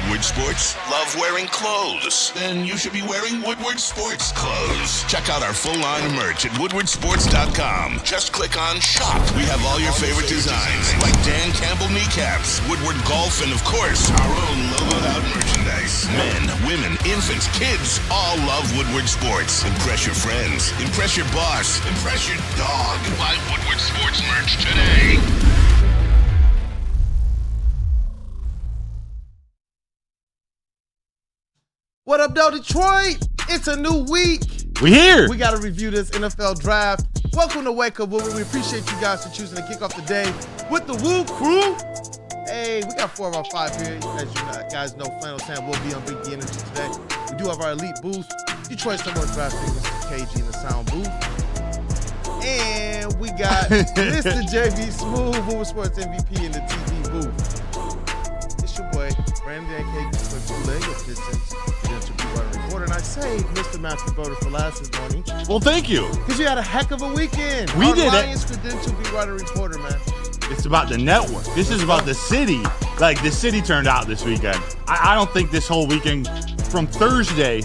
Woodward Sports? Love wearing clothes? Then you should be wearing Woodward Sports clothes. Check out our full line of merch at woodwardsports.com. Just click on shop. We have all your favorite designs, like Dan Campbell kneecaps, Woodward Golf, and of course, our own logoed out merchandise. Men, women, infants, kids all love Woodward Sports. Impress your friends. Impress your boss. Impress your dog. Buy Woodward Sports merch today. What up, though, Detroit? It's a new week. We here. We got to review this NFL draft. Welcome to Wake Up Woodward. We appreciate you guys for choosing to kick off the day with the Woo crew. Hey, we got 4 of our 5 here. As you guys know, Flannel Sam will be on Big D Energy today. We do have our elite booth. Detroit's number one draft pick, Mr. KG in the sound booth. And we got Mr. JBSMOOOOOV, Woodward Sports MVP in the TV booth. It's your boy, Brandon KG for Kool-Aid Pistons. Reporter, and I saved Mr. Matthew Broder for last this morning. Well, thank you. Because you had a heck of a weekend. We did it. Lions credential beat writer reporter, man. It's about the network. This is about the city. Like, the city turned out this weekend. I don't think this whole weekend, from Thursday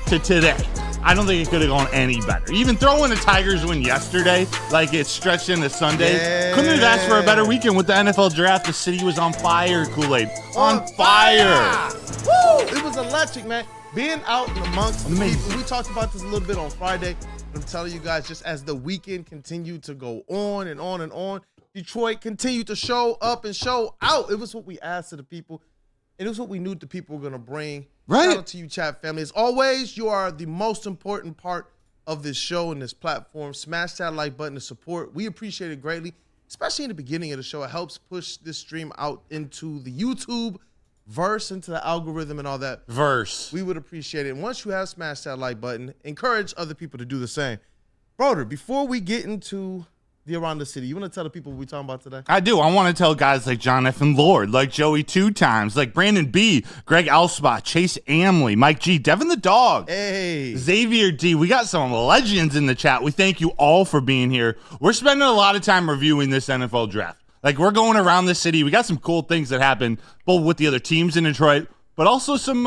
to today, I don't think it could have gone any better. Even throwing the Tigers win yesterday, like it stretched into Sunday, couldn't have asked for a better weekend with the NFL draft. The city was on fire, Kool-Aid. On fire. Woo! It was electric, man. Being out amongst the people, we talked about this a little bit on Friday. I'm telling you guys, just as the weekend continued to go on and on and on, Detroit continued to show up and show out. It was what we asked of the people. It was what we knew the people were going to bring. Right. Shout out to you, chat family. As always, you are the most important part of this show and this platform. Smash that like button to support. We appreciate it greatly, especially in the beginning of the show. It helps push this stream out into the YouTube verse, into the algorithm and all that. We would appreciate it. And once you have smashed that like button, encourage other people to do the same. Broder, before we get into the Around the City, you want to tell the people what we're talking about today? I do. I want to tell guys like John F. and Lord, like Joey 2 times, like Brandon B., Greg Alspot, Chase Amley, Mike G., Devin the Dog, hey, Xavier D. We got some legends in the chat. We thank you all for being here. We're spending a lot of time reviewing this NFL draft. Like, we're going around the city. We got some cool things that happen, both with the other teams in Detroit, but also some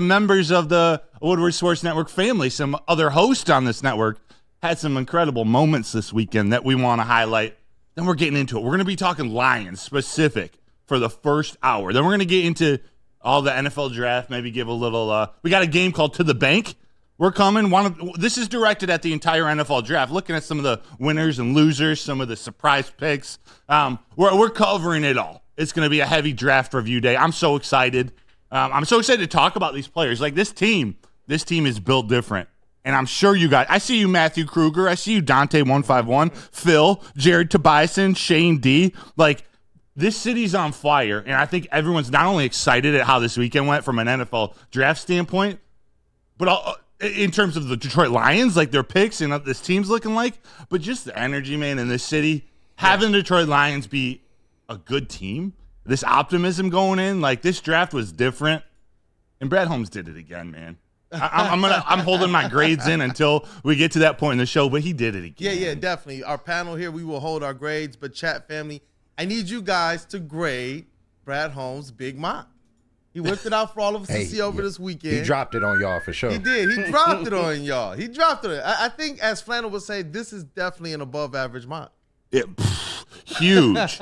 members of the Woodward Sports Network family, some other hosts on this network, had some incredible moments this weekend that we want to highlight. Then we're getting into it. We're going to be talking Lions specific for the first hour. Then we're going to get into all the NFL draft, maybe give a little we got a game called To the Bank. We're coming. This is directed at the entire NFL draft, looking at some of the winners and losers, some of the surprise picks. We're covering it all. It's going to be a heavy draft review day. I'm so excited. I'm so excited to talk about these players. Like, this team is built different. And I'm sure you guys, I see you, Matthew Kruger. I see you, Dante151, Phil, Jared Tobiason, Shane D. Like, this city's on fire. And I think everyone's not only excited at how this weekend went from an NFL draft standpoint, but in terms of the Detroit Lions, like their picks and what this team's looking like, but just the energy, man, in this city, having the Detroit Lions be a good team, this optimism going in, like this draft was different, and Brad Holmes did it again, man. I'm holding my grades in until we get to that point in the show, but he did it again. Yeah, definitely. Our panel here, we will hold our grades, but chat family, I need you guys to grade Brad Holmes' big mock. He whipped it out for all of us to see over this weekend. He dropped it on y'all for sure. He did. He dropped it on y'all. He dropped it. I think, as Flannel would say, this is definitely an above-average mock. Huge.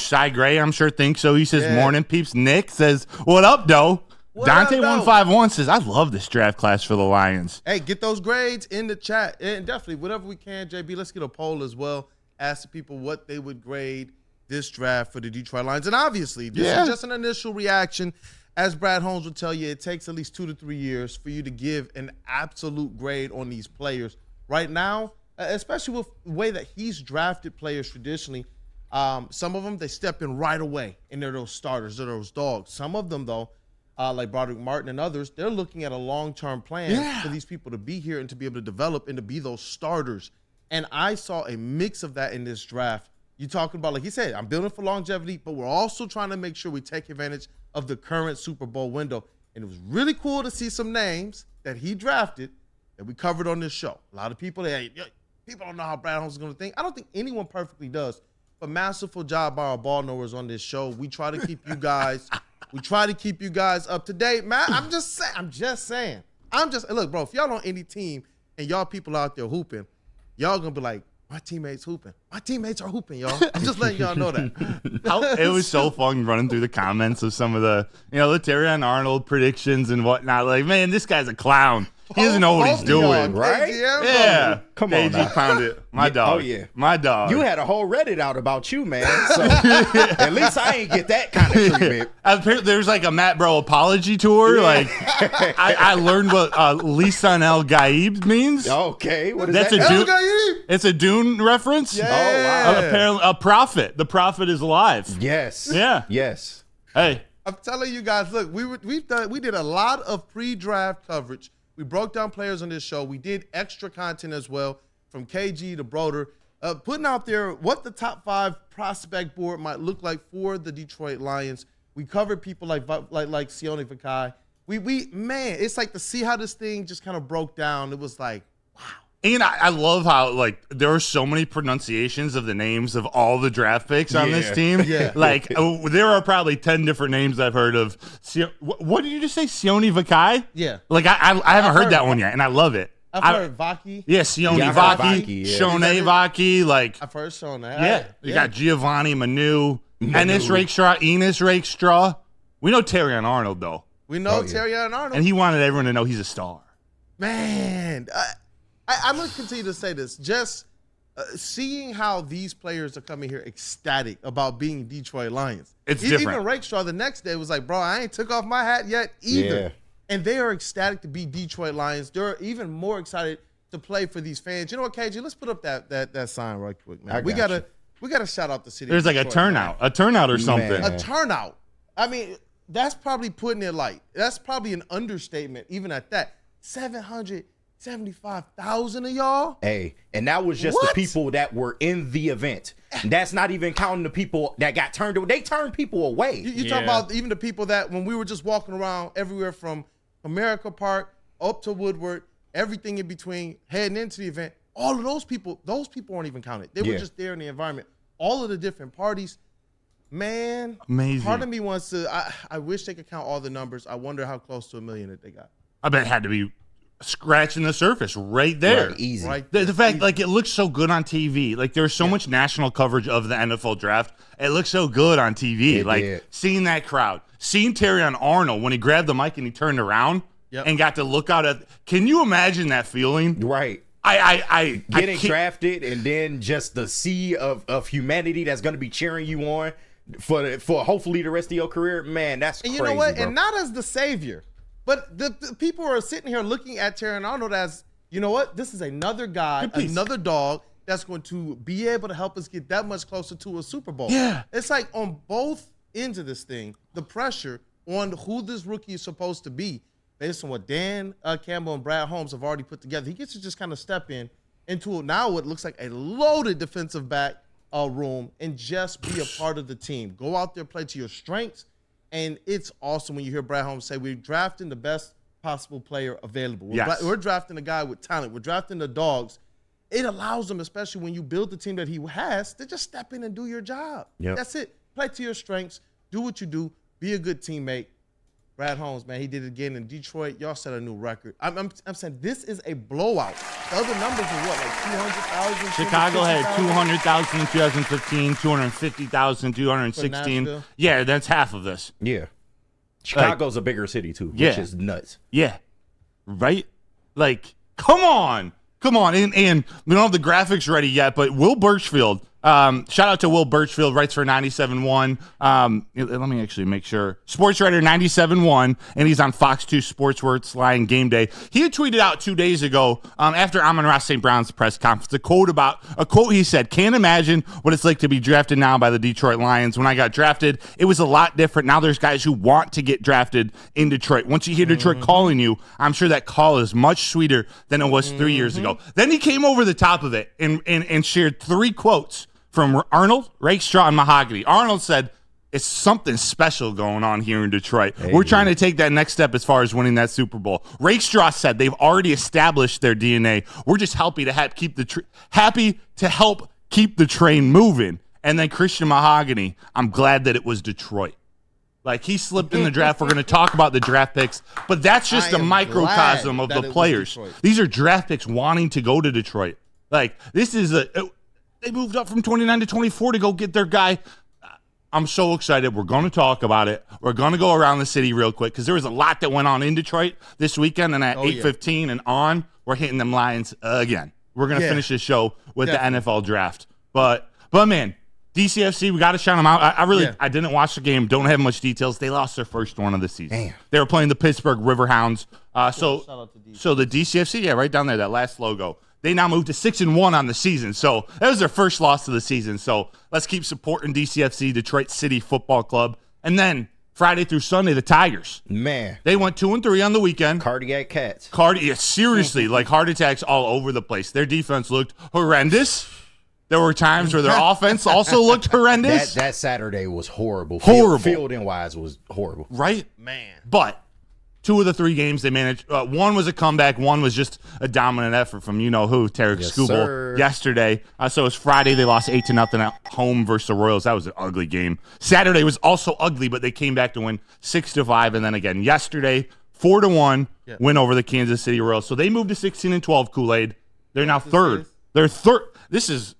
Cy Gray, I'm sure, thinks so. He says, morning, peeps. Nick says, what up, though? Dante151 says, I love this draft class for the Lions. Hey, get those grades in the chat. And definitely, whatever we can, JB, let's get a poll as well. Ask the people what they would grade this draft for the Detroit Lions. And obviously, this is just an initial reaction. As Brad Holmes would tell you, it takes at least 2 to 3 years for you to give an absolute grade on these players. Right now, especially with the way that he's drafted players traditionally, some of them, they step in right away, and they're those starters, they're those dogs. Some of them, though, like Broderick Martin and others, they're looking at a long-term plan for these people to be here and to be able to develop and to be those starters. And I saw a mix of that in this draft. You're talking about, like he said, I'm building for longevity, but we're also trying to make sure we take advantage of the current Super Bowl window. And it was really cool to see some names that he drafted that we covered on this show. A lot of people, people don't know how Brad Holmes is going to think. I don't think anyone perfectly does. But masterful job by our ball knowers on this show. We try to keep you guys We try to keep you guys up to date, man. I'm just saying. Look, bro, if y'all on any team and y'all people out there hooping, y'all gonna be like, my teammates hooping. My teammates are hooping, y'all. I'm just letting y'all know that. It was so fun running through the comments of some of the, the Terrion Arnold predictions and whatnot. Like, man, this guy's a clown. He doesn't know what he's doing. Right? Yeah. Come on now. Pound it. My dog. Oh, yeah. My dog. You had a whole Reddit out about you, man. So at least I ain't get that kind of treatment. Apparently, there's like a Matt Bro apology tour. Yeah. Like, I learned what Lisan El Gaib means. Okay. What is That's that? El Gaib. It's a Dune reference. Yeah. Oh, wow. Apparently, a prophet. The prophet is alive. Yes. Yeah. Yes. Hey. I'm telling you guys, look, we did a lot of pre-draft coverage. We broke down players on this show. We did extra content as well, from KG to Broder, putting out there what the top 5 prospect board might look like for the Detroit Lions. We covered people like Sione Vakai. Man, it's like to see how this thing just kind of broke down. It was like, wow. And I love how, like, there are so many pronunciations of the names of all the draft picks on this team. Yeah. Like, there are probably 10 different names I've heard of. What did you just say? Sione Vakai? Yeah. Like, I haven't heard that one yet, and I love it. I've heard Vaki. Yeah, Sione Yeah, I've heard Vaki, Vaki, yeah. Shone Vaki. Like, I've heard Shone. yeah. You got Giovanni Manu, Enes Rakestraw. We know Terrion Arnold, though. We know Terrion Arnold. And he wanted everyone to know he's a star. Man, I'm going to continue to say this. Just seeing how these players are coming here ecstatic about being Detroit Lions. It's different. Even Rakestraw the next day was like, bro, I ain't took off my hat yet either. Yeah. And they are ecstatic to be Detroit Lions. They're even more excited to play for these fans. You know what, KG? Let's put up that sign right quick, man. We gotta shout out the city. There's like Detroit, a turnout or something. Man. a turnout. I mean, that's probably putting it light. That's probably an understatement, even at that. 775,000 of y'all. Hey, and that was just the people that were in the event. That's not even counting the people that got turned away. They turned people away. You talk about even the people that when we were just walking around everywhere from America Park up to Woodward, everything in between, heading into the event, all of those people weren't even counted. They were just there in the environment. All of the different parties, man. Amazing. Part of me wants to, I wish they could count all the numbers. I wonder how close to 1 million that they got. I bet it had to be scratching the surface right there. Right, easy. Right. The fact, like, it looks so good on TV. Like, there's so much national coverage of the NFL draft. It looks so good on TV. It like, did. seeing that crowd, seeing Terrion Arnold when he grabbed the mic and he turned around and got to look out at. Can you imagine that feeling? Right. I Getting drafted and then just the sea of humanity that's going to be cheering you on for hopefully the rest of your career. Man, that's And crazy, you know what? bro. And not as the savior, but the people are sitting here looking at Terrion Arnold as, you know what? This is another guy, another dog that's going to be able to help us get that much closer to a Super Bowl. Yeah. It's like on both ends of this thing, the pressure on who this rookie is supposed to be, based on what Dan Campbell and Brad Holmes have already put together. He gets to just kind of step into now what looks like a loaded defensive back room and just be a part of the team. Go out there, play to your strengths. And it's awesome when you hear Brad Holmes say, we're drafting the best possible player available. We're drafting a guy with talent. We're drafting the dogs. It allows them, especially when you build the team that he has, to just step in and do your job. Yep. That's it. Play to your strengths. Do what you do. Be a good teammate. Brad Holmes, man, he did it again in Detroit. Y'all set a new record. I'm saying this is a blowout. The other numbers are what, like 200,000? Chicago had 200,000 in 2015, 250,000, 216. Yeah, that's half of this. Yeah. Chicago's a bigger city, too, which is nuts. Yeah. Right? Like, come on. And we don't have the graphics ready yet, but Will Birchfield, shout out to Will Birchfield, writes for 97.1. Let me actually make sure. Sports writer 97.1, and he's on Fox 2 Sportsworks Lion Game Day. He had tweeted out 2 days ago after Amon-Ra St. Brown's press conference, a quote he said, "Can't imagine what it's like to be drafted now by the Detroit Lions. When I got drafted, it was a lot different. Now there's guys who want to get drafted in Detroit. Once you hear Detroit calling you, I'm sure that call is much sweeter than it was 3 years ago." Then he came over the top of it and shared 3 quotes from Arnold, Rakestraw, and Mahogany. Arnold said, "It's something special going on here in Detroit. We're trying to take that next step as far as winning that Super Bowl." Rakestraw said they've already established their DNA. We're just happy to help keep the train moving. And then Christian Mahogany, "I'm glad that it was Detroit." Like, he slipped in the draft. We're going to talk about the draft picks, but that's just a microcosm of the players. These are draft picks wanting to go to Detroit. Like, this is they moved up from 29 to 24 to go get their guy. I'm so excited. We're going to talk about it. We're going to go around the city real quick because there was a lot that went on in Detroit this weekend, and at 8:15 and on, we're hitting them Lions again. We're going to finish this show with the NFL draft. But man, DCFC, we got to shout them out. I didn't watch the game. Don't have much details. They lost their first one of the season. Damn. They were playing the Pittsburgh Riverhounds. So the DCFC, right down there, that last logo. They now moved to 6-1 on the season. So that was their first loss of the season. So let's keep supporting DCFC, Detroit City Football Club. And then Friday through Sunday, the Tigers. Man. They went 2-3 on the weekend. Cardiac cats. Seriously, like heart attacks all over the place. Their defense looked horrendous. There were times where their offense also looked horrendous. That Saturday was horrible. Horrible. Fielding-wise was horrible. Right? Man. But 2 of the 3 games they managed. One was a comeback. One was just a dominant effort from you-know-who, Tarek Skubal, yesterday. So it was Friday. They lost 8-0 at home versus the Royals. That was an ugly game. Saturday was also ugly, but they came back to win 6-5. And then again yesterday, 4-1 win over the Kansas City Royals. So they moved to 16-12, Kool-Aid. They're now third. They're third. This is...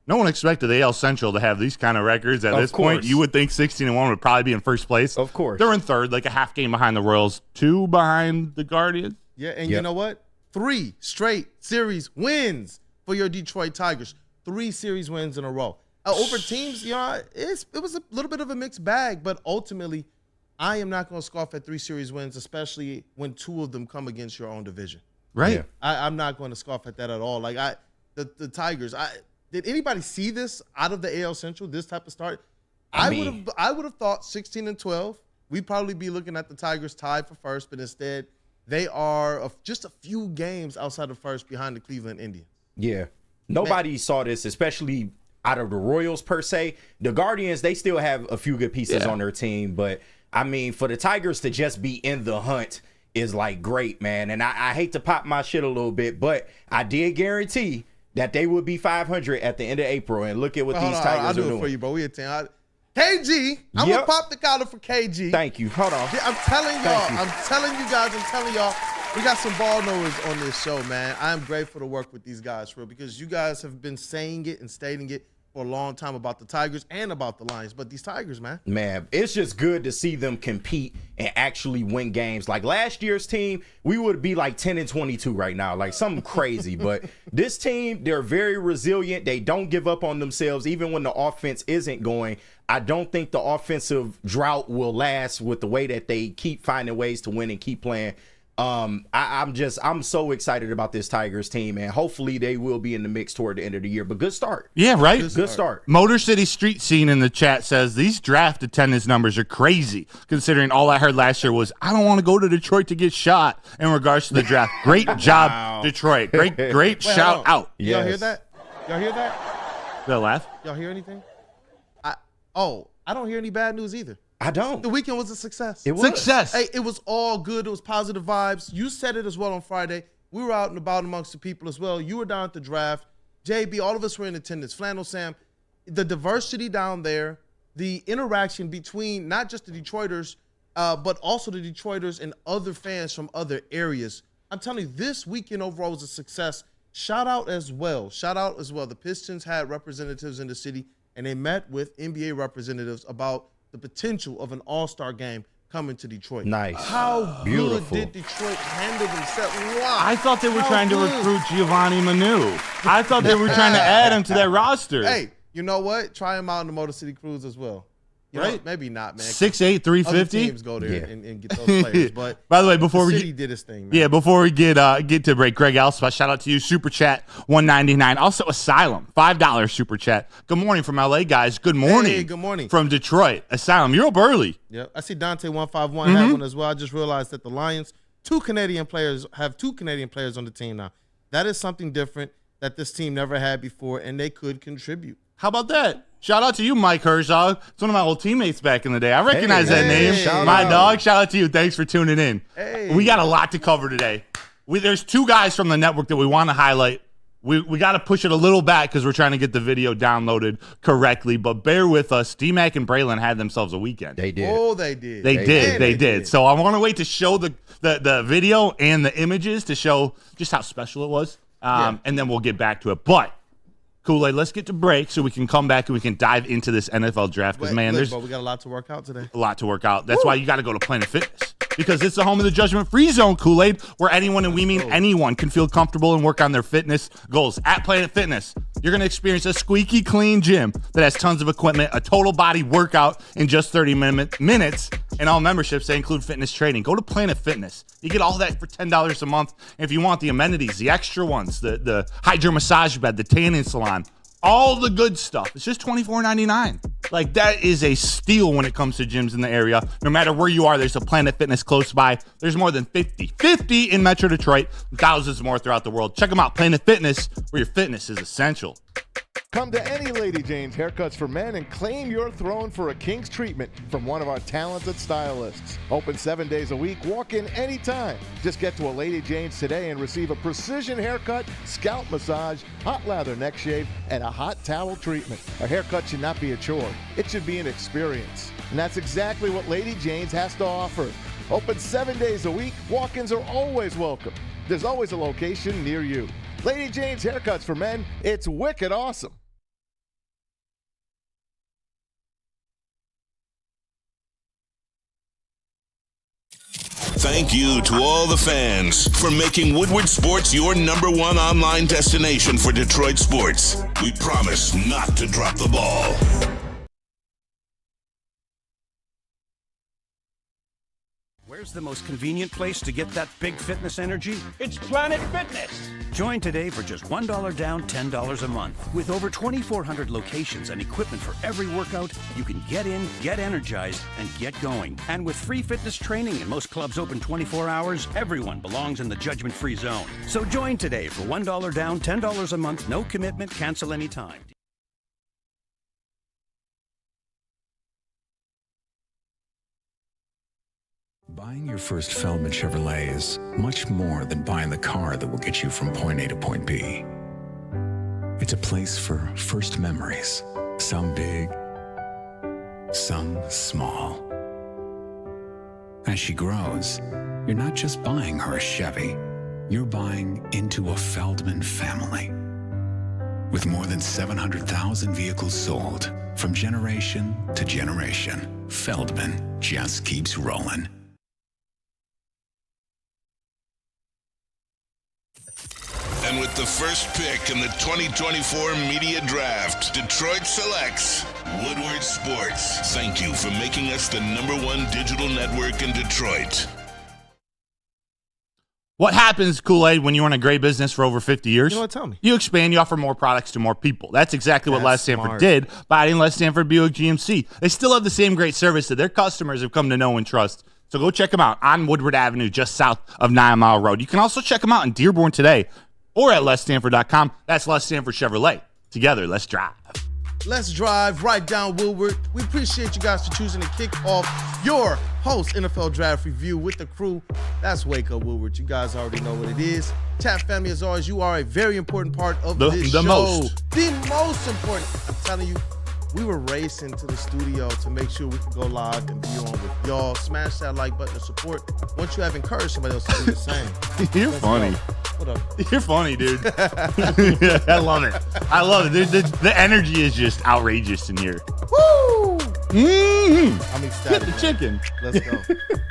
No one expected the AL Central to have these kind of records at this point. You would think 16-1 would probably be in first place. Of course. They're in third, like a half game behind the Royals, 2 behind the Guardians. Yeah, and you know what? 3 straight series wins for your Detroit Tigers. 3 series wins in a row. Over teams, it was a little bit of a mixed bag, but ultimately, I am not going to scoff at 3 series wins, especially when 2 of them come against your own division. Right. Yeah. I'm not going to scoff at that at all. Like the Tigers, did anybody see this out of the AL Central, this type of start? I would have thought 16-12. We'd probably be looking at the Tigers tied for first, but instead they are just a few games outside of first behind the Cleveland Indians. Yeah. Nobody saw this, especially out of the Royals per se. The Guardians, they still have a few good pieces on their team, but I mean, for the Tigers to just be in the hunt is like great, man. And I hate to pop my shit a little bit, but I did guarantee that they would be 500 at the end of April, and look at what these Tigers are doing. I'll do it for you, bro. We a team. KG, I'm gonna pop the collar for KG. Thank you. Hold on. I'm telling y'all, we got some ball knowers on this show, man. I'm grateful to work with these guys, for real, because you guys have been saying it and stating it for a long time about the Tigers and about the Lions. But these Tigers, man, it's just good to see them compete and actually win games. Like last year's team, we would be like 10-22 right now, like something crazy. But this team, they're very resilient. They don't give up on themselves, even when the offense isn't going. I don't think the offensive drought will last with the way that they keep finding ways to win and keep playing. I'm so excited about this Tigers team, and hopefully they will be in the mix toward the end of the year. But good start. Yeah, right? Good start. Motor City Street Scene in the chat says these draft attendance numbers are crazy, considering all I heard last year was, I don't want to go to Detroit to get shot in regards to the draft. Great job, Detroit. Great shout out. Yes. Y'all hear that? Y'all hear that? They'll laugh. Y'all hear anything? I don't hear any bad news either. I don't. The weekend was a success. It was. Success. Hey, it was all good. It was positive vibes. You said it as well on Friday. We were out and about amongst the people as well. You were down at the draft. JB, all of us were in attendance. Flannel Sam, the diversity down there, the interaction between not just the Detroiters, but also the Detroiters and other fans from other areas. I'm telling you, this weekend overall was a success. Shout out as well. The Pistons had representatives in the city, and they met with NBA representatives about the potential of an all-star game coming to Detroit. Nice. How Beautiful. good did Detroit handle themselves? Wow. I thought they were trying to recruit Giovanni Manu. I thought they were trying to add him to that roster. Hey, you know what? Try him out in the Motor City Cruise as well. You know, Right? maybe not, man. 6'8", 350. Other teams go there and get those players. But by the way, before the we city did his thing, man. before we get to break, Greg Alspot, shout out to you. Super chat $1.99. Also Asylum $5 super chat. Good morning from LA, guys. Good morning. Hey, good morning from Detroit. Asylum, you're up early. Yeah, I see Dante 151 had one as well. I just realized that the Lions have two Canadian players on the team now. That is something different that this team never had before, and they could contribute. How about that? Shout out to you, Mike Herzog. It's one of my old teammates back in the day. I recognize that name. My dog. Shout out to you. Thanks for tuning in. Hey. We got a lot to cover today. There's 2 guys from the network that we want to highlight. We got to push it a little back because we're trying to get the video downloaded correctly. But bear with us. D-Mac and Braylon had themselves a weekend. They did. Oh, they did. They did. So I want to wait to show the video and the images to show just how special it was. And then we'll get back to it. But Kool-Aid, let's get to break so we can come back and we can dive into this NFL draft. Because, man, but we got a lot to work out today. A lot to work out. That's why you got to go to Planet Fitness. Because it's the home of the judgment-free zone, Kool-Aid, where anyone, and we mean anyone, can feel comfortable and work on their fitness goals. At Planet Fitness, you're going to experience a squeaky clean gym that has tons of equipment, a total body workout in just 30 minutes, and all memberships, they include fitness training. Go to Planet Fitness. You get all that for $10 a month. And if you want the amenities, the extra ones, the hydro massage bed, the tanning salon, all the good stuff, it's just $24.99. Like, that is a steal when it comes to gyms in the area. No matter where you are, there's a Planet Fitness close by. There's more than 50 in Metro Detroit, and thousands more throughout the world. Check them out, Planet Fitness, where your fitness is essential. Come to any Lady Jane's Haircuts for Men and claim your throne for a king's treatment from one of our talented stylists. Open 7 days a week, walk in anytime. Just get to a Lady Jane's today and receive a precision haircut, scalp massage, hot lather neck shave, and a hot towel treatment. A haircut should not be a chore. It should be an experience. And that's exactly what Lady Jane's has to offer. Open 7 days a week, walk-ins are always welcome. There's always a location near you. Lady Jane's Haircuts for Men, it's wicked awesome. Thank you to all the fans for making Woodward Sports your #1 online destination for Detroit sports. We promise not to drop the ball. Where's the most convenient place to get that big fitness energy? It's Planet Fitness. Join today for just $1 down, $10 a month. With over 2,400 locations and equipment for every workout, you can get in, get energized, and get going. And with free fitness training and most clubs open 24 hours, everyone belongs in the judgment-free zone. So join today for $1 down, $10 a month, no commitment, cancel anytime. Buying your first Feldman Chevrolet is much more than buying the car that will get you from point A to point B. It's a place for first memories, some big, some small. As she grows, you're not just buying her a Chevy, you're buying into a Feldman family. With more than 700,000 vehicles sold, from generation to generation, Feldman just keeps rolling. And with the first pick in the 2024 Media Draft, Detroit selects Woodward Sports. Thank you for making us the #1 digital network in Detroit. What happens, Kool-Aid, when you run a great business for over 50 years? You know what? Tell me. You expand, you offer more products to more people. That's exactly what Les Stanford did by adding Les Stanford Buick GMC. They still have the same great service that their customers have come to know and trust. So go check them out on Woodward Avenue, just south of 9 Mile Road. You can also check them out in Dearborn today or at LesStanford.com. That's Les Stanford Chevrolet. Together, let's drive. Let's drive right down Woodward. We appreciate you guys for choosing to kick off your post NFL draft review with the crew. That's Wake Up Woodward. You guys already know what it is. Chat family, as always, you are a very important part of this show. The most important. I'm telling you, we were racing to the studio to make sure we could go live and be on with y'all. Smash that like button to support. Once you have encouraged somebody else to do the same. You're funny. Go. What up? You're funny, dude. I love it. I love it. The energy is just outrageous in here. Woo! Mm-hmm. I'm excited. Get the chicken. Let's go.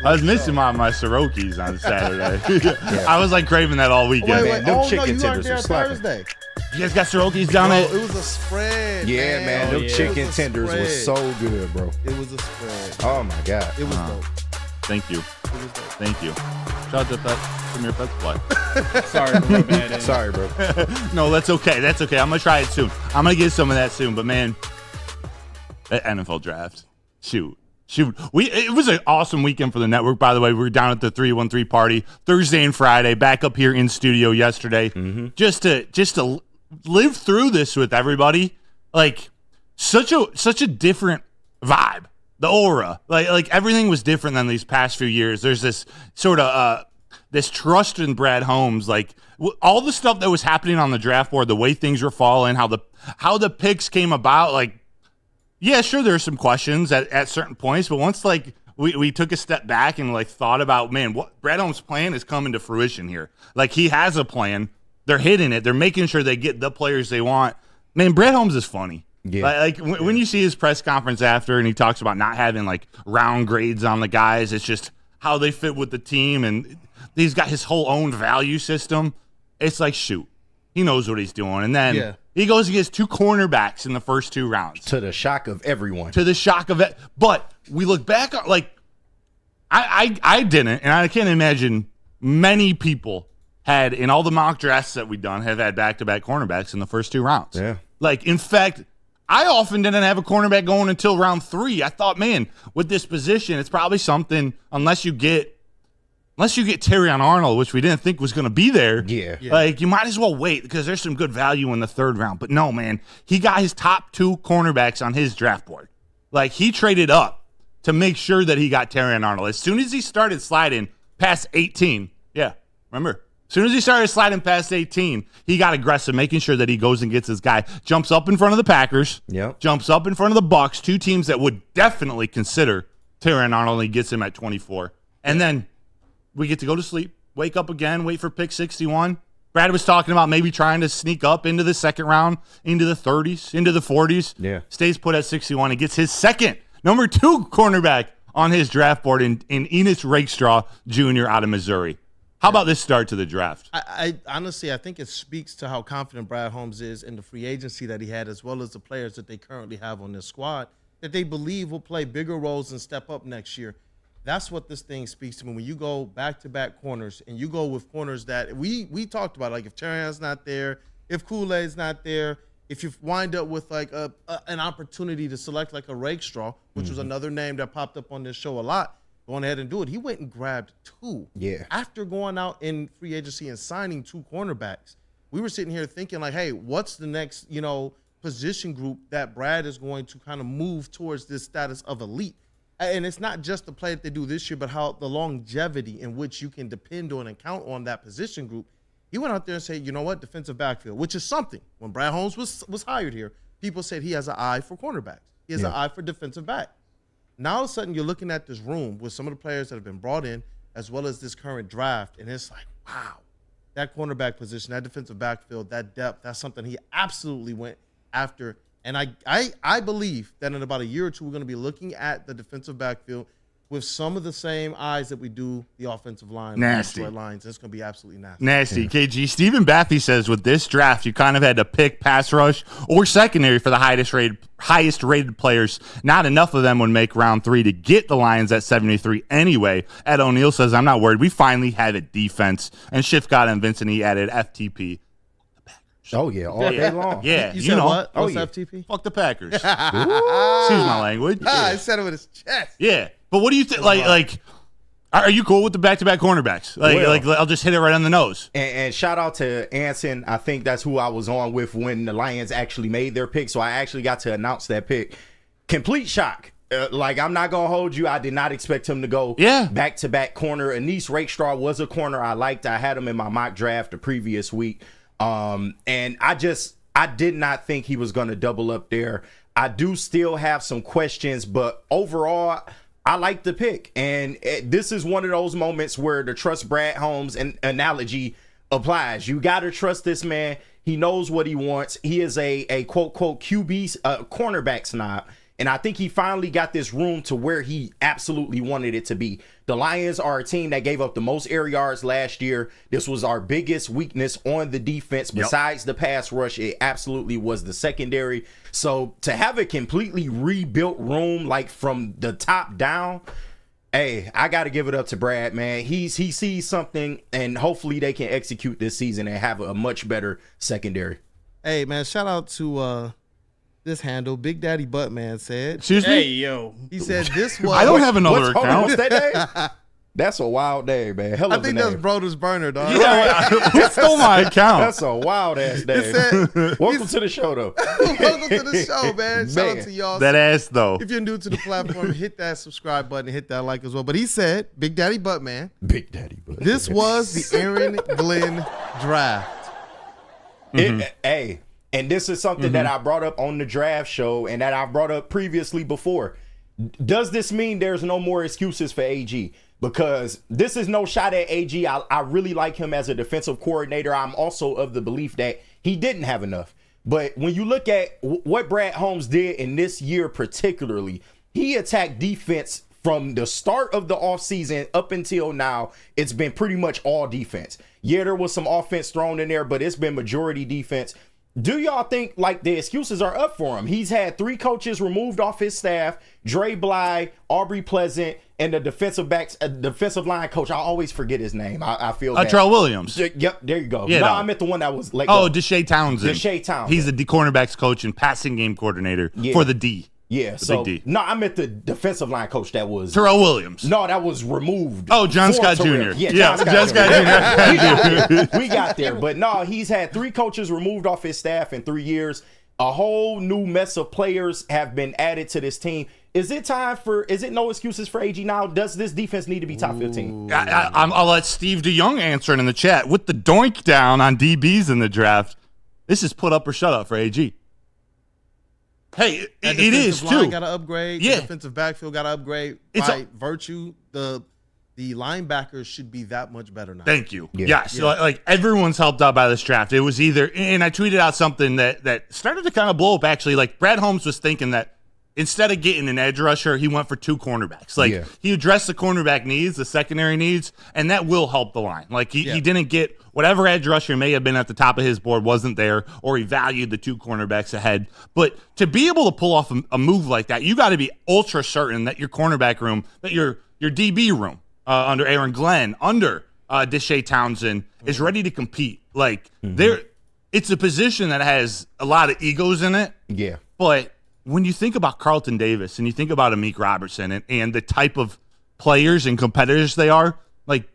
I was missing my Soroki's on Saturday. I was like craving that all weekend. Wait. Them Oh, chicken no, you tenders weren't there are on Thursday. You guys got Soroki's down Bro, at? it was a spread. Yeah, man. Them chicken was a tenders spread. was so good, bro. It was a spread. Oh, my God. It was dope. Thank you. It was dope. Thank you. Shout out to Premier Pet Supply. Sorry for rubbing that in. Sorry, bro. No, that's okay. That's okay. I'm going to try it soon. I'm going to get some of that soon. But, man, that NFL draft. Shoot. It was an awesome weekend for the network, by the way. We were down at the 313 party Thursday and Friday, back up here in studio yesterday. Mm-hmm. Just to live through this with everybody. Like, such a different vibe. The aura. Like everything was different than these past few years. There's this sort of this trust in Brad Holmes, like all the stuff that was happening on the draft board, the way things were falling, how the picks came about, like, yeah, sure, there's some questions at certain points, but once like we took a step back and like thought about, man, what Brad Holmes' plan is coming to fruition here. Like he has a plan. They're hitting it. They're making sure they get the players they want. Man, Brad Holmes is funny. Yeah. When you see his press conference after and he talks about not having like round grades on the guys, it's just how they fit with the team, and he's got his whole own value system. It's like, shoot, he knows what he's doing. And then he goes and gets 2 cornerbacks in the first 2 rounds. To the shock of everyone. To the shock of it. But we look back on, like, I didn't, and I can't imagine many people had, in all the mock drafts that we've done, have had back-to-back cornerbacks in the first 2 rounds. Yeah. Like, in fact, I often didn't have a cornerback going until round 3. I thought, man, with this position, it's probably something, unless you get Terrion Arnold, which we didn't think was going to be there. Yeah. Like, you might as well wait because there's some good value in the 3rd round. But no, man, he got his top 2 cornerbacks on his draft board. Like, he traded up to make sure that he got Terrion Arnold. As soon as he started sliding past 18, remember? As soon as he started sliding past 18, he got aggressive, making sure that he goes and gets his guy. Jumps up in front of the Packers. Yep. Jumps up in front of the Bucs, 2 teams that would definitely consider Terrion Arnold, and he gets him at 24. And then we get to go to sleep, wake up again, wait for pick 61. Brad was talking about maybe trying to sneak up into the 2nd round, into the 30s, into the 40s. Yeah. Stays put at 61 and gets his second, number 2 cornerback on his draft board in Enos Rakestraw Jr. out of Missouri. How about this start to the draft? I honestly, I think it speaks to how confident Brad Holmes is in the free agency that he had, as well as the players that they currently have on this squad that they believe will play bigger roles and step up next year. That's what this thing speaks to me. When you go back-to-back corners and you go with corners that we talked about, like if Terrion's not there, if Kool-Aid's not there, if you wind up with like an opportunity to select like a Rakestraw, which was another name that popped up on this show a lot, going ahead and do it. He went and grabbed 2. Yeah. After going out in free agency and signing 2 cornerbacks, we were sitting here thinking like, hey, what's the next, position group that Brad is going to kind of move towards this status of elite? And it's not just the play that they do this year, but how the longevity in which you can depend on and count on that position group. He went out there and said, you know what, defensive backfield, which is something. When Brad Holmes was hired here, people said he has an eye for cornerbacks. He has an eye for defensive back. Now all of a sudden you're looking at this room with some of the players that have been brought in, as well as this current draft, and it's like, wow, that cornerback position, that defensive backfield, that depth, that's something he absolutely went after. And I believe that in about a year or two, we're going to be looking at the defensive backfield with some of the same eyes that we do the offensive line. Nasty. Lines. It's going to be absolutely nasty. Nasty. Yeah. KG. Stephen Bathy says with this draft, you kind of had to pick pass rush or secondary for the highest rated players. Not enough of them would make round 3 to get the Lions at 73 anyway. Ed O'Neill says, I'm not worried. We finally have it defense. And Shifcott and Vincent, he added FTP. Oh, yeah, all day long. Yeah, you said what? Oh, What's yeah. FTP? Fuck the Packers. Excuse my language. I said it with his chest. Yeah, but what do you think? Like, are you cool with the back-to-back cornerbacks? Like, I'll just hit it right on the nose. And shout out to Anson. I think that's who I was on with when the Lions actually made their pick. So I actually got to announce that pick. Complete shock. I'm not going to hold you. I did not expect him to go back-to-back corner. Enos Rakestraw was a corner I liked. I had him in my mock draft the previous week. And I did not think he was going to double up there. I do still have some questions, but overall, I like the pick. And this is one of those moments where the trust Brad Holmes analogy applies. You got to trust this man. He knows what he wants. He is a quote, QB cornerback snob. And I think he finally got this room to where he absolutely wanted it to be. The Lions are a team that gave up the most air yards last year. This was our biggest weakness on the defense. Besides the pass rush, it absolutely was the secondary. So to have a completely rebuilt room, like from the top down, hey, I got to give it up to Brad, man. He sees something, and hopefully they can execute this season and have a much better secondary. Hey, man, shout out to this handle, Big Daddy Buttman said. Excuse me? Hey, yo. He said this was. I don't have another account. What's that name? That's a wild name, man. Hell I of a think name. that's Broder's burner, dog. Yeah, who stole my account? That's a wild ass name. Welcome to the show, though. Welcome to the show, man. Shout out to y'all. That ass, though. If you're new to the platform, hit that subscribe button and hit that like as well. But he said, Big Daddy Buttman. Big Daddy Butt. This was the Aaron Glenn draft. Hey, and this is something that I brought up on the draft show and that I brought up previously before. Does this mean there's no more excuses for AG? Because this is no shot at AG. I really like him as a defensive coordinator. I'm also of the belief that he didn't have enough. But when you look at what Brad Holmes did in this year particularly, he attacked defense from the start of the offseason up until now. It's been pretty much all defense. Yeah, there was some offense thrown in there, but it's been majority defense. Do y'all think like the excuses are up for him? He's had 3 coaches removed off his staff: Dre Bly, Aubrey Pleasant, and the defensive line coach. I always forget his name. I feel bad. Terrell Williams. Yep, there you go. Yeah, no, no. I meant the one that was let go. Deshae Townsend. Deshae Townsend. He's the cornerbacks coach and passing game coordinator for the D. Yeah, the so big D. no, I meant the defensive line coach that was Terrell Williams. No, that was removed. Oh, John for Scott Terrell. Jr. Yeah, John Scott Jr. We got there. But no, he's had 3 coaches removed off his staff in 3 years. A whole new mess of players have been added to this team. Is it no excuses for AG now? Does this defense need to be top 15? I'll let Steve DeYoung answer it in the chat. With the doink down on DBs in the draft, this is put up or shut up for AG. Hey, it is too. Got to upgrade. Yeah. The defensive backfield got to upgrade. It's By virtue, the linebackers should be that much better now. Thank you. Yeah. Yes, like everyone's helped out by this draft. It was either, and I tweeted out something that started to kind of blow up actually. Like Brad Holmes was thinking that instead of getting an edge rusher, he went for 2 cornerbacks. Like he addressed the cornerback needs, the secondary needs, and that will help the line. Like he didn't get whatever edge rusher may have been at the top of his board wasn't there, or he valued the 2 cornerbacks ahead. But to be able to pull off a move like that, you got to be ultra certain that your cornerback room, that your DB room under Aaron Glenn, under Deshae Townsend is ready to compete. Like it's a position that has a lot of egos in it. Yeah, but when you think about Carlton Davis and you think about Amik Robertson and the type of players and competitors they are, like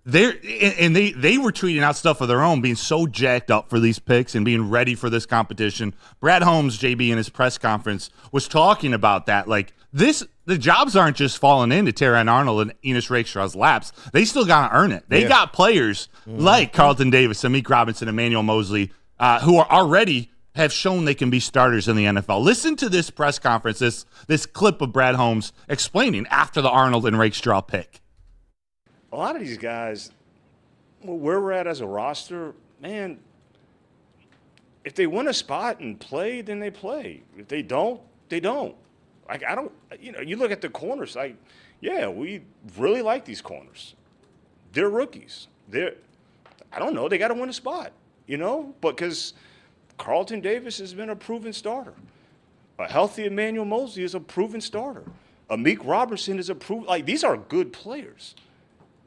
they were tweeting out stuff of their own, being so jacked up for these picks and being ready for this competition. Brad Holmes, JB, in his press conference was talking about that. Like the jobs aren't just falling into Terran Arnold and Enos Rakestraw's laps. They still got to earn it. They got players like Carlton Davis, Amik Robinson, Emmanuel Mosley, who are already have shown they can be starters in the NFL. Listen to this press conference, this clip of Brad Holmes explaining after the Arnold and Rakestraw pick. A lot of these guys, where we're at as a roster, man, if they win a spot and play, then they play. If they don't, they don't. Like, I don't, you look at the corners, like, yeah, we really like these corners. They're rookies. I don't know, they got to win a spot, because Carlton Davis has been a proven starter. A healthy Emmanuel Mosley is a proven starter. Amik Robertson is a proven, like, these are good players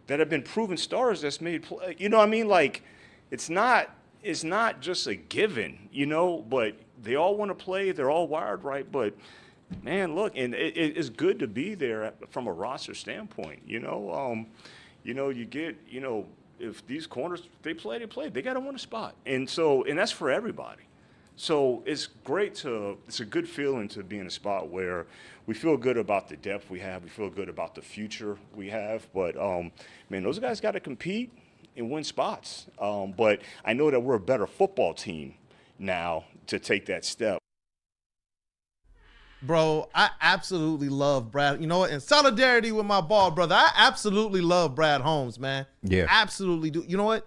that have been proven stars that's made play. You know what I mean? Like, it's not just a given, but they all want to play. They're all wired right. But, man, look, and it's good to be there from a roster standpoint, you get, if these corners, they play. They got to win a spot. And that's for everybody. So it's it's a good feeling to be in a spot where we feel good about the depth we have. We feel good about the future we have. But, man, those guys got to compete and win spots. But I know that we're a better football team now to take that step. Bro, I absolutely love Brad. You know what? In solidarity with my ball brother, I absolutely love Brad Holmes, man. Yeah. Absolutely do. You know what?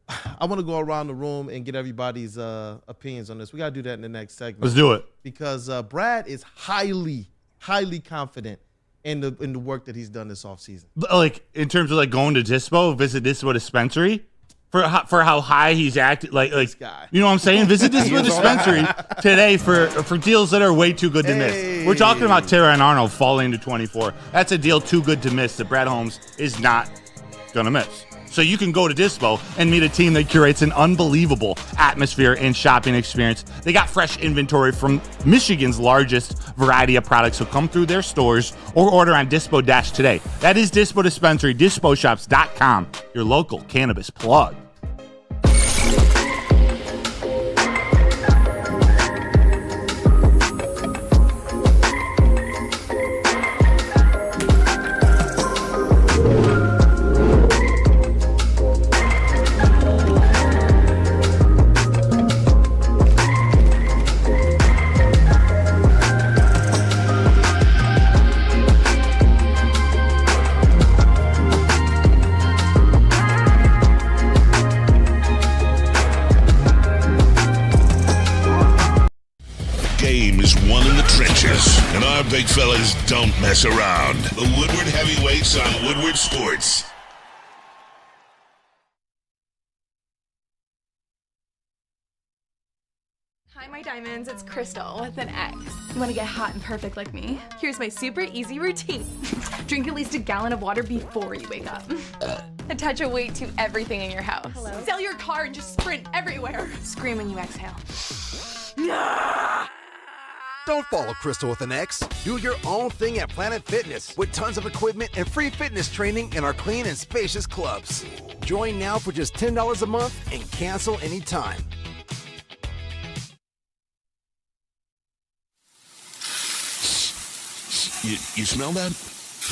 I want to go around the room and get everybody's opinions on this. We got to do that in the next segment. Let's do it. Because Brad is highly, highly confident in the work that he's done this offseason. Like, in terms of, like, going to visit Dispo dispensary, for how high he's acted, like This guy. you know what I'm saying? Visit Dispo dispensary today for deals that are way too good to miss. We're talking about Terran Arnold falling to 24. That's a deal too good to miss that Brad Holmes is not going to miss. So you can go to Dispo and meet a team that curates an unbelievable atmosphere and shopping experience. They got fresh inventory from Michigan's largest variety of products, so come through their stores or order on Dispo Dash today. That is Dispo Dispensary, disposhops.com, your local cannabis plug. And our big fellas don't mess around. The Woodward Heavyweights on Woodward Sports. Hi, my diamonds. It's Crystal with an X. You want to get hot and perfect like me? Here's my super easy routine. Drink at least a gallon of water before you wake up. Attach a weight to everything in your house. Hello? Sell your car and just sprint everywhere. Scream when you exhale. Don't follow Crystal with an X. Do your own thing at Planet Fitness with tons of equipment and free fitness training in our clean and spacious clubs. Join now for just $10 a month and cancel anytime. You smell that?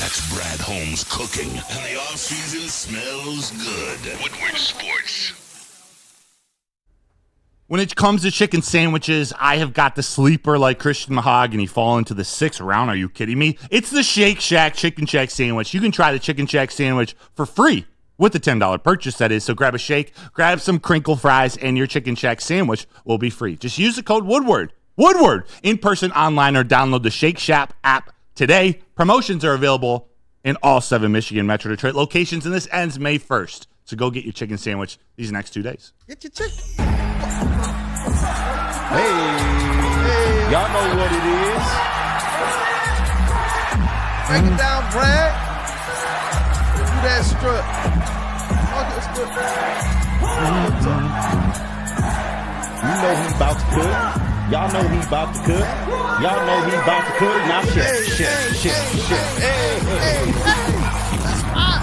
That's Brad Holmes cooking. And the off-season smells good. Woodward Sports. When it comes to chicken sandwiches, I have got the sleeper like Christian Mahogany fall into the 6th round. Are you kidding me? It's the Shake Shack Chicken Shack sandwich. You can try the Chicken Shack sandwich for free with the $10 purchase, that is. So grab a shake, grab some crinkle fries, and your Chicken Shack sandwich will be free. Just use the code Woodward. Woodward! In person, online, or download the Shake Shack app today. Promotions are available in all 7 Michigan Metro Detroit locations, and this ends May 1st. So go get your chicken sandwich these next 2 days. Get your chicken. Hey, y'all know what it is. Break it down, Brad. Do that strut. You know he about to cook. Y'all know he about to cook. Y'all know he about to cook. Now shit. Hey. That's hot.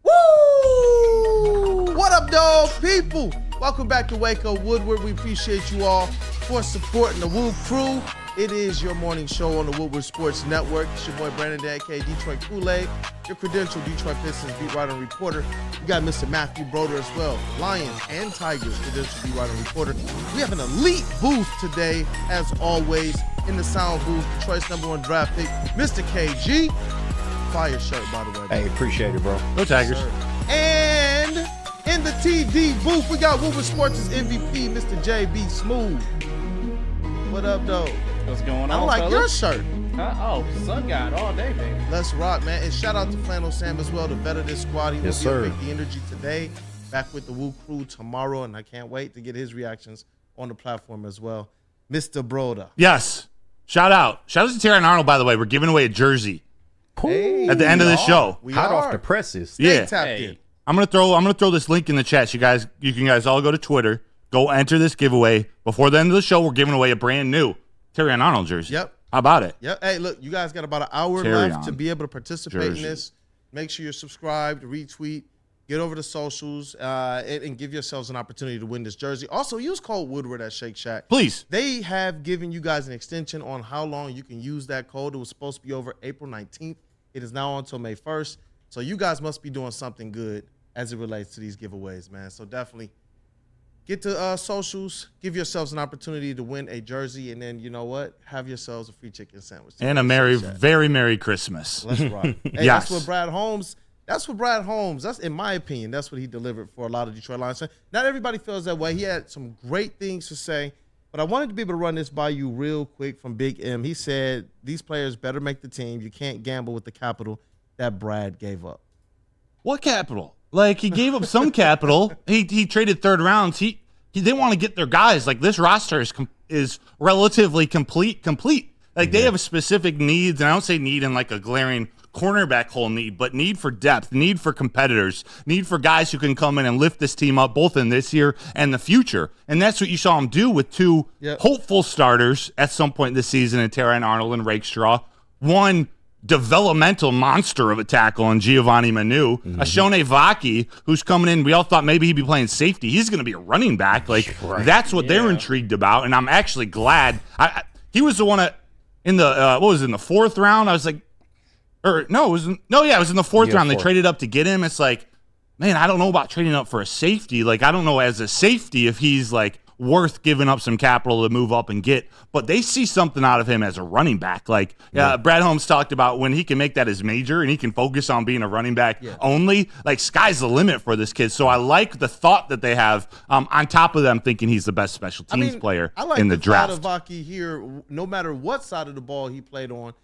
Woo! What up, dog people? Welcome back to Wake Up Woodward. We appreciate you all for supporting the Woo Crew. It is your morning show on the Woodward Sports Network. It's your boy Brandon, aka Detroit Kool-Aid, your credentialed Detroit Pistons beat writer and reporter. You got Mr. Matthew Broder as well, Lions and Tigers credentialed beat writer and reporter. We have an elite booth today, as always, in the sound booth. Detroit's #1 draft pick, Mr. KG. Fire shirt, by the way. Hey, appreciate it, bro. Go Tigers. And in the TD booth, we got Woodward Sports' MVP, Mr. JBSMOOOOOOV. What up, though? What's going on, I like fellas? your shirt. Oh, sun god all day, baby. Let's rock, man. And shout out to Flannel Sam as well, the vet of this squad. He will Yes, be sir. Big the Energy today. Back with the Woo Crew tomorrow, and I can't wait to get his reactions on the platform as well. Mr. Broda. Yes. Shout out to Terry Arnold, by the way. We're giving away a jersey Hey, at the end of the show. We Hot are. off the presses. Stay tapped in. I'm gonna throw this link in the chat. You can guys all go to Twitter, go enter this giveaway. Before the end of the show, we're giving away a brand new Terry Arnold jersey. Yep. How about it? Yep. Hey, look, you guys got about an hour Terry left on to be able to participate jersey. in this. Make sure you're subscribed, retweet, get over to socials, and give yourselves an opportunity to win this jersey. Also, use code Woodward at Shake Shack. Please. They have given you guys an extension on how long you can use that code. It was supposed to be over April 19th. It is now until May 1st. So you guys must be doing something good as it relates to these giveaways, man. So definitely get to socials, give yourselves an opportunity to win a jersey, and then, you know what? Have yourselves a free chicken sandwich. And a very Merry Christmas. Let's rock. Hey, Yes. That's what Brad Holmes, that's in my opinion, that's what he delivered for a lot of Detroit Lions fans. Not everybody feels that way. He had some great things to say, but I wanted to be able to run this by you real quick from Big M. He said, these players better make the team. You can't gamble with the capital that Brad gave up. What capital? Like, he gave up some capital. He traded third rounds. He didn't want to get their guys. Like, this roster is relatively complete. Like, they have specific needs, and I don't say need in like a glaring cornerback hole need, but need for depth, need for competitors, need for guys who can come in and lift this team up both in this year and the future. And that's what you saw him do with two hopeful starters at some point this season in Terran Arnold and Rakestraw. One developmental monster of a tackle in Giovanni Manu. Ashone Vaki, who's coming in, we all thought maybe he'd be playing safety. He's going to be a running back. Like, that's what they're intrigued about, and I'm actually glad. He was the one in the what was it, in the 4th round? I was like, it was in the 4th round. They traded up to get him. It's like, man, I don't know about trading up for a safety. Like, I don't know as a safety if he's like worth giving up some capital to move up and get, but they see something out of him as a running back. Like Brad Holmes talked about, when he can make that his major and he can focus on being a running back only, like, sky's the limit for this kid. So I like the thought that they have on top of them thinking he's the best special teams player in the draft. I like the Vaki here, no matter what side of the ball he played on,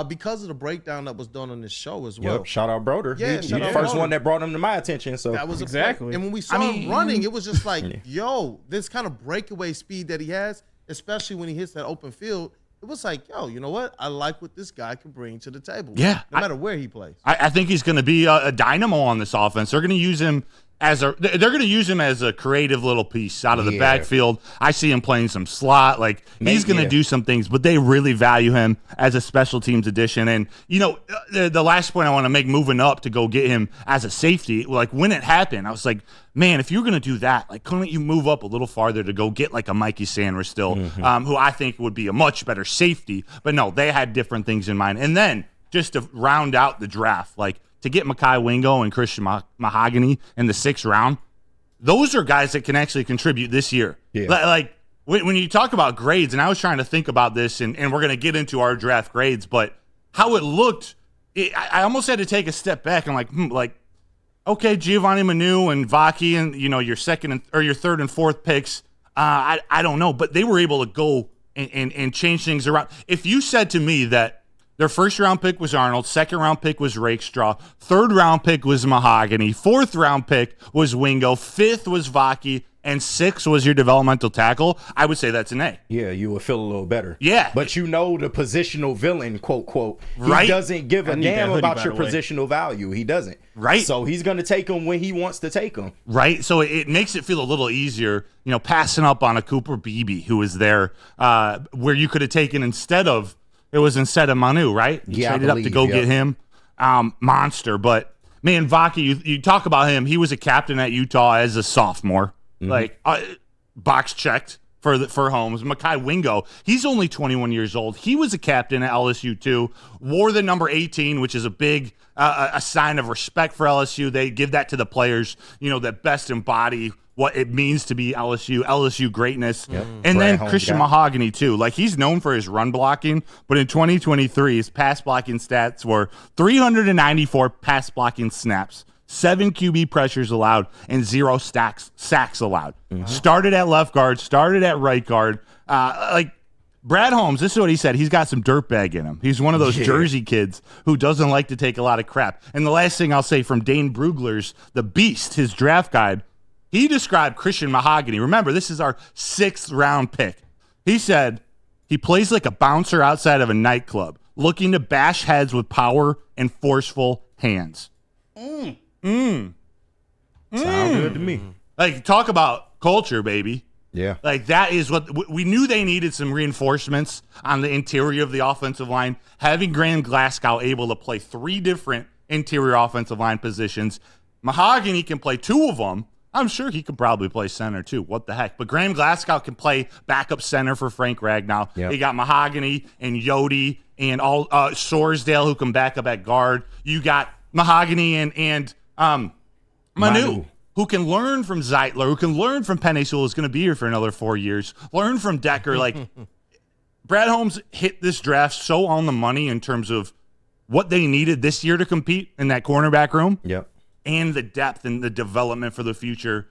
because of the breakdown that was done on this show as well. Yep, shout out Broder. Yeah, he's the first one that brought him to my attention. So that was exactly. And when we saw him running, it was just like, yo, this kind of breakaway speed that he has, especially when he hits that open field, it was like, yo, you know what? I like what this guy can bring to the table. Yeah. No matter where he plays. I think he's going to be a dynamo on this offense. They're going to use him they're going to use him as a creative little piece out of the backfield. I see him playing some slot. Like, he's going to do some things, but they really value him as a special teams addition. And, you know, the last point I want to make, moving up to go get him as a safety, like, when it happened, I was like, man, if you're going to do that, like, couldn't you move up a little farther to go get like a Mikey Sanders still, who I think would be a much better safety? But no, they had different things in mind. And then just to round out the draft, like, to get Mekhi Wingo and Christian Mahogany in the 6th round, those are guys that can actually contribute this year. Yeah. Like, when you talk about grades, and I was trying to think about this, and we're going to get into our draft grades, but how it looked, I almost had to take a step back. I'm like, okay, Giovanni Manu and Vaki, and, you know, your 3rd and 4th picks, I don't know, but they were able to go and change things around. If you said to me that their 1st round pick was Arnold, 2nd round pick was Rakestraw, 3rd round pick was Mahogany, 4th round pick was Wingo, 5th was Vaki, and 6th was your developmental tackle, I would say that's an A. Yeah, you would feel a little better. Yeah. But you know the positional villain, quote, quote, right? He doesn't give a damn about your positional value. He doesn't. Right. So he's going to take them when he wants to take them. Right. So it makes it feel a little easier, you know, passing up on a Cooper Beebe who was there, where you could have taken instead of Manu, right? You traded up to go get him. Monster. But, man, Vaki, you talk about him. He was a captain at Utah as a sophomore. Like, box checked for Holmes. Mekhi Wingo, he's only 21 years old. He was a captain at LSU too. Wore the number 18, which is a big a sign of respect for LSU. They give that to the players, you know, that best embody what it means to be LSU greatness. Yep. And then Christian Mahogany too. Like, he's known for his run blocking, but in 2023, his pass blocking stats were 394 pass blocking snaps, 7 QB pressures allowed, and 0 sacks allowed. Started at left guard, started at right guard. Like, Brad Holmes, this is what he said. He's got some dirtbag in him. He's one of those Jersey kids who doesn't like to take a lot of crap. And the last thing I'll say from Dane Brugler's The Beast, his draft guide, he described Christian Mahogany. Remember, this is our 6th round pick. He said he plays like a bouncer outside of a nightclub, looking to bash heads with power and forceful hands. Sound good to me. Like, talk about culture, baby. Yeah. Like, that is what we knew. They needed some reinforcements on the interior of the offensive line. Having Graham Glasgow able to play 3 different interior offensive line positions. Mahogany can play 2 of them. I'm sure he could probably play center too. What the heck? But Graham Glasgow can play backup center for Frank Ragnow. Yep. You got Mahogany and Yodi and all Sorsdale who can back up at guard. You got Mahogany and Manu, who can learn from Zeitler, who can learn from Penei Sewell, who's going to be here for another 4 years. Learn from Decker. Like, Brad Holmes hit this draft so on the money in terms of what they needed this year to compete in that cornerback room. Yep. And the depth and the development for the future.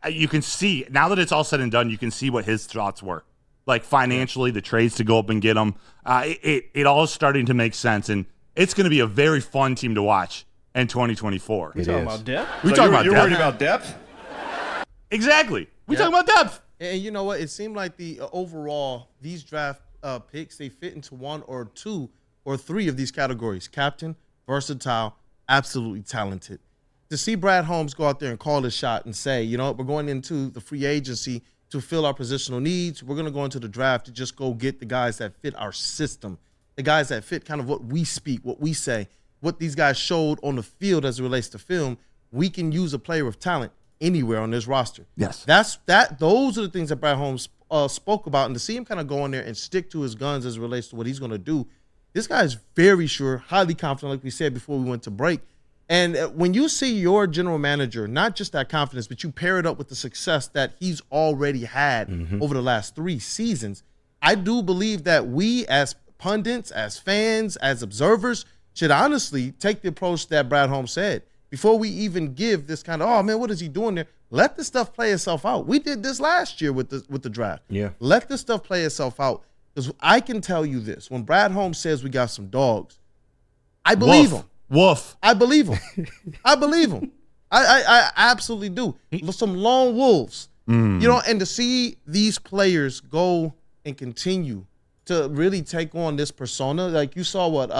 You can see, now that it's all said and done, you can see what his thoughts were. Like, financially, the trades to go up and get them. It all is starting to make sense, and it's going to be a very fun team to watch in 2024. We're talking about depth? You're worried about depth? Exactly. We're talking about depth. And you know what? It seemed like the overall, these draft picks, they fit into 1 or 2 or 3 of these categories: captain, versatile, absolutely talented. To see Brad Holmes go out there and call his shot and say, you know what, we're going into the free agency to fill our positional needs. We're going to go into the draft to just go get the guys that fit our system, the guys that fit kind of what we speak, what we say, what these guys showed on the field as it relates to film. We can use a player of talent anywhere on this roster. Yes. Those are the things that Brad Holmes spoke about. And to see him kind of go in there and stick to his guns as it relates to what he's going to do, this guy is very sure, highly confident, like we said before we went to break. And when you see your general manager, not just that confidence, but you pair it up with the success that he's already had over the last 3 seasons, I do believe that we as pundits, as fans, as observers, should honestly take the approach that Brad Holmes said. Before we even give this kind of, oh, man, what is he doing there? Let this stuff play itself out. We did this last year with the draft. Yeah. Let this stuff play itself out. Because I can tell you this. When Brad Holmes says we got some dogs, I believe him. Woof. I believe him. I believe him. I absolutely do. Some lone wolves. You know, and to see these players go and continue to really take on this persona, like you saw what,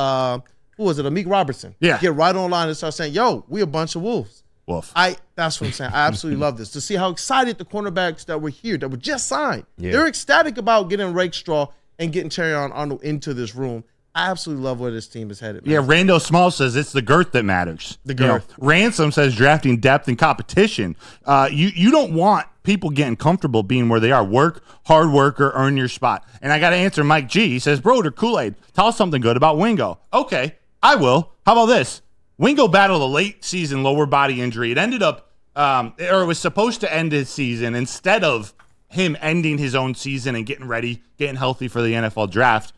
who was it, Amik Robertson? Yeah. Get right online and start saying, yo, we a bunch of wolves. Woof. That's what I'm saying. I absolutely love this. To see how excited the cornerbacks that were here, that were just signed, Yeah. they're ecstatic about getting Rakestraw and getting Terrion Arnold into this room. I absolutely love where this team is headed, man. Yeah, Rando Small says it's the girth that matters. The girth. Ransom says drafting depth and competition. You don't want people getting comfortable being where they are. Work, hard work, or earn your spot. And I got to answer Mike G. He says, Broder, Kool-Aid, tell us something good about Wingo. Okay, I will. How about this? Wingo battled a late season lower body injury. It ended up, or it was supposed to end his season. Instead of him ending his own season and getting ready, getting healthy for the NFL draft,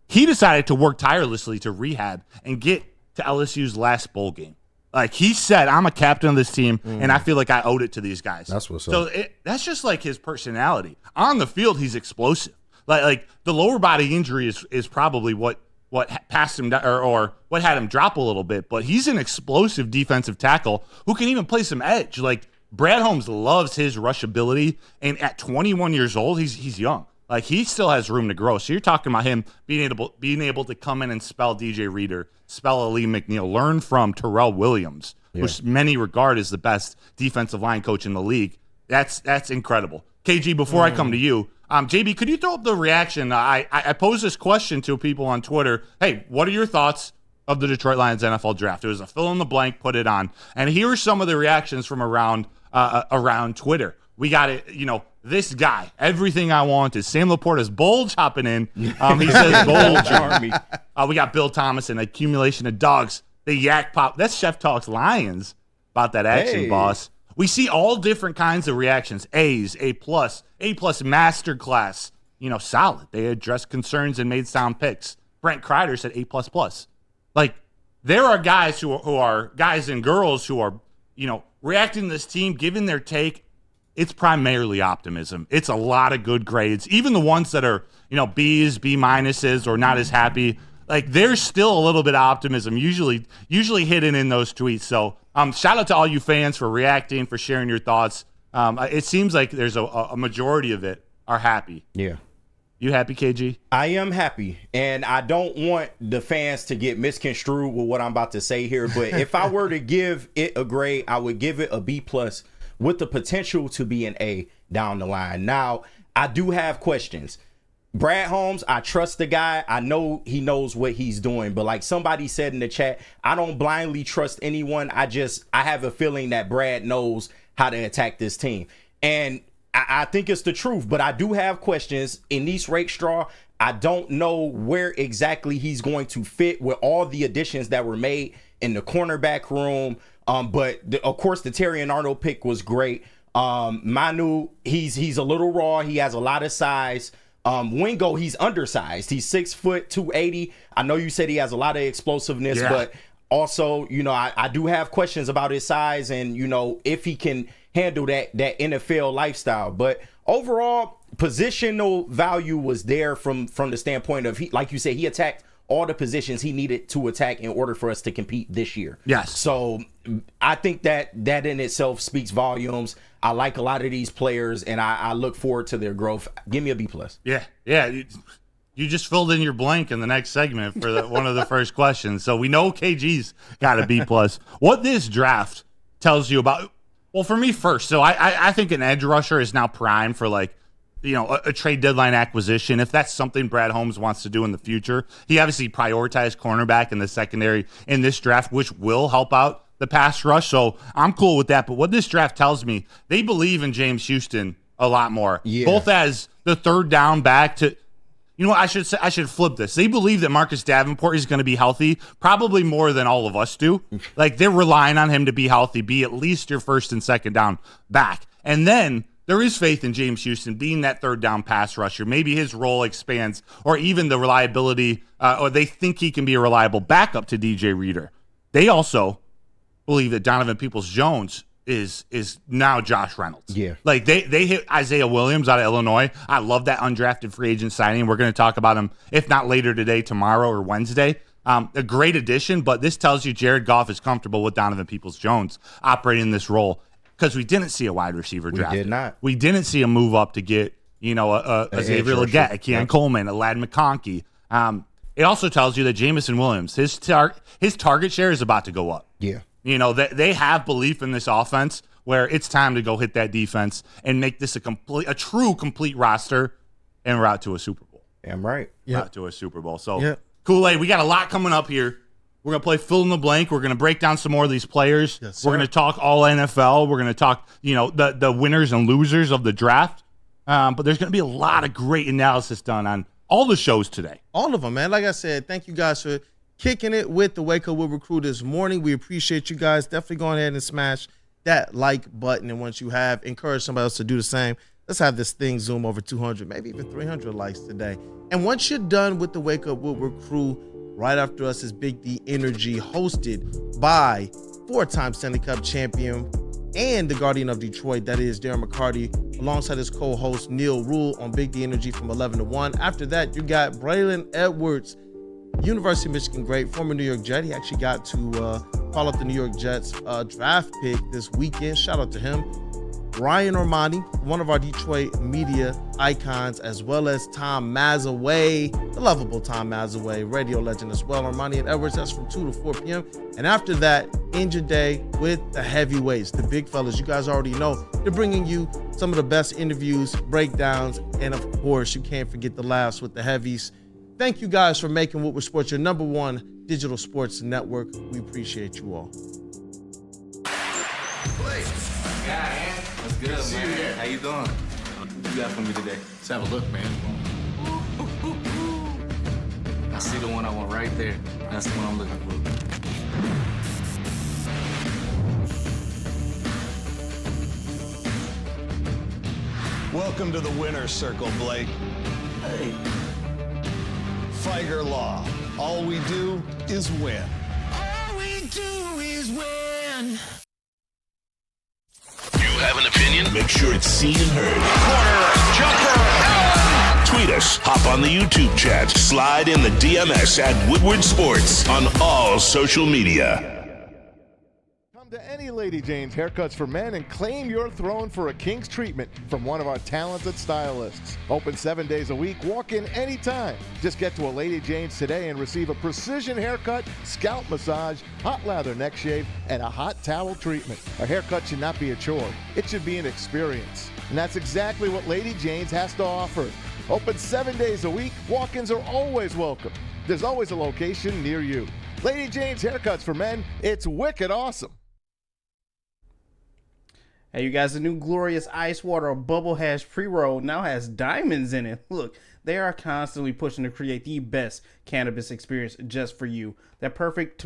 he decided to work tirelessly to rehab and get to LSU's last bowl game. Like he said, I'm a captain of this team, and I feel like I owed it to these guys. That's what's up. So that's just like his personality. On the field, he's explosive. Like the lower body injury is probably what passed him or what had him drop a little bit. But he's an explosive defensive tackle who can even play some edge. Like Brad Holmes loves his rush ability, and at 21 years old, he's young. Like he still has room to grow. So you're talking about him being able to come in and spell DJ Reader, spell Ali McNeil, learn from Terrell Williams, which many regard as the best defensive line coach in the league. That's incredible. KG, before I come to you, JB, could you throw up the reaction? I posed this question to people on Twitter. Hey, what are your thoughts of the Detroit Lions NFL draft? It was a fill in the blank, put it on. And here are some of the reactions from around Twitter. We got it, this guy, everything I want is Sam Laporta's bulge hopping in. He says bulge army. We got Bill Thomas and accumulation of dogs. The yak pop. That's Chef Talks Lions about that action, boss. We see all different kinds of reactions. A's, A+, masterclass. Solid. They addressed concerns and made sound picks. Brent Kreider said A++. Like, there are guys who are guys and girls who are, reacting to this team, giving their take. It's primarily optimism. It's a lot of good grades. Even the ones that are, B's, B minuses, or not as happy, like there's still a little bit of optimism usually hidden in those tweets. So shout out to all you fans for reacting, for sharing your thoughts. It seems like there's a majority of it are happy. Yeah. You happy, KG? I am happy, and I don't want the fans to get misconstrued with what I'm about to say here, but if I were to give it a grade, I would give it a B+, with the potential to be an A down the line. Now, I do have questions. Brad Holmes, I trust the guy. I know he knows what he's doing, but like somebody said in the chat, I don't blindly trust anyone. I have a feeling that Brad knows how to attack this team. And I think it's the truth, but I do have questions. Enice Rakestraw, I don't know where exactly he's going to fit with all the additions that were made in the cornerback room. But of course, the Terrion Arnold pick was great. Manu, he's a little raw. He has a lot of size. Wingo, he's undersized. He's 6 foot 280. I know you said he has a lot of explosiveness, but also, I do have questions about his size and, if he can handle that NFL lifestyle. But overall, positional value was there from the standpoint of, like you said, he attacked all the positions he needed to attack in order for us to compete this year. Yes. So I think that in itself speaks volumes. I like a lot of these players, and I look forward to their growth. Give me a B+. Yeah. you just filled in your blank in the next segment for one of the first questions. So we know KG's got a B+. What this draft tells you about, well, for me first, so I think an edge rusher is now primed for like, a trade deadline acquisition. If that's something Brad Holmes wants to do in the future, he obviously prioritized cornerback in the secondary in this draft, which will help out the pass rush. So I'm cool with that. But what this draft tells me, they believe in James Houston a lot more, both as the third down back to, I should flip this. They believe that Marcus Davenport is going to be healthy, probably more than all of us do. Like, they're relying on him to be healthy, be at least your first and second down back. And then there is faith in James Houston being that third down pass rusher. Maybe his role expands, or even the reliability, or they think he can be a reliable backup to DJ Reader. They also believe that Donovan Peoples-Jones is now Josh Reynolds. Yeah. Like, they hit Isaiah Williams out of Illinois. I love that undrafted free agent signing. We're going to talk about him, if not later today, tomorrow or Wednesday. A great addition, but this tells you Jared Goff is comfortable with Donovan Peoples-Jones operating this role, because we didn't see a wide receiver draft. We did not. We didn't see a move up to get, a Xavier Legette, a Keon Coleman, a Ladd McConkey. It also tells you that Jamison Williams, his target share is about to go up. Yeah. They have belief in this offense where it's time to go hit that defense and make this a true complete roster and route to a Super Bowl. Damn right. Route to a Super Bowl. So, Kool-Aid, we got a lot coming up here. We're going to play fill in the blank. We're going to break down some more of these players. Yes, we're going to talk all NFL. We're going to talk, the winners and losers of the draft. But there's going to be a lot of great analysis done on all the shows today. All of them, man. Like I said, thank you guys for kicking it with the Wake Up Woodward crew this morning. We appreciate you guys. Definitely go ahead and smash that like button. And once you have, encourage somebody else to do the same. Let's have this thing zoom over 200, maybe even 300 likes today. And once you're done with the Wake Up Woodward crew, right after us is Big D Energy, hosted by four-time Stanley Cup champion and the Guardian of Detroit, that is Darren McCarty, alongside his co-host Neil Rule on Big D Energy from 11 to 1. After that, you got Braylon Edwards, University of Michigan great, former New York Jet. He actually got to call up the New York Jets draft pick this weekend. Shout out to him. Ryan Ermanni, one of our Detroit media icons, as well as Tom Mazaway, the lovable Tom Mazaway, radio legend as well. Ermanni and Edwards, that's from 2 to 4 p.m. And after that, end your day with the heavyweights, the big fellas. You guys already know they're bringing you some of the best interviews, breakdowns, and of course, you can't forget the laughs with the heavies. Thank you guys for making Woodward Sports your #1 digital sports network. We appreciate you all. What's good, man? How you doing? What you got for me today? Let's have a look, man. I see the one I want right there. That's the one I'm looking for. Welcome to the winner's circle, Blake. Hey. Figer Law. All we do is win. All we do is win. You have an opinion? Make sure it's seen and heard. Corner, jumper, tweet us, hop on the YouTube chat, slide in the DMS at Woodward Sports on all social media. Come to any Lady Jane's Haircuts for Men and claim your throne for a king's treatment from one of our talented stylists. Open 7 days a week, walk in anytime. Just get to a Lady Jane's today and receive a precision haircut, scalp massage, hot lather neck shave, and a hot towel treatment. A haircut should not be a chore. It should be an experience. And that's exactly what Lady Jane's has to offer. Open 7 days a week, walk-ins are always welcome. There's always a location near you. Lady Jane's Haircuts for Men, it's wicked awesome. Hey, you guys, the new Glorious Ice Water Bubble Hash Pre-Roll now has diamonds in it. Look, they are constantly pushing to create the best cannabis experience just for you. That perfect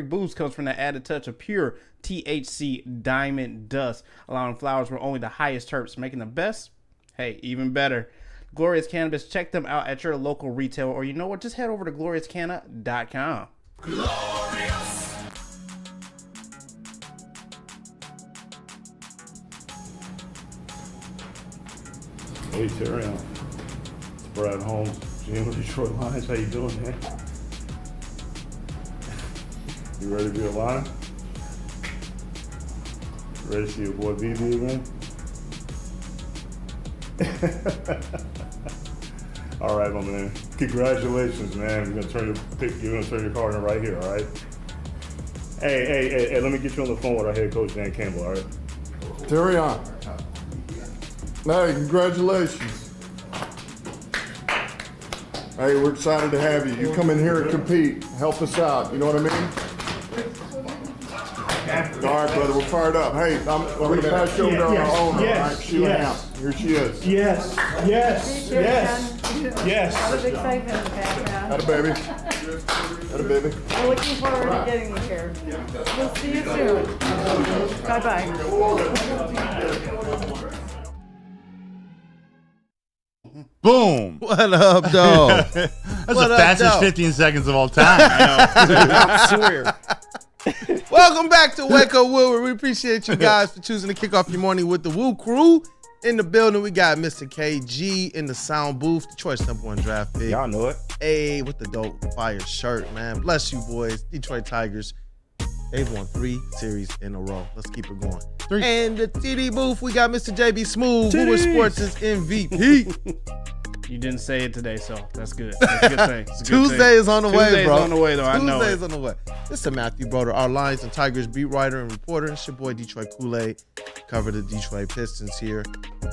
boost comes from the added touch of pure THC diamond dust, allowing flowers with only the highest terps, making the best, hey, even better. Glorious Cannabis, check them out at your local retailer, or you know what, just head over to gloriouscanna.com. Glorious. Hey, Terry, it's Brad Holmes, GM of Detroit Lions. How you doing, man? You ready to be alive? Ready to see your boy BB again? All right, my man. Congratulations, man. You're gonna turn your card in right here, all right? Hey, let me get you on the phone with our head coach, Dan Campbell, all right? Terry on. Hey, congratulations. Hey, we're excited to have you. You come in here and compete. Help us out. You know what I mean? All right, brother, we're fired up. Hey, I'm going to pass you over to our owner, all right, Sheila Hamp. Here she is. Yes. All the big excitement in the background. Had a baby. Had a baby. We're looking forward to getting you here. We'll see you soon. Bye-bye. Boom. What up, dog? That's the fastest 15 seconds of all time. I swear. Welcome back to Wake Up Woodward. We appreciate you guys for choosing to kick off your morning with the Woo Crew. In the building, we got Mr. KG in the sound booth, Detroit's #1 draft pick. Y'all know it. Hey, with the dope fire shirt, man. Bless you, boys. Detroit Tigers. They've won 3 series in a row. Let's keep it going. 3. And the TD booth, we got Mr. JBSMOOOOOV, Woodward Sports' MVP. You didn't say it today, so that's good. That's a good thing. It's a good Tuesday thing. is on the way, bro. Tuesday is on the way, though. I know Tuesday it. is on the way. This is Matthew Broder, our Lions and Tigers beat writer and reporter. It's your boy Detroit Kool-Aid. Cover the Detroit Pistons here.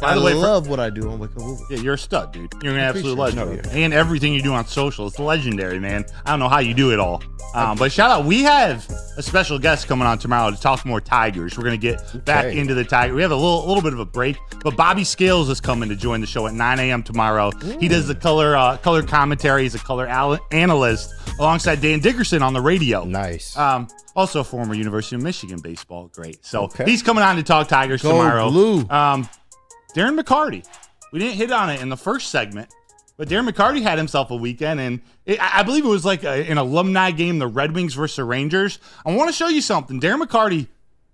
By the way, I love what I do on Wake Up Woodward. Yeah, you're a stud, dude. You're an absolute Appreciate legend. And everything you do on social, it's legendary, man. I don't know how you do it all. But shout out, we have a special guest coming on tomorrow to talk more Tigers. We're going to get back into the Tigers. We have a little bit of a break, but Bobby Scales is coming to join the show at 9 a.m. tomorrow. He does the color commentary. He's a color analyst alongside Dan Dickerson on the radio. Nice. Also former University of Michigan baseball great. So he's coming on to talk Tigers Go tomorrow. Blue. Darren McCarty. We didn't hit on it in the first segment, but Darren McCarty had himself a weekend, and I believe it was like an alumni game, the Red Wings versus the Rangers. I want to show you something. Darren McCarty,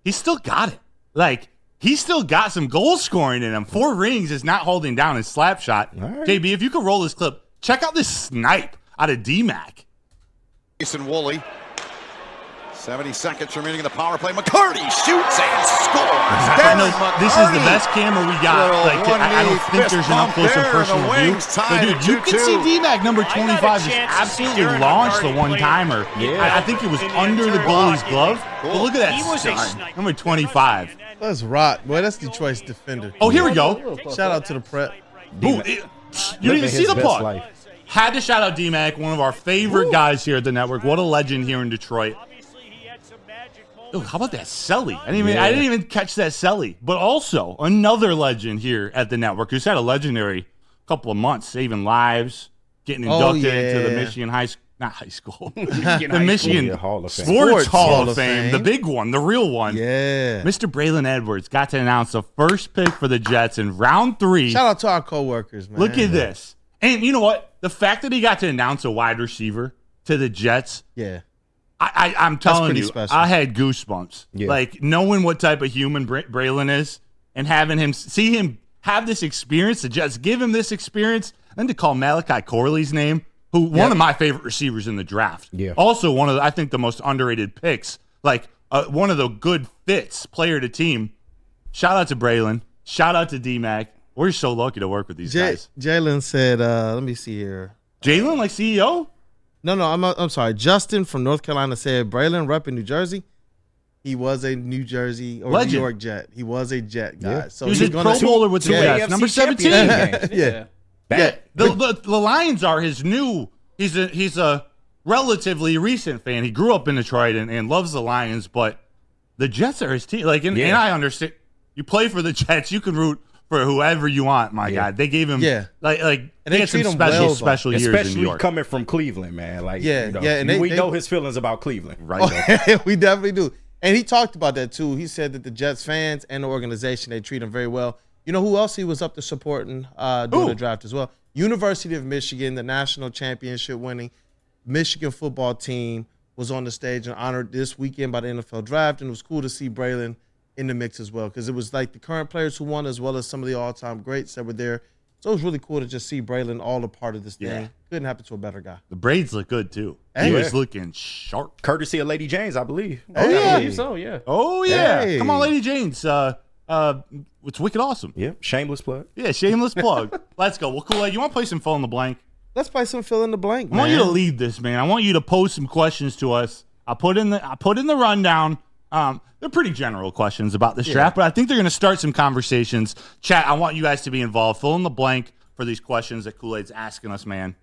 he's still got it. Like, he's still got some goal scoring in him. 4 rings is not holding down his slap shot. Right. JB, if you could roll this clip, check out this snipe out of DMAC. Jason Woolley. 70 seconds remaining in the power play. McCarty shoots and scores. I know this is the best camera we got. Like, I don't think there's an up-close and personal view. But, dude, you can see DMAC number 25 just absolutely launched the one-timer. Yeah. I think it was under the goalie's glove. But look at that stud. Number 25. Let's rock. Boy, that's Detroit's defender. Oh, here we go. Shout out to the prep. Ooh, you didn't even see the puck. Had to shout out DMAC, one of our favorite guys here at the network. What a legend here in Detroit. Ooh, how about that Selly? I didn't even catch that Selly. But also another legend here at the network who's had a legendary couple of months, saving lives, getting inducted into the Michigan the Michigan Sports Hall of Fame, the big one, the real one. Yeah. Mr. Braylon Edwards got to announce the first pick for the Jets in round 3. Shout out to our coworkers, man. Look at this. And you know what? The fact that he got to announce a wide receiver to the Jets. Yeah. I'm telling you, special. I had goosebumps. Yeah. Like, knowing what type of human Braylon is and having him see him have this experience, the Jets give him this experience, and to call Malachi Corley's name, who one of my favorite receivers in the draft. Yeah. Also one of, I think, the most underrated picks. Like, one of the good fits, player to team. Shout out to Braylon. Shout out to DMAC. We're so lucky to work with these guys. Jalen said, let me see here. Jalen, like CEO? No, I'm sorry. Justin from North Carolina said Braylon rep in New Jersey. He was a New Jersey or Legend. New York Jet. He was a Jet guy. Yeah. So he was a Pro Bowler with the Jets, number 17. Yeah. The Lions are his new. He's a relatively recent fan. He grew up in Detroit and loves the Lions, but the Jets are his team. Like, and I understand. You play for the Jets, you can root for whoever you want, my guy. They gave him like and they had some special years especially in New York. Coming from Cleveland, man. Like, and we know his feelings about Cleveland, right? We definitely do. And he talked about that too. He said that the Jets fans and the organization, they treat him very well. You know who else he was up to supporting during the draft as well? University of Michigan, the national championship winning Michigan football team was on the stage and honored this weekend by the NFL draft, and it was cool to see Braylon in the mix as well, because it was like the current players who won as well as some of the all-time greats that were there. So it was really cool to just see Braylon all a part of this thing. Couldn't happen to a better guy. The braids look good too. He was looking sharp. Courtesy of Lady Jane's, I believe. Oh, yeah. I believe so, yeah. Oh, yeah. Hey. Come on, Lady Jane's. It's wicked awesome. Yeah, shameless plug. Yeah, shameless plug. Let's go. Well, Kool-Aid, you want to play some fill in the blank? Let's play some fill in the blank, man. I want you to lead this, man. I want you to pose some questions to us. I put in the rundown. They're pretty general questions about this draft, but I think they're going to start some conversations. Chat, I want you guys to be involved. Fill in the blank for these questions that Kool-Aid's asking us, man.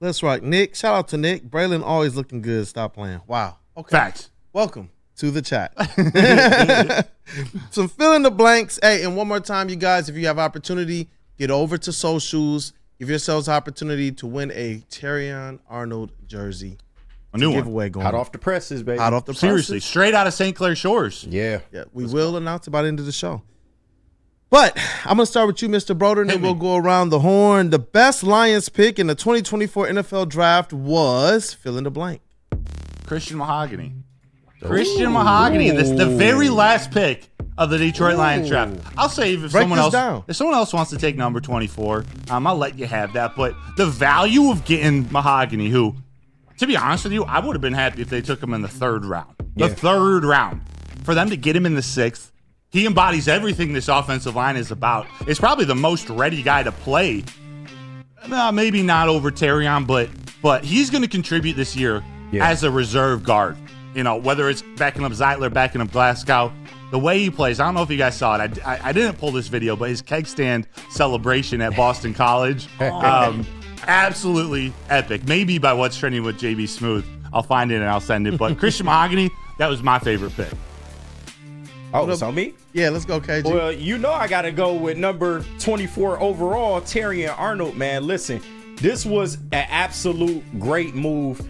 That's right. Nick, shout out to Nick. Braylon always looking good. Stop playing. Wow. Okay. Facts. Welcome to the chat. Some fill in the blanks. Hey, and one more time, you guys, if you have opportunity, get over to socials. Give yourselves opportunity to win a Terrion Arnold jersey. A new giveaway going. Hot off the presses, baby. Hot off the presses. Seriously, straight out of St. Clair Shores. Yeah. We will announce it by the end of the show. But I'm going to start with you, Mr. Broder, and then we'll go around the horn. The best Lions pick in the 2024 NFL Draft was fill in the blank. Christian Mahogany. Christian Mahogany. This the very last pick of the Detroit Lions draft. I'll say if someone else wants to take number 24, I'll let you have that. But the value of getting Mahogany, who, to be honest with you, I would have been happy if they took him in the third round. The third round. For them to get him in the sixth, he embodies everything this offensive line is about. It's probably the most ready guy to play. Maybe not over Terrion, but he's going to contribute this year as a reserve guard. You know, whether it's backing up Zeitler, backing up Glasgow, the way he plays. I don't know if you guys saw it. I didn't pull this video, but his keg stand celebration at Boston College, absolutely epic. Maybe by what's trending with JBSMOOOOOV. I'll find it and I'll send it. But Christian Mahogany, that was my favorite pick. Oh, it's on me? Yeah, let's go, KG. Well, you know I got to go with number 24 overall, Terrion Arnold, man. Listen, this was an absolute great move.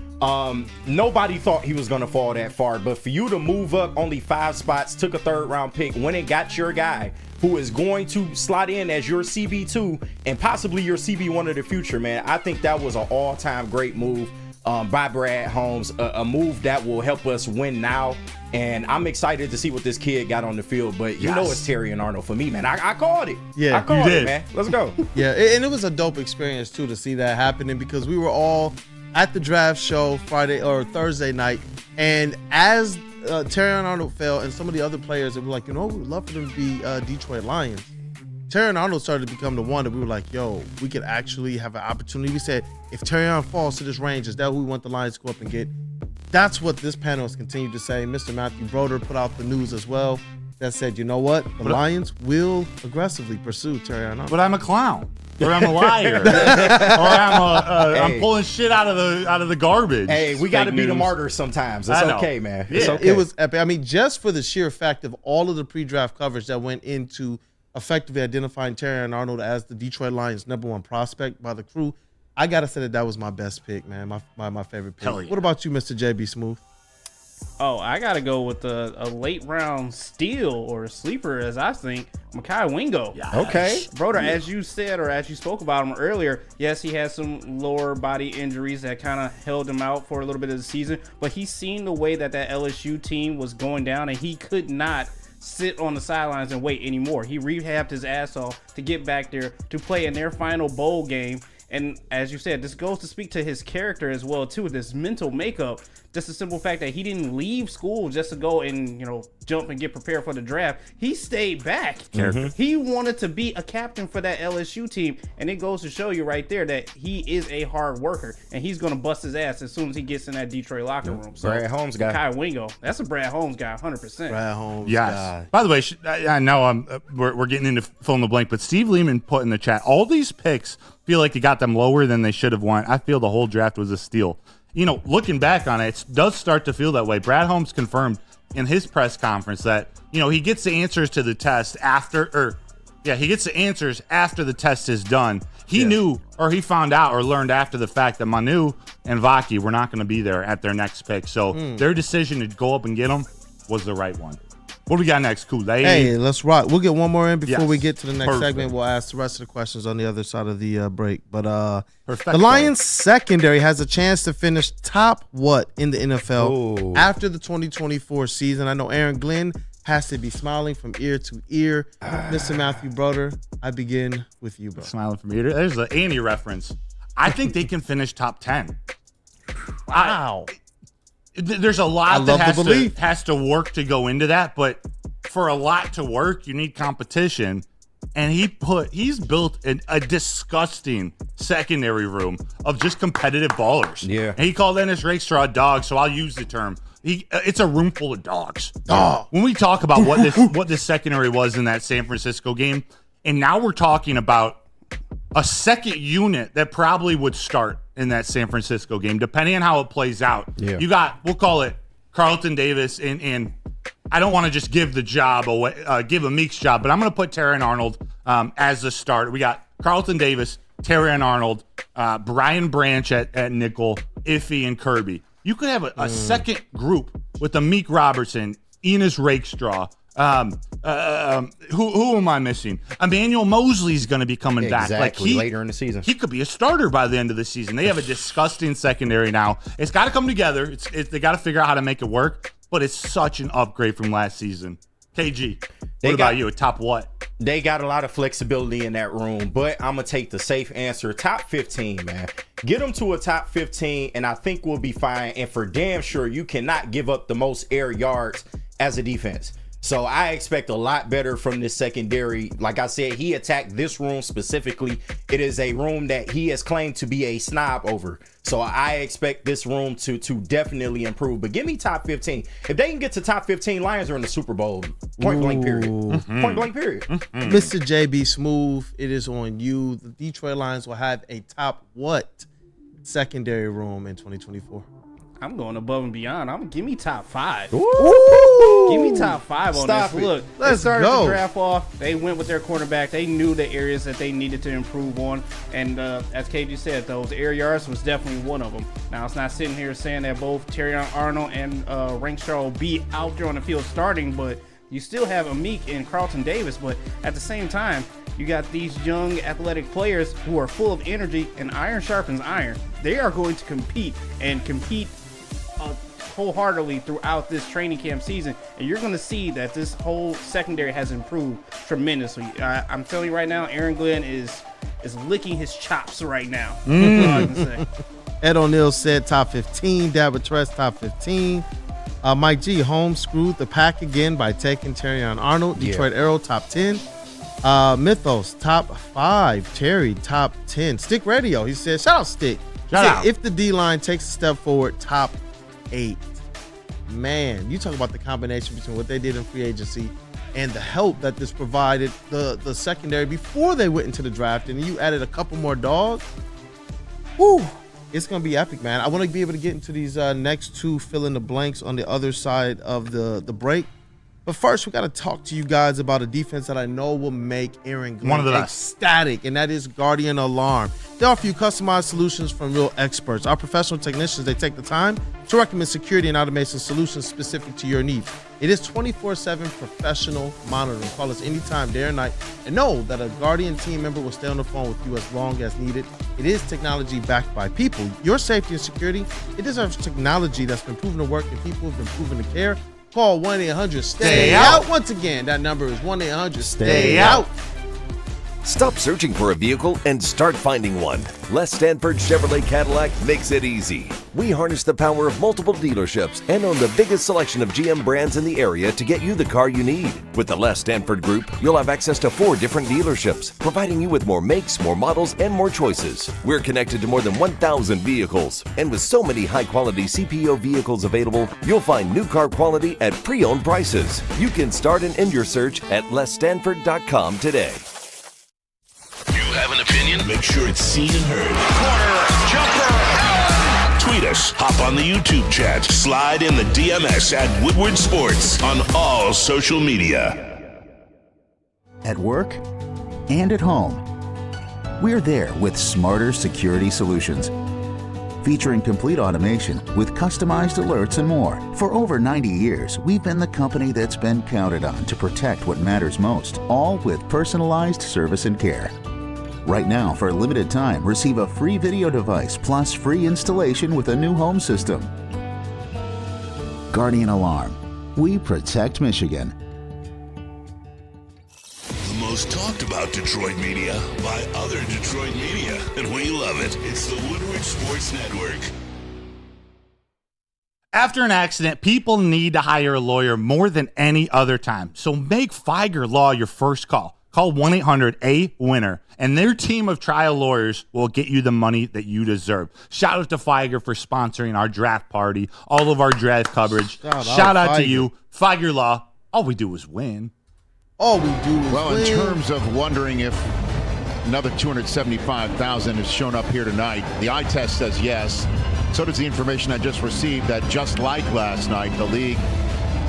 Nobody thought he was going to fall that far, but for you to move up only 5 spots, took a third-round pick, went and got your guy who is going to slot in as your CB2 and possibly your CB1 of the future, man. I think that was an all-time great move by Brad Holmes, a move that will help us win now. And I'm excited to see what this kid got on the field. But you know it's Terrion Arnold for me, man. I called it. Yeah, I called it, man. Let's go. Yeah, and it was a dope experience, too, to see that happening because we were all at the draft show Friday or Thursday night. And as Terrion Arnold fell and some of the other players that were like, you know, we would love for them to be Detroit Lions. Terrion Arnold started to become the one that we were like, yo, we could actually have an opportunity. We said, if Terrion falls to this range, is that who we want the Lions to go up and get? That's what this panel has continued to say. Mr. Matthew Broder put out the news as well that said, you know what? The Lions will aggressively pursue Terrion Arnold. But I'm a clown. Or I'm a liar. Or I'm pulling shit out of the garbage. Hey, we got to be the martyrs sometimes. It's okay, man. Yeah. It's okay. It was epic. I mean, just for the sheer fact of all of the pre-draft coverage that went into effectively identifying Terrion Arnold as the Detroit Lions' #1 prospect by the crew, I gotta say that was my best pick, man. My favorite pick. What about you, Mr. JBSMOOOOOV? Oh, I gotta go with a late round steal or a sleeper, as I think, Mekhi Wingo. Yes. Okay, Broder, as you said or as you spoke about him earlier, yes, he had some lower body injuries that kind of held him out for a little bit of the season, but he's seen the way that LSU team was going down, and he could not sit on the sidelines and wait anymore. He rehabbed his ass off to get back there to play in their final bowl game. And as you said, this goes to speak to his character as well, too, this mental makeup. Just the simple fact that he didn't leave school just to go and, you know, jump and get prepared for the draft. He stayed back. Mm-hmm. He wanted to be a captain for that LSU team. And it goes to show you right there that he is a hard worker. And he's going to bust his ass as soon as he gets in that Detroit locker room. So, Brad Holmes guy. Kai Wingo. That's a Brad Holmes guy, 100%. Brad Holmes guy. By the way, I know we're getting into fill in the blank, but Steve Lehman put in the chat, all these picks feel like you got them lower than they should have won. I feel the whole draft was a steal. You know, looking back on it, it does start to feel that way. Brad Holmes confirmed in his press conference that, you know, he gets the answers to the test he gets the answers after the test is done. He knew, or he found out or learned after the fact that Manu and Vaki were not going to be there at their next pick. So their decision to go up and get him was the right one. What do we got next, Kool-Aid? Hey, let's rock. We'll get one more in before we get to the next segment. We'll ask the rest of the questions on the other side of the break. But the Lions secondary has a chance to finish top in the NFL after the 2024 season. I know Aaron Glenn has to be smiling from ear to ear. Mr. Matthew Broder, I begin with you, bro. Smiling from ear to ear. There's an Andy reference. I think they can finish top 10. Wow. There's a lot that has to work to go into that, but for a lot to work, you need competition. and he's built a disgusting secondary room of just competitive ballers. Yeah. And he called Ennis Rakestraw a dog, so I'll use the term. It's a room full of dogs. When we talk about what this secondary was in that San Francisco game, and now we're talking about a second unit that probably would start in that San Francisco game, depending on how it plays out. Yeah. You got, we'll call it Carlton Davis, and I don't want to just give the job away, give Amik's job, but I'm going to put Terrion Arnold as the starter. We got Carlton Davis, Terrion Arnold, Brian Branch at nickel, Iffy, and Kirby. You could have a second group with Amik Robertson, Enos Rakestraw. Who am I missing? Emmanuel Mosley's going to be coming back. Like later in the season. He could be a starter by the end of the season. They have a disgusting secondary now. It's got to come together. They got to figure out how to make it work, but it's such an upgrade from last season. KG, what about you? A top what? They got a lot of flexibility in that room, but I'm going to take the safe answer. Top 15, man. Get them to a top 15, and I think we'll be fine. And for damn sure, you cannot give up the most air yards as a defense. So I expect a lot better from this secondary. Like I said, he attacked this room specifically. It is a room that he has claimed to be a snob over. So I expect this room to definitely improve. But give me top 15. If they can get to top 15, Lions are in the Super Bowl. Point blank period. Point blank period. Mr. JB Smooth, it is on you. The Detroit Lions will have a top what secondary room in 2024? I'm going above and beyond. Give me top 5. Ooh. Give me top 5 on Stop this. it. Look, Let's they started go. the draft off. They went with their cornerback. They knew the areas that they needed to improve on. And as KG said, those air yards was definitely one of them. Now, it's not sitting here saying that both Terrion Arnold and Rakestraw will be out there on the field starting, but you still have Amik and Carlton Davis. But at the same time, you got these young athletic players who are full of energy, and iron sharpens iron. They are going to compete wholeheartedly throughout this training camp season, and you're going to see that this whole secondary has improved tremendously. I'm telling you right now, Aaron Glenn is licking his chops right now. That's all I can say. Ed O'Neill said top 15. Dabba Tress top 15. Mike G, Holmes screwed the pack again by taking Terrion Arnold. Detroit Arrow top 10. Mythos top 5. Terry top 10. Stick Radio, he said, shout out Stick. Shout out. If the D-line takes a step forward, top 8. Man, you talk about the combination between what they did in free agency and the help that this provided the secondary before they went into the draft, and you added a couple more dogs. Whew, it's gonna be epic, man. I want to be able to get into these next two fill in the blanks on the other side of the break. But first, we got to talk to you guys about a defense that I know will make Aaron Glenn ecstatic, and that is Guardian Alarm. They offer you customized solutions from real experts. Our professional technicians, they take the time to recommend security and automation solutions specific to your needs. It is 24/7 professional monitoring. Call us anytime, day or night, and know that a Guardian team member will stay on the phone with you as long as needed. It is technology backed by people. Your safety and security, it deserves technology that's been proven to work and people who've been proven to care. Call 1-800-STAY-OUT. Once again, that number is 1-800-STAY-OUT. Stop searching for a vehicle and start finding one. Les Stanford Chevrolet Cadillac makes it easy. We harness the power of multiple dealerships and own the biggest selection of GM brands in the area to get you the car you need. With the Les Stanford Group, you'll have access to 4 different dealerships, providing you with more makes, more models, and more choices. We're connected to more than 1,000 vehicles, and with so many high-quality CPO vehicles available, you'll find new car quality at pre-owned prices. You can start and end your search at lesstanford.com today. You have an opinion? Make sure it's seen and heard. Corner, jumper. Tweet us, hop on the YouTube chat, slide in the DMS at Woodward Sports on all social media. At work and at home, we're there with smarter security solutions. Featuring complete automation with customized alerts and more. For over 90 years, we've been the company that's been counted on to protect what matters most, all with personalized service and care. Right now, for a limited time, receive a free video device plus free installation with a new home system. Guardian Alarm. We protect Michigan. The most talked about Detroit media by other Detroit media. And we love it. It's the Woodward Sports Network. After an accident, people need to hire a lawyer more than any other time. So make Feiger Law your first call. Call 1-800-A-WINNER, and their team of trial lawyers will get you the money that you deserve. Shout out to Figer for sponsoring our draft party, all of our draft coverage. Shout out to you, Figer Law. All we do is win. All we do is well, win. In terms of wondering if another 275,000 has shown up here tonight, the eye test says yes. So does the information I just received that just like last night, the league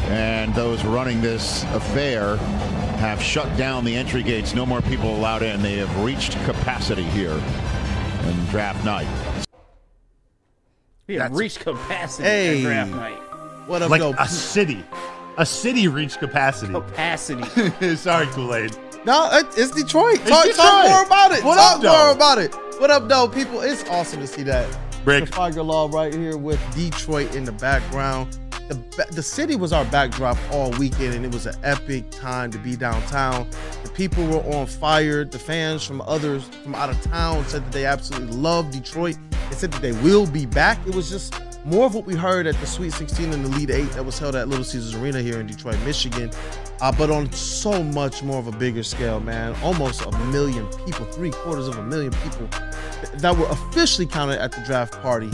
and those running this affair have shut down the entry gates. No more people allowed in. They have reached capacity here in draft night. We have reached capacity at draft night. What up, like though? a city. A city reached capacity. Sorry, Kool-Aid. No, it's Detroit. It's Talk Detroit. more about it. What Talk up, more though? about it. What up, though, people? It's awesome to see that. Rick. The Figer Law right here with Detroit in the background. The city was our backdrop all weekend, and it was an epic time to be downtown. The people were on fire. The fans from others from out of town said that they absolutely love Detroit. They said that they will be back. It was just more of what we heard at the Sweet 16 and the Elite 8 that was held at Little Caesars Arena here in Detroit, Michigan. But on so much more of a bigger scale, man. Almost 1 million people, 750,000 people that were officially counted at the draft party.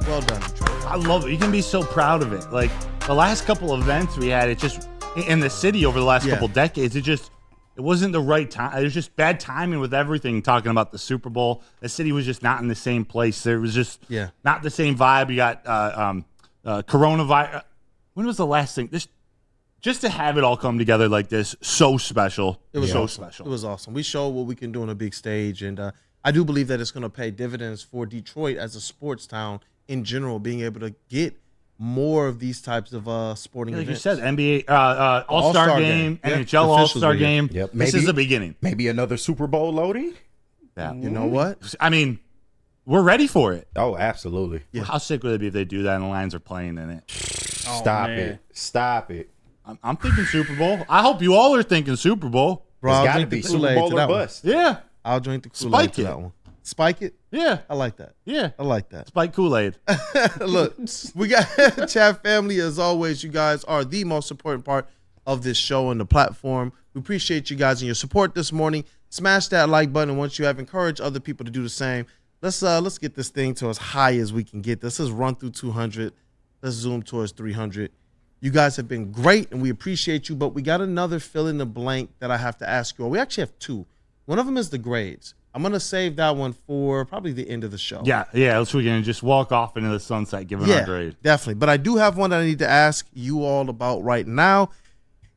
Well done, Detroit. I love it. You can be so proud of it. Like the last couple of events we had, it just in the city over the last couple decades, it wasn't the right time. It was just bad timing with everything. Talking about the Super Bowl, the city was just not in the same place. There was just not the same vibe. You got coronavirus. When was the last thing? Just to have it all come together like this, so special. It was so awesome. special. It was awesome. We showed what we can do on a big stage, and I do believe that it's going to pay dividends for Detroit as a sports town in general, being able to get more of these types of sporting Like events. you said, NBA All-Star game, NHL All-Star game. Yep. This is the beginning. Maybe another Super Bowl loading. Yeah. You know what? I mean, we're ready for it. Oh, absolutely. Yeah. How sick would it be if they do that and the Lions are playing in it? Stop it. Stop it. I'm thinking Super Bowl. I hope you all are thinking Super Bowl. Bro, I'll drink the Kool-Aid to that one. Yeah. I'll drink the Kool-Aid Spike to it. that one. Spike it? Yeah. I like that. Yeah. I like that. Spike Kool-Aid. Look, we got chat family. As always, you guys are the most important part of this show and the platform. We appreciate you guys and your support this morning. Smash that like button once you have encouraged other people to do the same. Let's get this thing to as high as we can get. Let's run through 200. Let's zoom towards 300. You guys have been great, and we appreciate you, but we got another fill in the blank that I have to ask you all. We actually have two. One of them is the grades. I'm going to save that one for probably the end of the show. Yeah, so we can just walk off into the sunset giving our grade. Definitely. But I do have one that I need to ask you all about right now.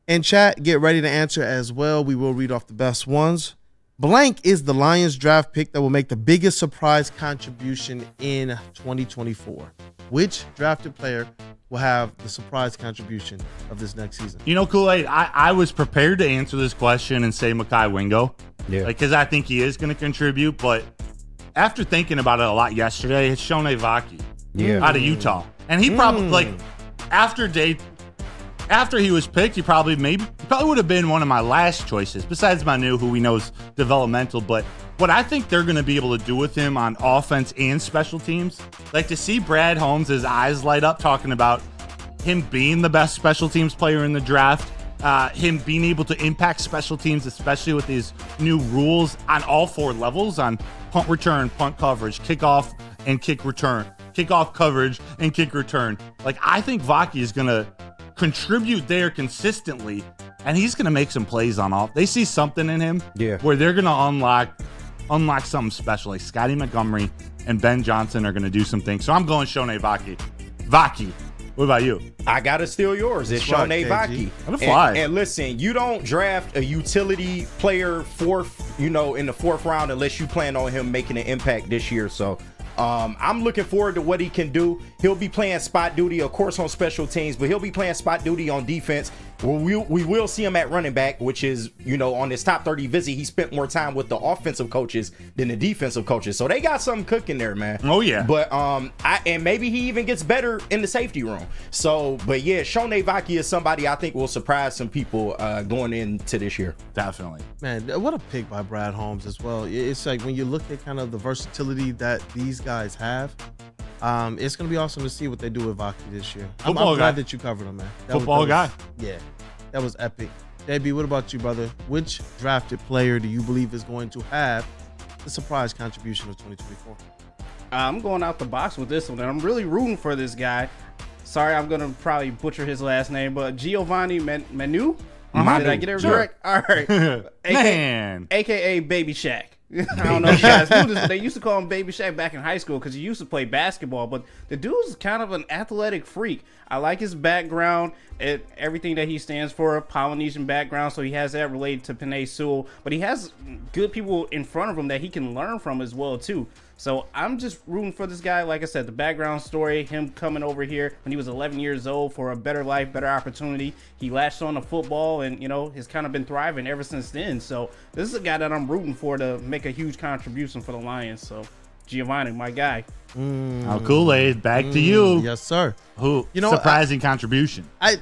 And chat, get ready to answer as well. We will read off the best ones. Blank is the Lions draft pick that will make the biggest surprise contribution in 2024. Which drafted player will have the surprise contribution of this next season? You know, Kool-Aid, I was prepared to answer this question and say Mekhi Wingo. Yeah. Because I think he is going to contribute. But after thinking about it a lot yesterday, it's Shone Vaki out of Utah. And he probably, after he was picked, he probably would have been one of my last choices, besides Manu, who we know is developmental. But what I think they're going to be able to do with him on offense and special teams, like to see Brad Holmes' eyes light up talking about him being the best special teams player in the draft, him being able to impact special teams, especially with these new rules on all four levels, on punt return, punt coverage, kickoff and kick return, kickoff coverage and kick return. Like, I think Vaki is going to contribute there consistently, and he's going to make some plays on off. They see something in him where they're going to unlock something special. Like Scotty Montgomery and Ben Johnson are going to do some things. So I'm going Shone Vaki. Vaki, what about you? I got to steal yours. It's Shone Vaki. And listen, you don't draft a utility player in the fourth round unless you plan on him making an impact this year. So I'm looking forward to what he can do. He'll be playing spot duty, of course, on special teams, but he'll be playing spot duty on defense. We will see him at running back, which is, on his top 30 visit, he spent more time with the offensive coaches than the defensive coaches. So they got something cooking there, man. Oh, yeah. But and maybe he even gets better in the safety room. So, but yeah, Shone Vaki is somebody I think will surprise some people going into this year. Definitely. Man, what a pick by Brad Holmes as well. It's like when you look at kind of the versatility that these guys have, it's going to be awesome to see what they do with Vaki this year. I'm glad that you covered him, man. Football guy. Yeah, that was epic. JB, what about you, brother? Which drafted player do you believe is going to have the surprise contribution of 2024? I'm going out the box with this one, and I'm really rooting for this guy. Sorry, I'm going to probably butcher his last name, but Giovanni Manu? Did I get it correct? All right. AKA Baby Shaq. I don't know if you guys knew this, but they used to call him Baby Shaq back in high school because he used to play basketball. But the dude's kind of an athletic freak. I like his background, everything that he stands for, Polynesian background, so he has that related to Penei Sewell. But he has good people in front of him that he can learn from as well, too. So I'm just rooting for this guy. Like I said, the background story, him coming over here when he was 11 years old for a better life, better opportunity. He latched on to football and, has kind of been thriving ever since then. So this is a guy that I'm rooting for to make a huge contribution for the Lions. So Giovanni, my guy. Now, Kool-Aid, back to you. Yes, sir. Surprising contribution. I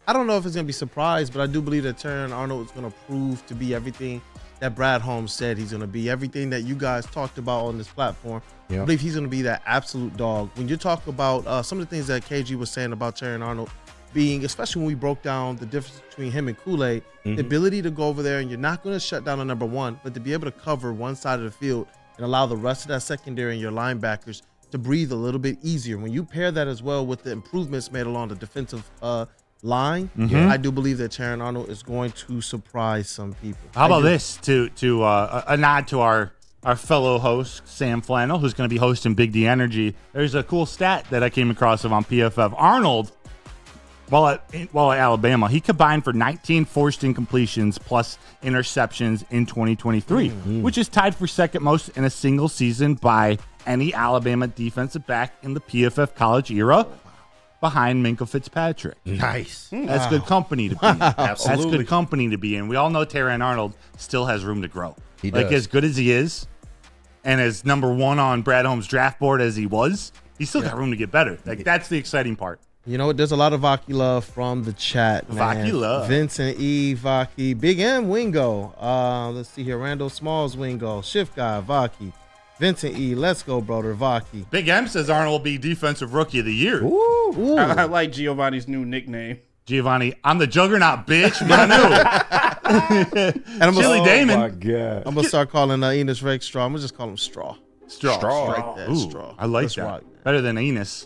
don't know if it's going to be surprised, but I do believe that Terran Arnold is going to prove to be everything that Brad Holmes said he's going to be, everything that you guys talked about on this platform. I believe he's going to be that absolute dog. When you talk about some of the things that KG was saying about Terran Arnold being, especially when we broke down the difference between him and Kool-Aid, the ability to go over there and you're not going to shut down a number one, but to be able to cover one side of the field and allow the rest of that secondary and your linebackers to breathe a little bit easier. When you pair that as well with the improvements made along the defensive line, I do believe that Terran Arnold is going to surprise some people. How about this to a nod to our fellow host Sam Flannel, who's going to be hosting Big D Energy. There's a cool stat that I came across on PFF. Arnold, while at Alabama, he combined for 19 forced incompletions plus interceptions in 2023, which is tied for second most in a single season by any Alabama defensive back in the PFF college era, behind Minkah Fitzpatrick. Nice. That's good company to be in. Absolutely. That's good company to be in. We all know Terran Arnold still has room to grow. He does. As good as he is, and as number one on Brad Holmes' draft board as he was, he's still got room to get better. That's the exciting part. You know what? There's a lot of Vaki love from the chat, man. Vaki love. Vincent E, Vaki, Big M, Wingo. Let's see here. Randall Smalls, Wingo. Shift Guy, Vaki. Vincent E, let's go, brother. Vaki. Big M says Arnold will be Defensive Rookie of the Year. Ooh. I like Giovanni's new nickname. Giovanni, I'm the Juggernaut, bitch. And I'm Chili Damon. My God. I'm gonna start calling Enos Rex Straw. I'm gonna just call him Straw. Straw. Strike that, Ooh, Straw. I like That's that. right. Better than Enos.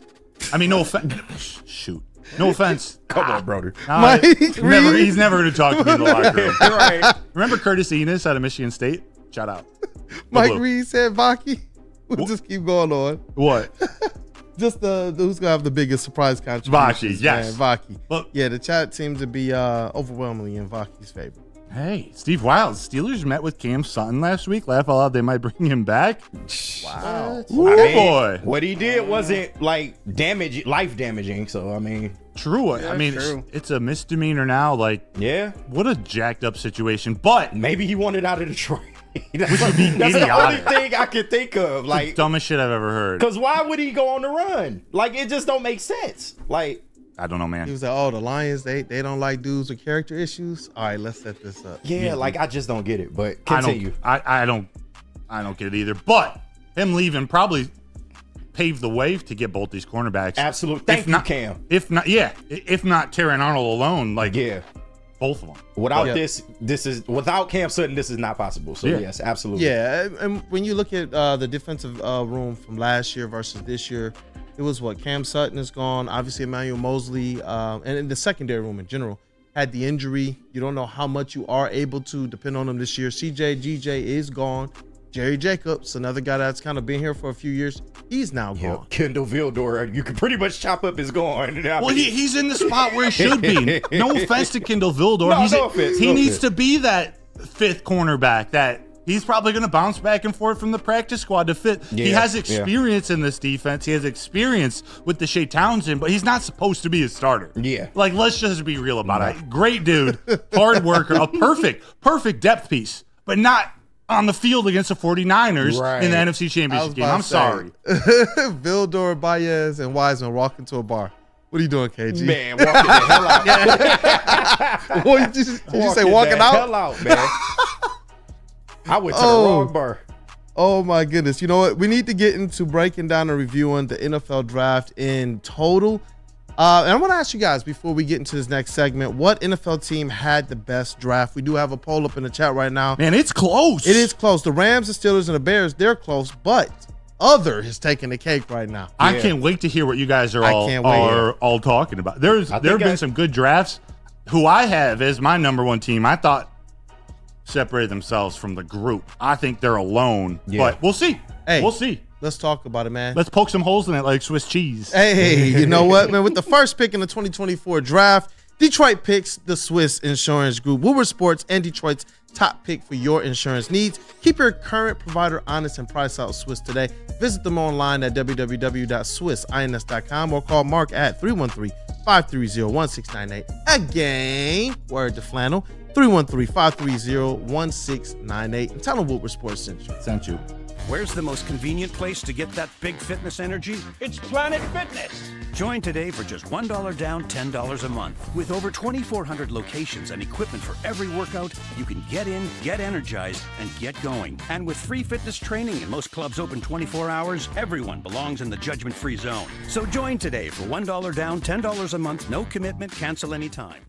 I mean, no offense. Shoot. No offense. Come on, brother. He's never going to talk to me in the locker room. Right. Remember Curtis Enos out of Michigan State? Shout out. Mike Reed said Vaki. We'll just keep going on. What? Just who's gonna have the biggest surprise contribution? Vaki, yes. Vaki. Well, yeah, the chat seems to be overwhelmingly in Vaki's favor. Hey, Steve Wild. Steelers met with Cam Sutton last week. Laugh out loud, they might bring him back. Wow. Ooh, boy. What he did wasn't life damaging. So I mean, true. Yeah, I mean, true. it's a misdemeanor now. What a jacked up situation. But maybe he wanted out of Detroit. Which would be that's idiotic. the only thing I could think of. The dumbest shit I've ever heard. Because why would he go on the run? It just don't make sense. I don't know, man. He was like, "Oh, the Lions, they don't like dudes with character issues. All right, let's set this up." Yeah, I just don't get it. But continue. I don't get it either. But him leaving probably paved the way to get both these cornerbacks. Absolutely. Thank you, Cam. If not Terran Arnold alone, both of them. Without Cam Sutton, this is not possible. So yes, absolutely. Yeah, and when you look at the defensive room from last year versus this year, it was Cam Sutton is gone. Obviously, Emmanuel Mosley, and in the secondary room in general, had the injury. You don't know how much you are able to depend on him this year. GJ is gone. Jerry Jacobs, another guy that's kind of been here for a few years, he's now gone. Kendall Vildor, you can pretty much chop up his gone. Well, he's in the spot where he should be. No offense to Kendall Vildor. No offense. He needs to be that fifth cornerback that he's probably going to bounce back and forth from the practice squad to fit. He has experience in this defense. He has experience with the Shea Townsend, but he's not supposed to be a starter. Yeah. Let's just be real about it. Great dude, hard worker, a perfect depth piece, but not on the field against the 49ers in the NFC Championship game. I'm sorry. Vildor, Baez, and Wiseman walk into a bar. What are you doing, KG? Man, walking the hell out. What did you say walking out? Hell out, man. I went to the wrong bar. Oh, my goodness. You know what? We need to get into breaking down and reviewing the NFL draft in total. And I want to ask you guys before we get into this next segment, what NFL team had the best draft? We do have a poll up in the chat right now. Man, it's close. It is close. The Rams, the Steelers, and the Bears, they're close, but other is taking the cake right now. I can't wait to hear what you guys are all talking about. There have been some good drafts. Who I have as my number one team, I thought separated themselves from the group. I think they're alone, but we'll see. Hey, we'll see. Let's talk about it, man. Let's poke some holes in it like Swiss cheese. Hey, you know what, man? With the first pick in the 2024 draft, Detroit picks the Swiss Insurance Group. Woodward Sports and Detroit's top pick for your insurance needs. Keep your current provider honest and price out Swiss today. Visit them online at www.swissins.com or call Mark at 313-530-1698. Again, word to Flannel, 313-530-1698. And tell them Woodward Sports sent you. Where's the most convenient place to get that big fitness energy? It's Planet Fitness. Join today for just $1 down, $10 a month. With over 2,400 locations and equipment for every workout, you can get in, get energized, and get going. And with free fitness training and most clubs open 24 hours, everyone belongs in the judgment-free zone. So join today for $1 down, $10 a month, no commitment, cancel anytime.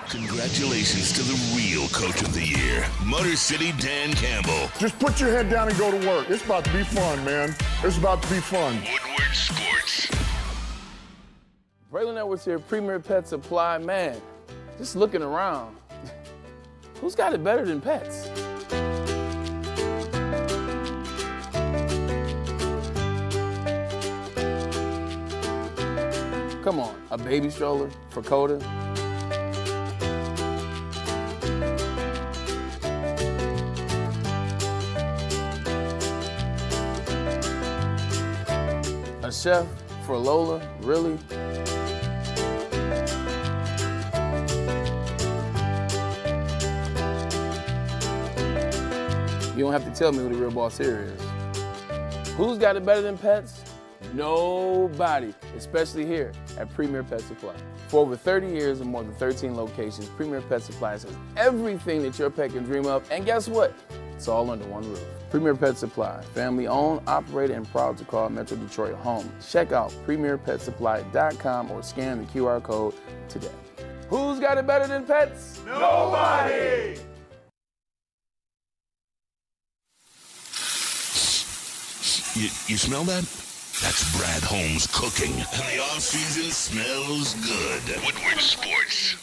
Congratulations to the real Coach of the Year, Motor City Dan Campbell. Just put your head down and go to work. It's about to be fun, man. It's about to be fun. Woodward Sports. Braylon Edwards here, Premier Pet Supply. Man, just looking around, who's got it better than pets? Come on, a baby stroller for Coda? A chef for Lola, really? You don't have to tell me who the real boss here is. Who's got it better than pets? Nobody, especially here at Premier Pet Supply. For over 30 years and more than 13 locations, Premier Pet Supply has everything that your pet can dream of, and guess what? It's all under one roof. Premier Pet Supply, family owned, operated, and proud to call Metro Detroit home. Check out premierpetsupply.com or scan the QR code today. Who's got it better than pets? Nobody! You smell that? That's Brad Holmes cooking. And the off-season smells good. Woodward Sports.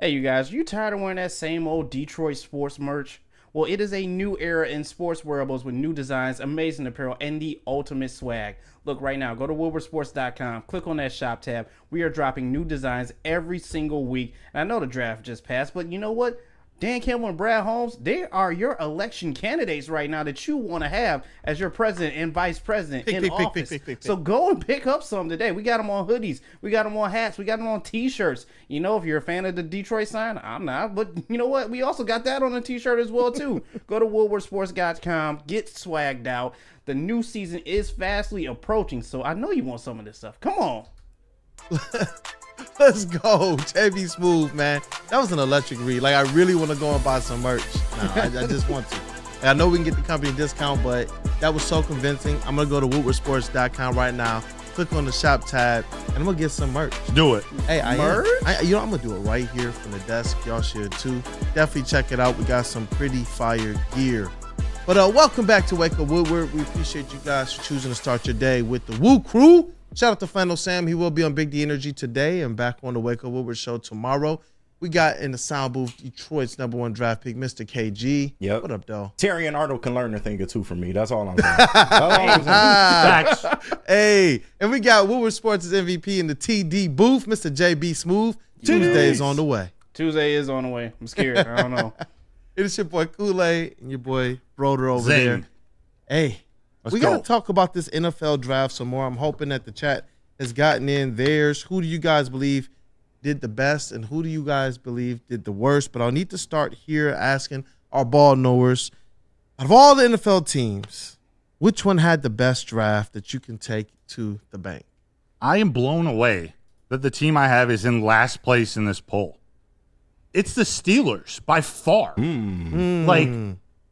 Hey, you guys, you tired of wearing that same old Detroit sports merch? Well, it is a new era in sports wearables with new designs, amazing apparel, and the ultimate swag. Look, right now, go to woodwardsports.com, click on that shop tab. We are dropping new designs every single week. And I know the draft just passed, but you know what? Dan Campbell and Brad Holmes, they are your election candidates right now that you want to have as your president and vice president in office. So go and pick up some today. We got them on hoodies. We got them on hats. We got them on T-shirts. You know, if you're a fan of the Detroit sign, I'm not. But you know what? We also got that on a T-shirt as well, too. Go to woodwardsports.com. Get swagged out. The new season is fastly approaching, so I know you want some of this stuff. Come on. Let's go, JBSMOOOOOV, man. That was an electric read. Like, I really want to go and buy some merch. No, I just want to. And I know we can get the company discount, but that was so convincing. I'm going to go to woodwardsports.com right now, click on the shop tab, and I'm going to get some merch. Do it. Hey, merch? I'm going to do it right here from the desk. Y'all should, too. Definitely check it out. We got some pretty fire gear. But welcome back to Wake Up Woodward. We appreciate you guys for choosing to start your day with the Woo Crew. Shout out to Flannel Sam. He will be on Big D Energy today and back on the Wake Up Woodward show tomorrow. We got in the sound booth Detroit's #1 draft pick, Mr. KG. Yep. What up, though? Terry and Arnold can learn a thing or two from me. That's all I'm saying. Hey, and we got Woodward Sports' MVP in the TD booth, Mr. JBSMOOOOOV. Tuesday is on the way. Tuesday is on the way. I'm scared. I don't know. It's your boy Kool-Aid and your boy Broder over Zing. there. Hey. We got to talk about this NFL draft some more. I'm hoping that the chat has gotten in theirs. Who do you guys believe did the best and who do you guys believe did the worst? But I'll need to start here asking our ball knowers, out of all the NFL teams, which one had the best draft that you can take to the bank? I am blown away that the team I have is in last place in this poll. It's the Steelers by far. Like,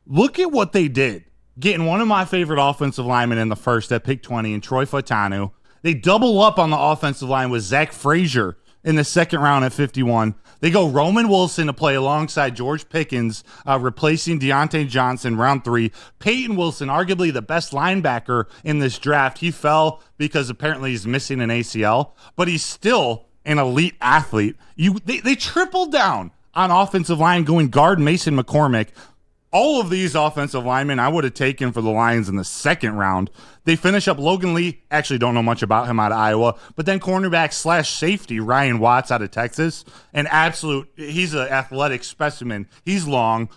look at what they did. getting one of my favorite offensive linemen in the first at pick 20 in Troy Fautanu. They double up on the offensive line with Zach Frazier in the second round at 51. They go Roman Wilson to play alongside George Pickens, replacing Deontay Johnson, round 3. Peyton Wilson, arguably the best linebacker in this draft. He fell because apparently he's missing an ACL, but he's still an elite athlete. They tripled down on offensive line going guard Mason McCormick. All of these offensive linemen I would have taken for the Lions in the second round. They finish up Logan Lee. Actually don't know much about him out of Iowa. But then cornerback / safety Ryan Watts out of Texas. He's an athletic specimen. He's long.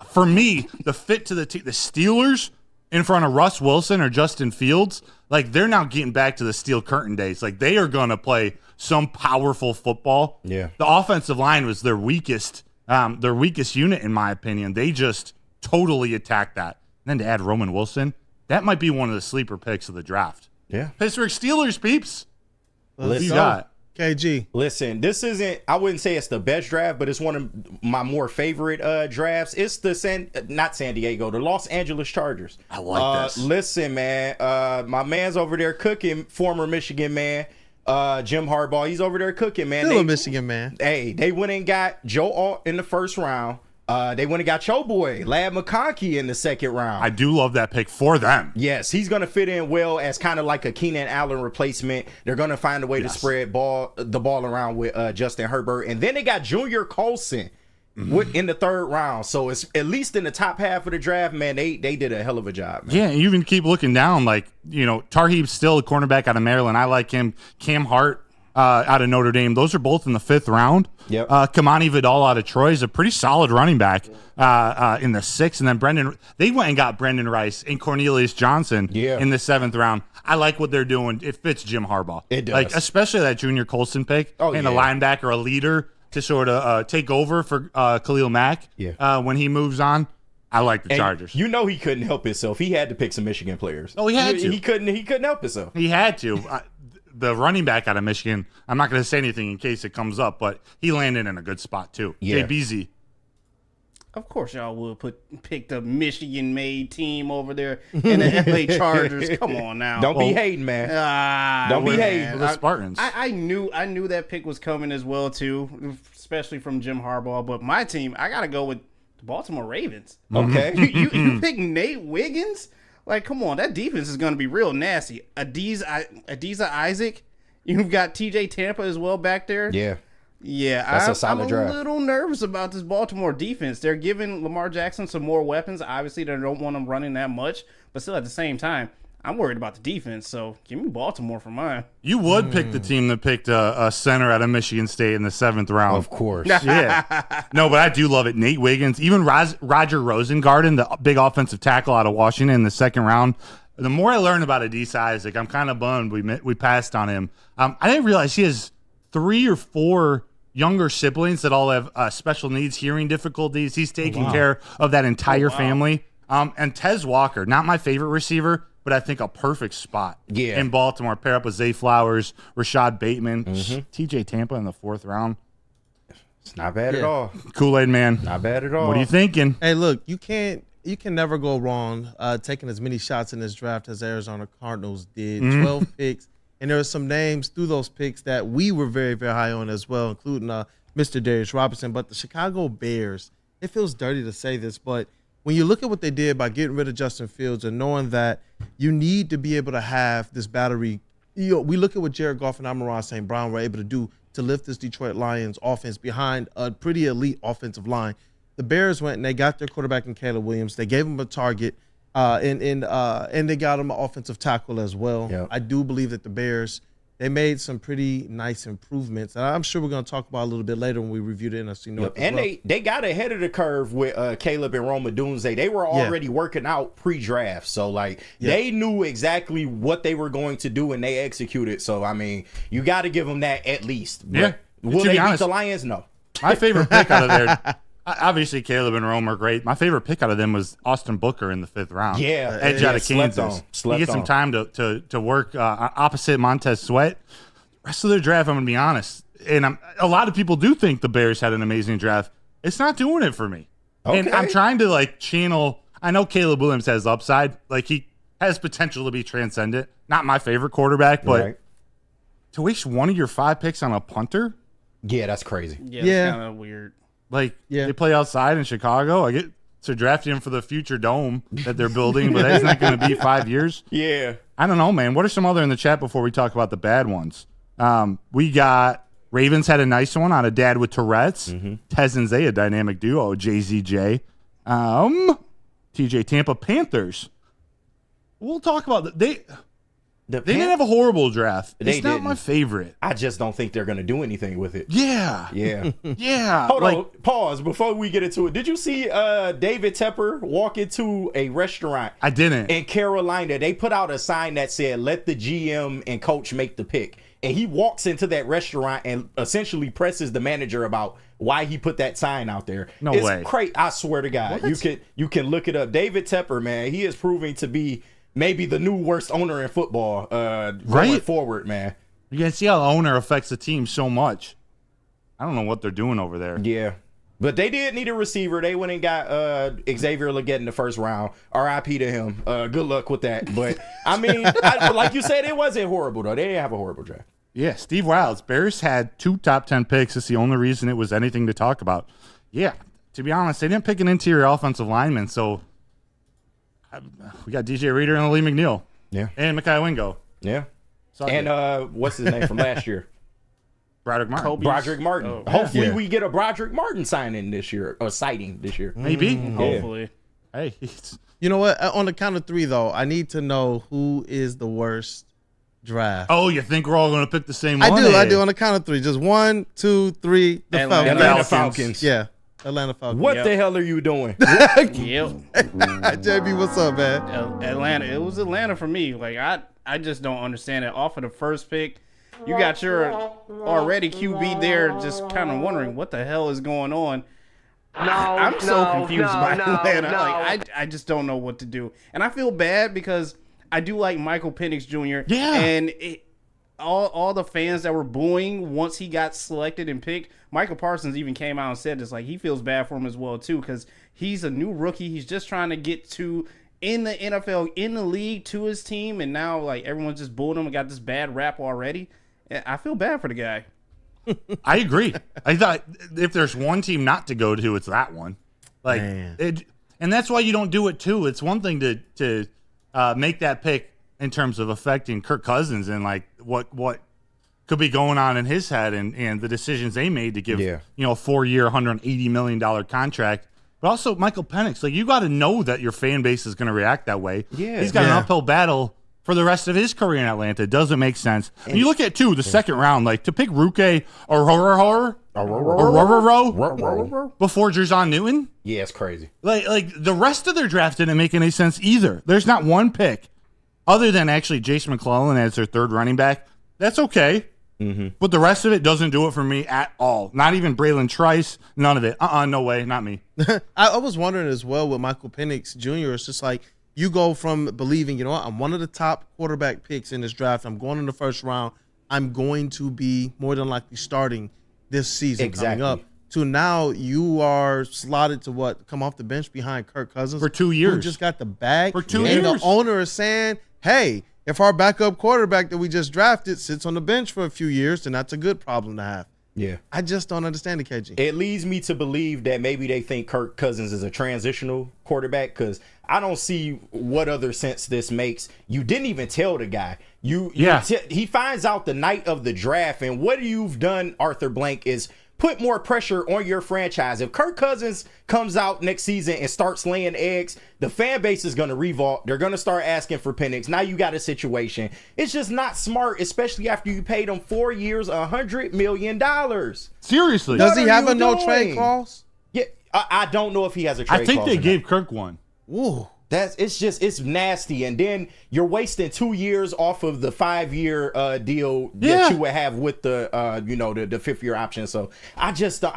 For me, the fit to the Steelers in front of Russ Wilson or Justin Fields, like they're now getting back to the Steel Curtain days. Like they are going to play some powerful football. Yeah. The offensive line was their weakest unit, in my opinion. They just totally attacked that. And then to add Roman Wilson, that might be one of the sleeper picks of the draft. Yeah. Pittsburgh Steelers, peeps. Let's you go. got? KG. Listen, this isn't, I wouldn't say it's the best draft, but it's one of my more favorite drafts. It's the not San Diego, the Los Angeles Chargers. I like this. Listen, man, my man's over there cooking, former Michigan man. Jim Harbaugh, he's over there cooking, man. Still a Michigan man. Hey, they went and got Joe Alt in the first round. They went and got your boy, Lad McConkey, in the second round. I do love that pick for them. Yes, he's going to fit in well as kind of like a Keenan Allen replacement. They're going to find a way to spread the ball around with Justin Herbert. And then they got Junior Colson in the third round. So it's at least in the top half of the draft, man, they did a hell of a job, man. Yeah, you even keep looking down, like, Tarheeb's still a cornerback out of Maryland. I like him. Cam Hart out of Notre Dame. Those are both in the 5th round. Yep. Kamani Vidal out of Troy is a pretty solid running back in the 6th. And then they went and got Brendan Rice and Cornelius Johnson in the 7th round. I like what they're doing. It fits Jim Harbaugh. It does. Like, especially that Junior Colson pick a linebacker, a leader to sort of take over for Khalil Mack when he moves on. I like the Chargers. You know he couldn't help himself. He had to pick some Michigan players. Oh, he had to. He couldn't help himself. He had to. The running back out of Michigan, I'm not going to say anything in case it comes up, but he landed in a good spot too. Yeah. JBZ. Of course y'all would pick the Michigan-made team over there in the LA Chargers. Come on now. Don't be hating, man. Don't be hating. The Spartans. I knew that pick was coming as well too, especially from Jim Harbaugh. But my team, I got to go with the Baltimore Ravens. Okay. You pick Nate Wiggins? Like, come on, that defense is going to be real nasty. Adiza Isaac, you've got TJ Tampa as well back there. Yeah, that's a solid draft. I'm a little nervous about this Baltimore defense. They're giving Lamar Jackson some more weapons. Obviously, they don't want him running that much, but still at the same time, I'm worried about the defense. So give me Baltimore for mine. You would pick the team that picked a center out of Michigan State in the 7th round. Of course. Yeah. No, but I do love it. Nate Wiggins, even Roger Rosengarten, the big offensive tackle out of Washington in the 2nd round. The more I learn about Adiza Isaac, I'm kind of bummed we passed on him. I didn't realize he has 3 or 4 younger siblings that all have special needs, hearing difficulties. He's taking care of that entire family. And Tez Walker, not my favorite receiver, but I think a perfect spot in Baltimore. Pair up with Zay Flowers, Rashad Bateman, TJ Tampa in the 4th round. It's not bad at all. Kool-Aid man. Not bad at all. What are you thinking? Hey, look, you can never go wrong taking as many shots in this draft as Arizona Cardinals did. 12 picks. And there are some names through those picks that we were very, very high on as well, including Mr. Darius Robinson. But the Chicago Bears, it feels dirty to say this, but when you look at what they did by getting rid of Justin Fields and knowing that you need to be able to have this battery, we look at what Jared Goff and Amon-Ra St. Brown were able to do to lift this Detroit Lions offense behind a pretty elite offensive line. The Bears went and they got their quarterback in Caleb Williams. They gave him a target, and they got him an offensive tackle as well. Yep. I do believe that the Bears, they made some pretty nice improvements. And I'm sure we're going to talk about a little bit later when we review the NFC North. And they got ahead of the curve with Caleb and Rome Odunze. They were already working out pre-draft. So, they knew exactly what they were going to do, and they executed. So, I mean, you got to give them that at least. But will they beat the Lions? No. My favorite pick out of there, obviously Caleb and Rome are great. My favorite pick out of them was Austin Booker in the 5th round. Edge out of Kansas. He gets some time to work opposite Montez Sweat. Rest of their draft, I'm going to be honest, and a lot of people do think the Bears had an amazing draft. It's not doing it for me. And I'm trying to channel. I know Caleb Williams has upside. Like, he has potential to be transcendent. Not my favorite quarterback, but to waste one of your 5 picks on a punter? Yeah, that's crazy. Yeah, it's kind of weird. Like, they play outside in Chicago. I get to draft him for the future dome that they're building, but that's not going to be 5 years. Yeah. I don't know, man. What are some other in the chat before we talk about the bad ones? We got Ravens had a nice one on a dad with Tourette's. Tez and Zay, a dynamic duo. JZJ. TJ Tampa Panthers. We'll talk about that. They didn't have a horrible draft. It's not my favorite. I just don't think they're going to do anything with it. Yeah. Yeah. Hold on. Pause before we get into it. Did you see David Tepper walk into a restaurant? I didn't. In Carolina. They put out a sign that said, let the GM and coach make the pick. And he walks into that restaurant and essentially presses the manager about why he put that sign out there. No way. It's crazy. I swear to God. You can look it up. David Tepper, man, he is proving to be maybe the new worst owner in football going forward, man. You can see how the owner affects the team so much. I don't know what they're doing over there. Yeah. But they did need a receiver. They went and got Xavier Legette in the first round. R.I.P. to him. Good luck with that. But, I mean, like you said, it wasn't horrible, though. They didn't have a horrible draft. Yeah, Steve Wilds. Bears had 2 top 10 picks. It's the only reason it was anything to talk about. Yeah, to be honest, they didn't pick an interior offensive lineman, so we got DJ Reader and Lee McNeil. Yeah. And Mekhi Wingo. Yeah. And what's his name from last year? Broderick Martin. Broderick Martin. Hopefully we get a Broderick Martin signing this year, or sighting this year. Maybe. Hopefully. Hey. You know what? On the count of 3, though, I need to know who is the worst draft. Oh, you think we're all going to pick the same one? I do. On the count of 3. Just 1, 2, 3. The Atlanta Falcons. Yeah. Atlanta Falcons. What the hell are you doing? JB, what's up, man? Atlanta. It was Atlanta for me. Like, I just don't understand it. Off of the first pick, you got your already QB there, just kind of wondering what the hell is going on. I'm so confused by Atlanta. Like, I just don't know what to do. And I feel bad because I do like Michael Penix Jr. Yeah. And all the fans that were booing once he got selected and picked, Michael Parsons even came out and said this, like, he feels bad for him as well, too, because he's a new rookie. He's just trying to get to in the NFL, in the league, to his team, and now, like, everyone's just booing him and got this bad rap already. I feel bad for the guy. I agree. I thought if there's one team not to go to, it's that one. Like, and that's why you don't do it, too. It's one thing to make that pick in terms of affecting Kirk Cousins and, like, what could be going on in his head and the decisions they made to give, a 4-year, $180 million contract. But also Michael Penix, like, you got to know that your fan base is going to react that way. Yeah. He's got an uphill battle for the rest of his career in Atlanta. It doesn't make sense. And you look at, too, the second round, like, to pick Ruke or before Jerzon Newton. Yeah, it's crazy. Like the rest of their draft didn't make any sense either. There's not one pick other than actually Jason McClellan as their third running back. That's okay. But the rest of it doesn't do it for me at all. Not even Braylon Trice. None of it. No way. Not me. I was wondering as well with Michael Penix Jr. It's just like you go from believing, you know what, I'm one of the top quarterback picks in this draft. I'm going in the first round. I'm going to be more than likely starting this season coming up. To now you are slotted to come off the bench behind Kirk Cousins for 2 years. Who just got the bag for 2 years. And the owner is saying, hey, if our backup quarterback that we just drafted sits on the bench for a few years, then that's a good problem to have. Yeah. I just don't understand it, KG. It leads me to believe that maybe they think Kirk Cousins is a transitional quarterback because I don't see what other sense this makes. You didn't even tell the guy. He finds out the night of the draft, and what you've done, Arthur Blank, is put more pressure on your franchise. If Kirk Cousins comes out next season and starts laying eggs, the fan base is going to revolt. They're going to start asking for Penix. Now you got a situation. It's just not smart, especially after you paid him 4 years, $100 million. Seriously. Does he have a no-trade clause? Yeah, I don't know if he has a trade clause. I think they gave Kirk one. Ooh. It's nasty, and then you're wasting 2 years off of the 5-year deal that you would have with the the 5th-year option. So I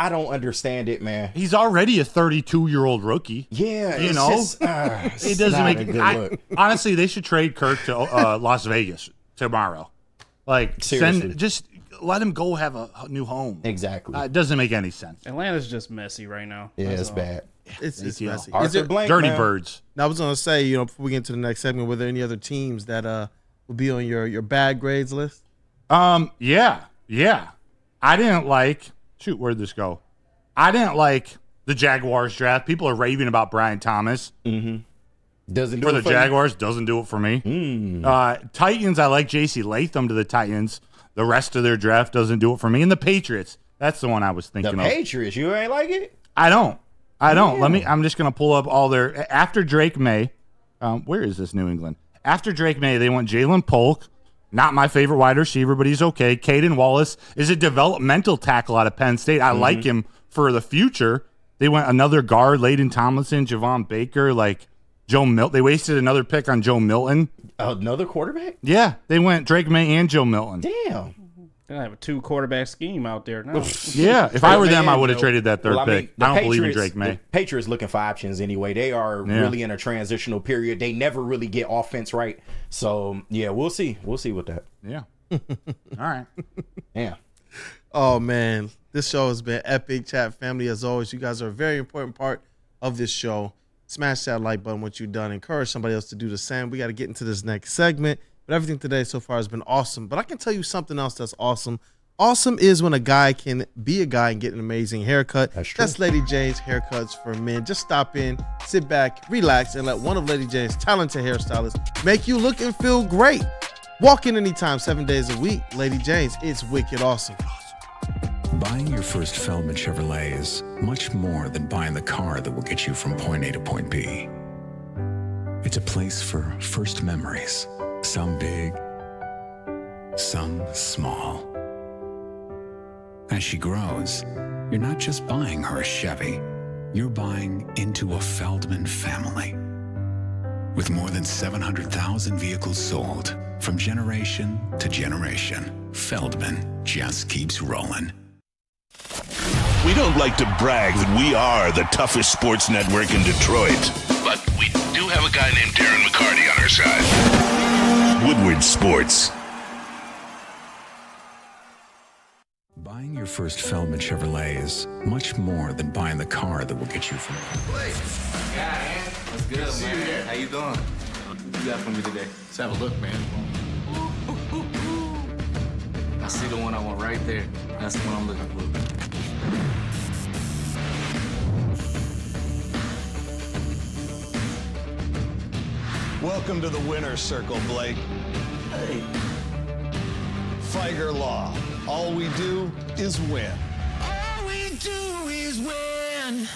don't understand it, man. He's already a 32-year-old rookie. Yeah, it doesn't make a good look. Honestly, they should trade Kirk to Las Vegas tomorrow. Like, seriously, let him go have a new home. Exactly. It doesn't make any sense. Atlanta's just messy right now. Yeah, That's it's all. bad. It's messy. Arthur Blank, Dirty man. birds. Now, I was gonna say, before we get to the next segment, were there any other teams that will be on your bad grades list? Yeah. I didn't like. Shoot, where'd this go? I didn't like the Jaguars draft. People are raving about Brian Thomas. Mm-hmm. Doesn't do for it the Jaguars. Doesn't do it for me. Titans. I like J.C. Latham to the Titans. The rest of their draft doesn't do it for me. And the Patriots. That's the one I was thinking The of. Patriots, you ain't like it? I don't. Yeah. I'm just gonna pull up all their after Drake May. Where is this New England? After Drake May, they went Jalen Polk. Not my favorite wide receiver, but he's okay. Caden Wallace is a developmental tackle out of Penn State. I like him for the future. They went another guard, Layden Tomlinson, Javon Baker, like Joe Milton. They wasted another pick on Joe Milton. Another quarterback? Yeah, they went Drake May and Joe Milton. Damn. They have a 2-quarterback scheme out there now. Yeah, if I were them, I would have traded that third pick. I don't believe in Drake May. The Patriots looking for options anyway. They are really in a transitional period. They never really get offense right. So, yeah, we'll see. We'll see with that. Yeah. All right. Yeah. Oh, man. This show has been epic. Chat family, as always, you guys are a very important part of this show. Smash that like button, what you've done. Encourage somebody else to do the same. We got to get into this next segment. But everything today so far has been awesome. But I can tell you something else that's awesome. Awesome is when a guy can be a guy and get an amazing haircut. That's true. That's Lady Jane's Haircuts for Men. Just stop in, sit back, relax, and let one of Lady Jane's talented hairstylists make you look and feel great. Walk in anytime, 7 days a week. Lady Jane's, it's wicked awesome. Buying your first Feldman Chevrolet is much more than buying the car that will get you from point A to point B. It's a place for first memories, some big, some small. As she grows, you're not just buying her a Chevy, you're buying into a Feldman family. With more than 700,000 vehicles sold, from generation to generation, Feldman just keeps rolling. We don't like to brag that we are the toughest sports network in Detroit, but we do have a guy named Darren McCarty on our side. Woodward Sports. Buying your first Feldman Chevrolet is much more than buying the car that will get you from What's good, man? How you doing? What you got for me today? Let's have a look, man. I see the one I want right there. That's the one I'm looking for. Welcome to the winner's circle, Blake. Hey. Figer Law. All we do is win. All we do is win.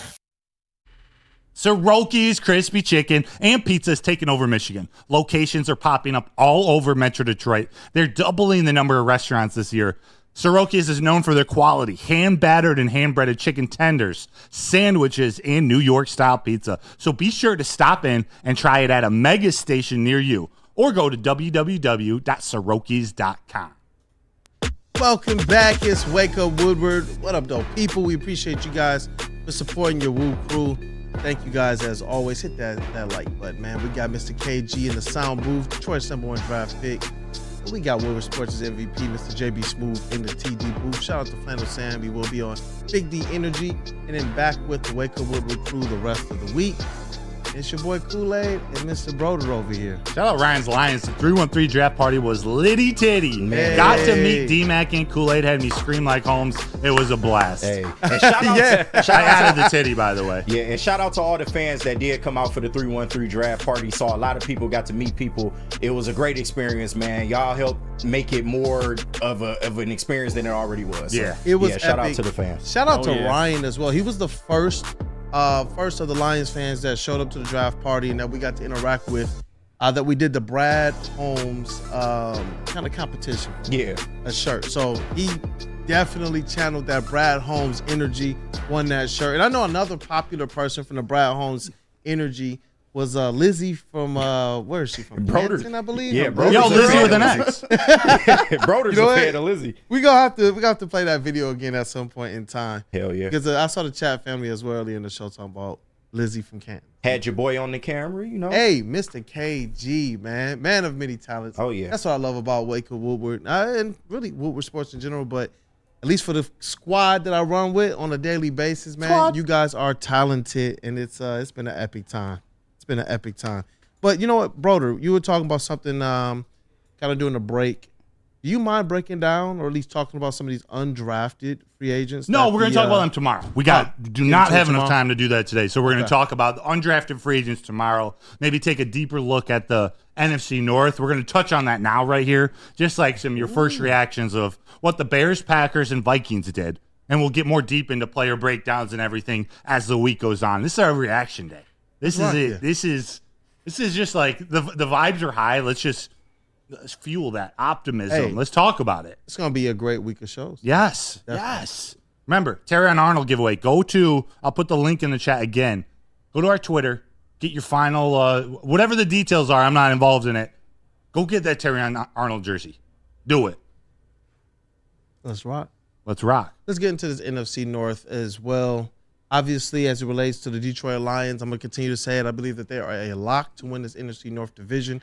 Soroki's Crispy Chicken and Pizza is taking over Michigan. Locations are popping up all over Metro Detroit. They're doubling the number of restaurants this year. Soroki's is known for their quality, hand-battered and hand-breaded chicken tenders, sandwiches, and New York-style pizza. So be sure to stop in and try it at a mega station near you or go to www.sorokis.com. Welcome back. It's Wake Up Woodward. What up, though, people? We appreciate you guys for supporting your Woo crew. Thank you guys, as always. Hit that like button, man. We got Mr. KG in the sound booth, Detroit's #1 draft pick. We got Woodward Sports' MVP, Mr. JBSMOOOOOV in the TD booth. Shout out to Flannel Sam. We will be on Big D Energy. And then back with the Wake Up Woodward crew the rest of the week. It's your boy Kool-Aid and Mr. Broder over here. Shout out Ryan's Lions. The 313 draft party was litty titty. Man. Got to meet D-Mac and Kool-Aid. Had me scream like Holmes. It was a blast. Hey. And shout out I added the titty, by the way. Yeah, and shout out to all the fans that did come out for the 313 draft party. Saw a lot of people, got to meet people. It was a great experience, man. Y'all helped make it more of an experience than it already was. So, It was shout epic. out to the fans. Shout out to Ryan as well. He was the first of the Lions fans that showed up to the draft party and that we got to interact with. That we did the Brad Holmes kind of competition. Yeah, a shirt. So he definitely channeled that Brad Holmes energy, won that shirt. And I know another popular person from the Brad Holmes energy was Lizzie from where is she from? Branson, I believe. Yeah, Yo, Lizzie with an X. Broder's a fan of Lizzie. We gonna have to play that video again at some point in time. Hell yeah. Because I saw the chat family as well earlier in the show talking about Lizzie from Canton. Had your boy on the camera, you know. Hey, Mr. KG, man of many talents. Oh, yeah. That's what I love about Waco Woodward, and really Woodward sports in general. But at least for the squad that I run with on a daily basis, man, you guys are talented, and it's been an epic time. It's been an epic time. But you know what, Broder, you were talking about something kind of during the break. Do you mind breaking down or at least talking about some of these undrafted free agents? No, we're going to talk about them tomorrow. We do not have enough time to do that today. So we're going to talk about the undrafted free agents tomorrow. Maybe take a deeper look at the NFC North. We're going to touch on that now right here. Just like some of your first reactions of what the Bears, Packers, and Vikings did. And we'll get more deep into player breakdowns and everything as the week goes on. This is our reaction day. This is it. This is just like the vibes are high. Let's fuel that optimism. Hey, let's talk about it. It's going to be a great week of shows. Yes. Definitely. Yes. Remember, Terrion Arnold giveaway. I'll put the link in the chat again. Go to our Twitter. Get your final, whatever the details are. I'm not involved in it. Go get that Terrion Arnold jersey. Do it. Let's rock. Let's rock. Let's get into this NFC North as well. Obviously, as it relates to the Detroit Lions, I'm going to continue to say it. I believe that they are a lock to win this NFC North division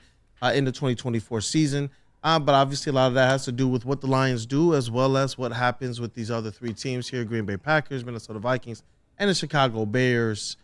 in the 2024 season. But obviously, a lot of that has to do with what the Lions do as well as what happens with these other three teams here, Green Bay Packers, Minnesota Vikings, and the Chicago Bears.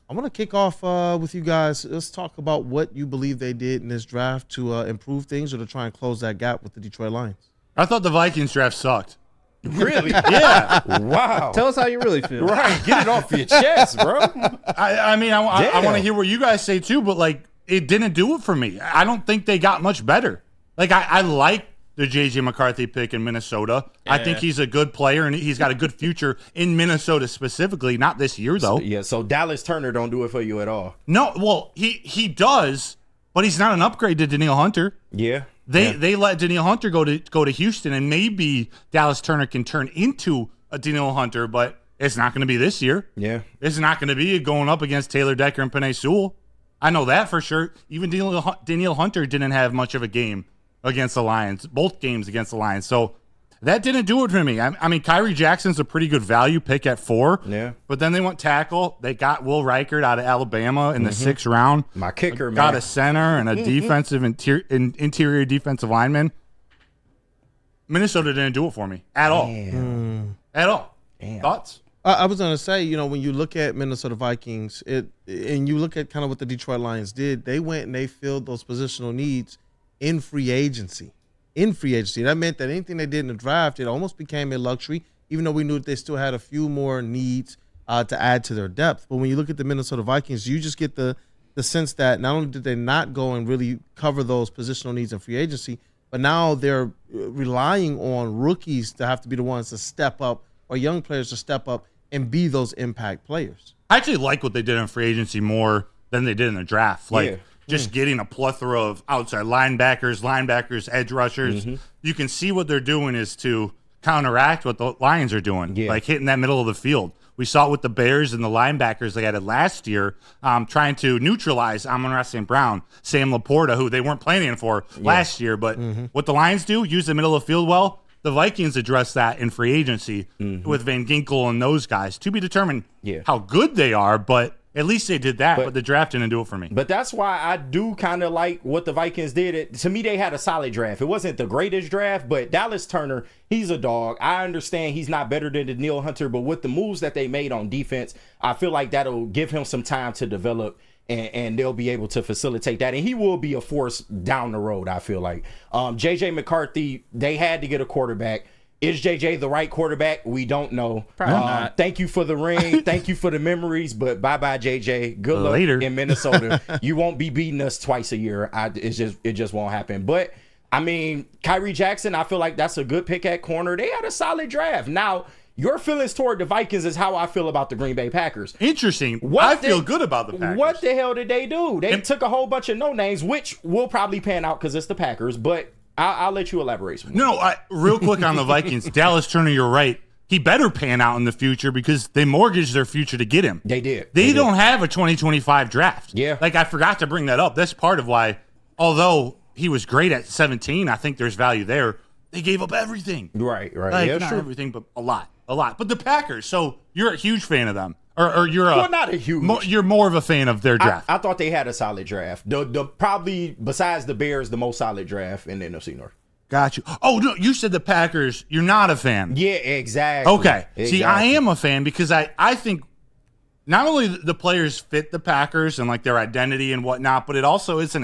I want to kick off with you guys. Let's talk about what you believe they did in this draft to improve things or to try and close that gap with the Detroit Lions. I thought the Vikings draft sucked. Really? Yeah. Wow. Tell us how you really feel. Right. Get it off your chest, bro. I mean, I want to hear what you guys say too, but like, it didn't do it for me. I don't think they got much better. Like, I like the J.J. McCarthy pick in Minnesota. Yeah. I think he's a good player, and he's got a good future in Minnesota specifically. Not this year, though. So Dallas Turner don't do it for you at all. No, well, he does, but he's not an upgrade to Danielle Hunter. Yeah. They let Danielle Hunter go to Houston, and maybe Dallas Turner can turn into a Danielle Hunter, but it's not going to be this year. Yeah. It's not going to be going up against Taylor Decker and Penei Sewell. I know that for sure. Even Danielle Hunter didn't have much of a game against the Lions, both games against the Lions. So that didn't do it for me. I mean, Kyrie Jackson's a pretty good value pick at 4. Yeah. But then they went tackle. They got Will Reichert out of Alabama in the 6th round. My kicker, got a center and a defensive interior defensive lineman. Minnesota didn't do it for me at all. At all. Damn. Thoughts? I was going to say, when you look at Minnesota Vikings and you look at kind of what the Detroit Lions did, they went and they filled those positional needs in free agency. That meant that anything they did in the draft, it almost became a luxury, even though we knew that they still had a few more needs to add to their depth. But when you look at the Minnesota Vikings, you just get the sense that not only did they not go and really cover those positional needs in free agency, but now they're relying on rookies to have to be the ones to step up or young players to step up and be those impact players. I actually like what they did in free agency more than they did in the draft. Just getting a plethora of outside linebackers, edge rushers. Mm-hmm. You can see what they're doing is to counteract what the Lions are doing, like hitting that middle of the field. We saw it with the Bears and the linebackers they added last year, trying to neutralize Amon-Ra St. Brown, Sam Laporta, who they weren't planning for last year. But what the Lions do, use the middle of the field well. The Vikings address that in free agency with Van Ginkel and those guys. To be determined how good they are, but at least they did that, but the draft didn't do it for me. But that's why I do kind of like what the Vikings did. To me, they had a solid draft. It wasn't the greatest draft, but Dallas Turner, he's a dog. I understand he's not better than Danielle Hunter, but with the moves that they made on defense, I feel like that'll give him some time to develop, and they'll be able to facilitate that. And he will be a force down the road, I feel like. J.J. McCarthy, they had to get a quarterback. Is JJ the right quarterback? We don't know. Probably not. Thank you for the ring. Thank you for the memories. But bye-bye, JJ. Good luck Later. in Minnesota. You won't be beating us twice a year. It just won't happen. But, I mean, Kyrie Jackson, I feel like that's a good pick at corner. They had a solid draft. Now, your feelings toward the Vikings is how I feel about the Green Bay Packers. Interesting. I feel good about the Packers. What the hell did they do? They took a whole bunch of no-names, which will probably pan out because it's the Packers. But I'll let you elaborate. Real quick on the Vikings. Dallas Turner, you're right. He better pan out in the future because they mortgaged their future to get him. They did. They don't have a 2025 draft. Yeah. Like, I forgot to bring that up. That's part of why, although he was great at 17, I think there's value there. They gave up everything. Right. Like, Yeah, not true. everything, but a lot. But the Packers, so you're a huge fan of them. Or you're not a huge. You're more of a fan of their draft. I thought they had a solid draft. The probably besides the Bears, the most solid draft in the NFC North. Got you. Oh, no, you said the Packers. You're not a fan. Yeah, exactly. Okay. Exactly. See, I am a fan because I think not only the players fit the Packers and like their identity and whatnot, but it also is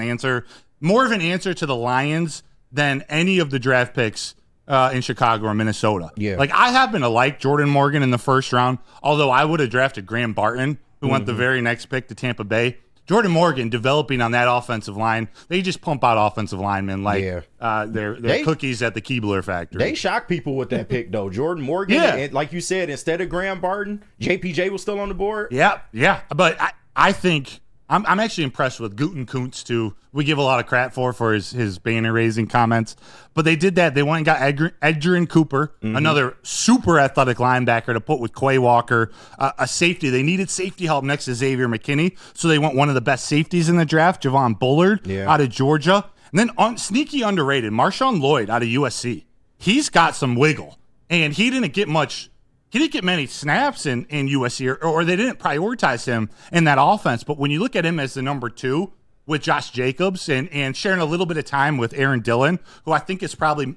more of an answer to the Lions than any of the draft picks in Chicago or Minnesota. Yeah. Like I happen to like Jordan Morgan in the first round, although I would have drafted Graham Barton, who went the very next pick to Tampa Bay. Jordan Morgan developing on that offensive line. They just pump out offensive linemen like they're cookies at the Keebler factory. They shock people with that pick, though. Jordan Morgan, and like you said, instead of Graham Barton, JPJ was still on the board. Yeah. But I think I'm actually impressed with Gutekunst, too. We give a lot of crap for his banner-raising comments. But they did that. They went and got Edgerrin Cooper, another super athletic linebacker to put with Quay Walker, a safety. They needed safety help next to Xavier McKinney, so they went one of the best safeties in the draft, Javon Bullard out of Georgia. And then sneaky underrated, Marshawn Lloyd out of USC. He's got some wiggle, and he didn't get many snaps in USC, or they didn't prioritize him in that offense. But when you look at him as the number 2 with Josh Jacobs and sharing a little bit of time with Aaron Dillon, who I think is probably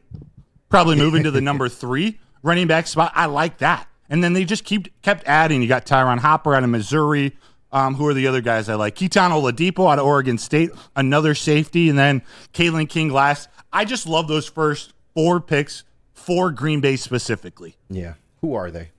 moving to the number 3 running back spot, I like that. And then they just kept adding. You got Tyron Hopper out of Missouri. Who are the other guys I like? Keaton Oladipo out of Oregon State, another safety, and then Kalen King last. I just love those first 4 picks for Green Bay specifically. Yeah. Who are they?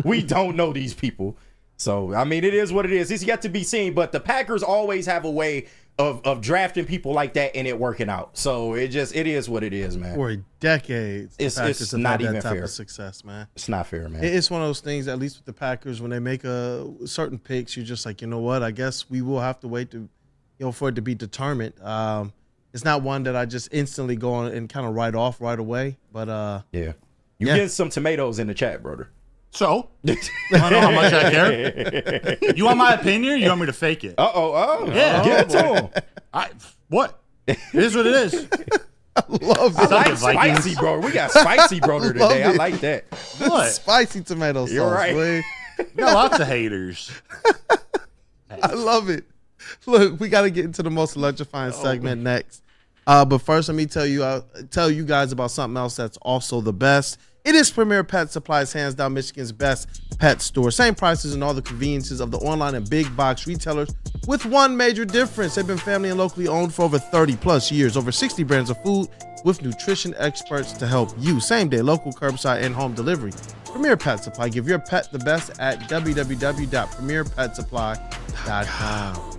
We don't know these people. So, I mean, it is what it is. It's yet to be seen, but the Packers always have a way of drafting people like that and it working out. So, it is what it is, man. For decades, it's not even fair. Of success, man. It's not fair, man. It's one of those things, at least with the Packers, when they make certain picks, you're just like, you know what? I guess we will have to wait for it to be determined. It's not one that I just instantly go on and kind of write off right away, but yeah. You getting some tomatoes in the chat, brother. So? I don't know how much I care. You want my opinion or you want me to fake it? Yeah. Give it to him. What? It is what it is. I love it. I like spicy, bro. We got spicy, brother, today. I like that. What? Spicy tomato sauce. You're right. We got lots of haters. I love it. Look, we got to get into the most electrifying segment next. But first, let me tell you guys about something else that's also the best. It is Premier Pet Supplies, hands down Michigan's best pet store. Same prices and all the conveniences of the online and big box retailers, with one major difference. They've been family and locally owned for over 30 plus years. Over 60 brands of food with nutrition experts to help you. Same day, local, curbside, and home delivery. Premier Pet Supply. Give your pet the best at www.premierpetsupply.com.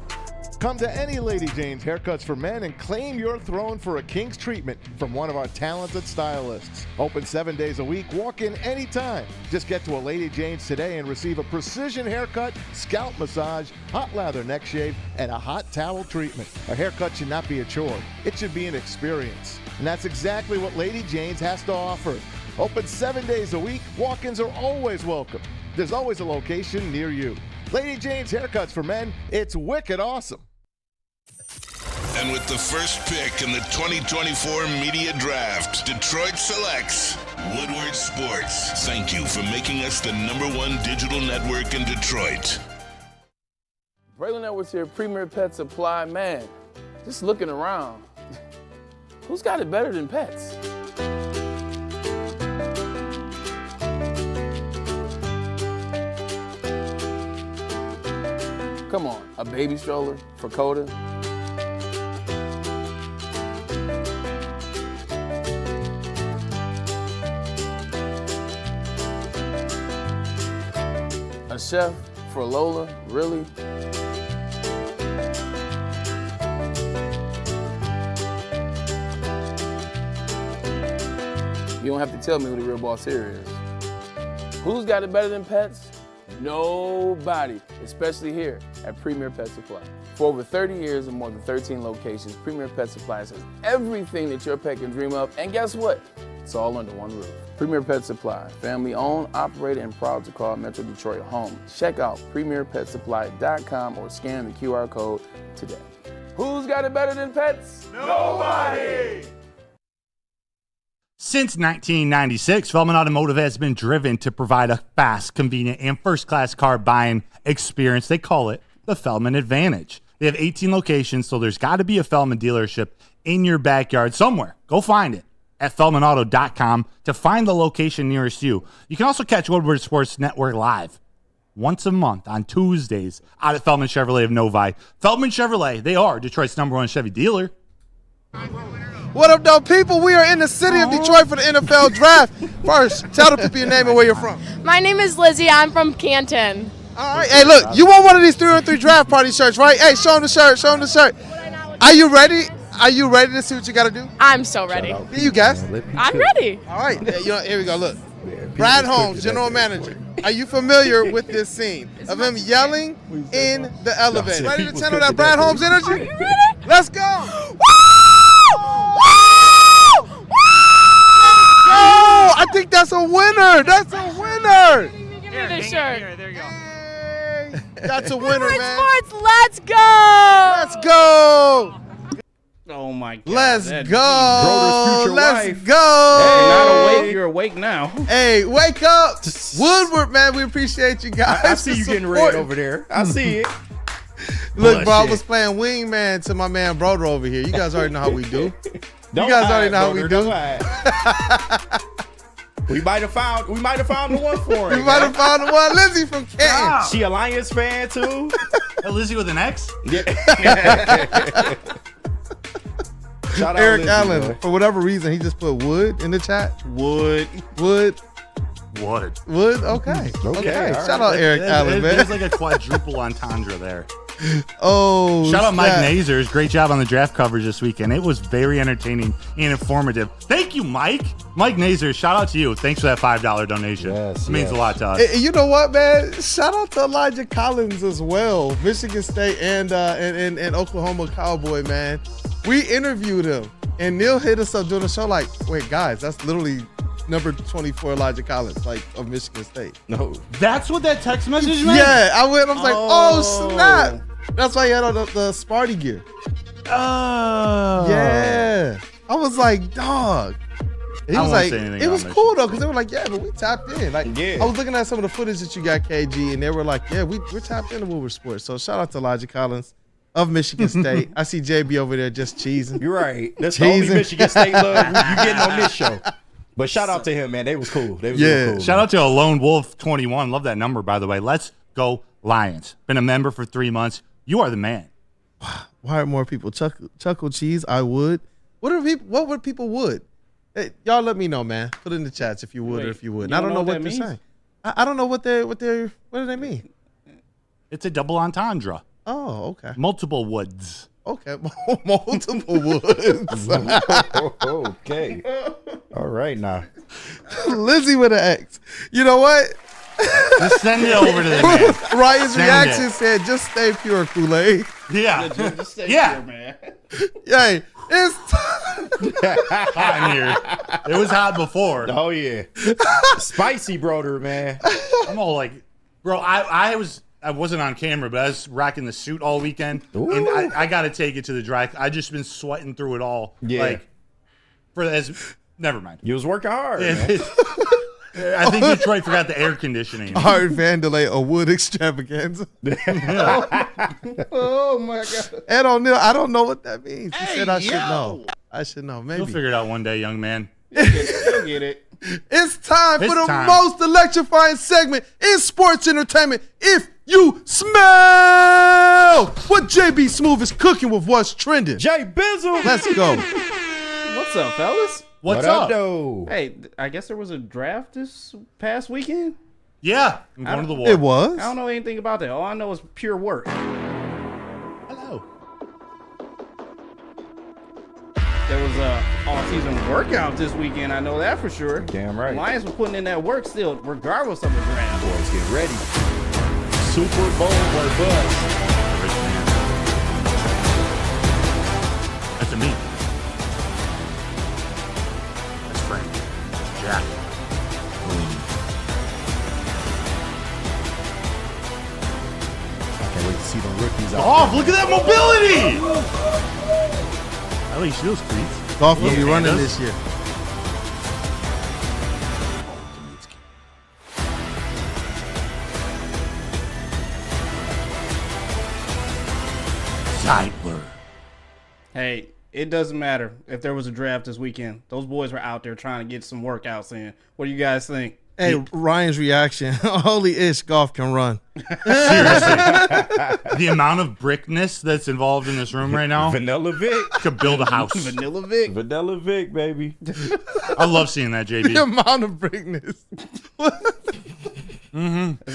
Come to any Lady Jane's Haircuts for Men and claim your throne for a king's treatment from one of our talented stylists. Open 7 days a week. Walk in anytime. Just get to a Lady Jane's today and receive a precision haircut, scalp massage, hot lather neck shave, and a hot towel treatment. A haircut should not be a chore. It should be an experience. And that's exactly what Lady Jane's has to offer. Open 7 days a week. Walk-ins are always welcome. There's always a location near you. Lady Jane's Haircuts for Men. It's wicked awesome. And with the first pick in the 2024 media draft, Detroit selects Woodward Sports. Thank you for making us the #1 digital network in Detroit. Braylon Edwards here, Premier Pet Supply. Man, just looking around, who's got it better than pets? Come on, a baby stroller for Coda? A chef for Lola, really? You don't have to tell me who the real boss here is. Who's got it better than pets? Nobody, especially here at Premier Pet Supply. For over 30 years and more than 13 locations, Premier Pet Supplies has everything that your pet can dream of, and guess what? It's all under one roof. Premier Pet Supply, family owned, operated, and proud to call Metro Detroit home. Check out premierpetsupply.com or scan the QR code today. Who's got it better than pets? Nobody! Since 1996, Feldman Automotive has been driven to provide a fast, convenient, and first-class car buying experience. They call it the Feldman Advantage. They have 18 locations, so there's got to be a Feldman dealership in your backyard somewhere. Go find it at feldmanauto.com to find the location nearest you. You can also catch Woodward Sports Network live once a month on Tuesdays out at Feldman Chevrolet of Novi. Feldman Chevrolet, they are Detroit's #1 Chevy dealer. What up, though, people? We are in the city of Detroit for the NFL draft. First, tell the people your name and where you're from. My name is Lizzie. I'm from Canton. All right. Hey, look, you want one of these 3-on-3 draft party shirts, right? Hey, show them the shirt. Show them the shirt. Are you ready? Are you ready to see what you got to do? I'm so ready. You guess. I'm ready. All right. Here we go. Look. Brad Holmes, general manager. Are you familiar with this scene of him yelling in the elevator? Ready to channel that Brad Holmes energy? Are you ready? Let's go. Go! I think that's a winner. That's a winner. Give me the shirt. There you go. Hey, that's a winner, man. Sports, let's go. Let's go. Oh my God. Let's That's go. future Let's wife. go. Hey, not awake. You're awake now. Hey, wake up. Woodward, man. We appreciate you guys. I see you getting red over there. I see it. Look, bro, I was playing wingman to my man Broder over here. You guys already know how we do. Don't you guys hide, already know how we brother, do. don't hide. We might have found the one for him. We might have found the one. Lizzie from Canton. She a Lions fan too. Lizzie with an X? Yeah. Shout out Eric Lizzie, Allen, boy. for whatever reason, he just put wood in the chat. Wood. Wood. Okay. Okay. Shout out Eric Allen, man. There's like a quadruple entendre there. Oh, Shout out Mike snap. Nazers. Great job on the draft coverage this weekend. It was very entertaining and informative. Thank you, Mike. Mike Nazers, shout out to you. Thanks for that $5 donation. Yes, It means a lot to us. Hey, you know what, man? Shout out to Elijah Collins as well. Michigan State and Oklahoma Cowboy, man. We interviewed him, and Neil hit us up doing the show like, wait, guys, that's literally number 24 Elijah Collins, like, of Michigan State. No. That's what that text message meant? Yeah, I was like, oh, snap. That's why he had on the Sparty gear. Oh. Yeah. I was like, dog. He I was won't like, say anything it was about cool though, because they were like, yeah, but we tapped in. Like, Yeah. I was looking at some of the footage that you got, KG, and they were like, yeah, we're tapped into Woodward Sports. So shout out to Elijah Collins of Michigan State. I see JB over there just cheesing. You're right. That's the only Cheesing. Michigan State love you getting on this show. But shout out to him, man. They was cool. They was real cool. Shout out to a Lone Wolf 21. Love that number, by the way. Let's go Lions. Been a member for 3 months. You are the man. Why are more people chuckle cheese? I would. What would people would? Hey, y'all let me know, man. Put it in the chats if you would or if you wouldn't. I don't know what they're saying. I don't know what do they mean? It's a double entendre. Oh, okay. Multiple woods. Okay, multiple woods. Okay. All right, now. Lizzie with an X. You know what? Just send it over to the man. Ryan's Send reaction it. said, just stay pure, Kool-Aid. Yeah. Just stay Yeah. here, man. Hey, it's Hot in here. It was hot before. Oh, yeah. Spicy broder, man. I'm all like, bro, I wasn't on camera, but I was rocking the suit all weekend. Ooh. And I got to take it to the dry. I just been sweating through it all. Yeah. Like, never mind. You was working hard, Yeah. man. I think Detroit forgot the air conditioning. Art Vandelay, a wood extravaganza. Oh my God. Ed O'Neill, I don't know what that means. He said I should know. I should know. Maybe. You'll figure it out one day, young man. You'll get it. It's time for It's the time. most electrifying segment in sports entertainment. If you smell what JBSMOOOOOV is cooking with what's trending. JBSMOOOOOOV. Let's go. What's up, fellas? What's What up? though? Hey, I guess there was a draft this past weekend. Yeah. I'm going to the war. It was. I don't know anything about that. All I know is pure work. Hello. There was a all-season workout this weekend. I know that for sure. Damn right. Lions were putting in that work still, regardless of the draft. Boys, get ready. Super Bowl or bust. That's a me. That's Frank. That's Jack. I can't wait to see the rookies out Oh, look at that mobility! At least those cleats. Golf will be Yeah, running those- this year. Zeitler. Hey, it doesn't matter if there was a draft this weekend. Those boys were out there trying to get some workouts in. What do you guys think? Hey, Ryan's reaction. Holy ish, golf can run. Seriously. The amount of brickness that's involved in this room right now. Vanilla Vic. Could build a house. Vanilla Vic. Vanilla Vic, baby. I love seeing that, JB. The amount of brickness.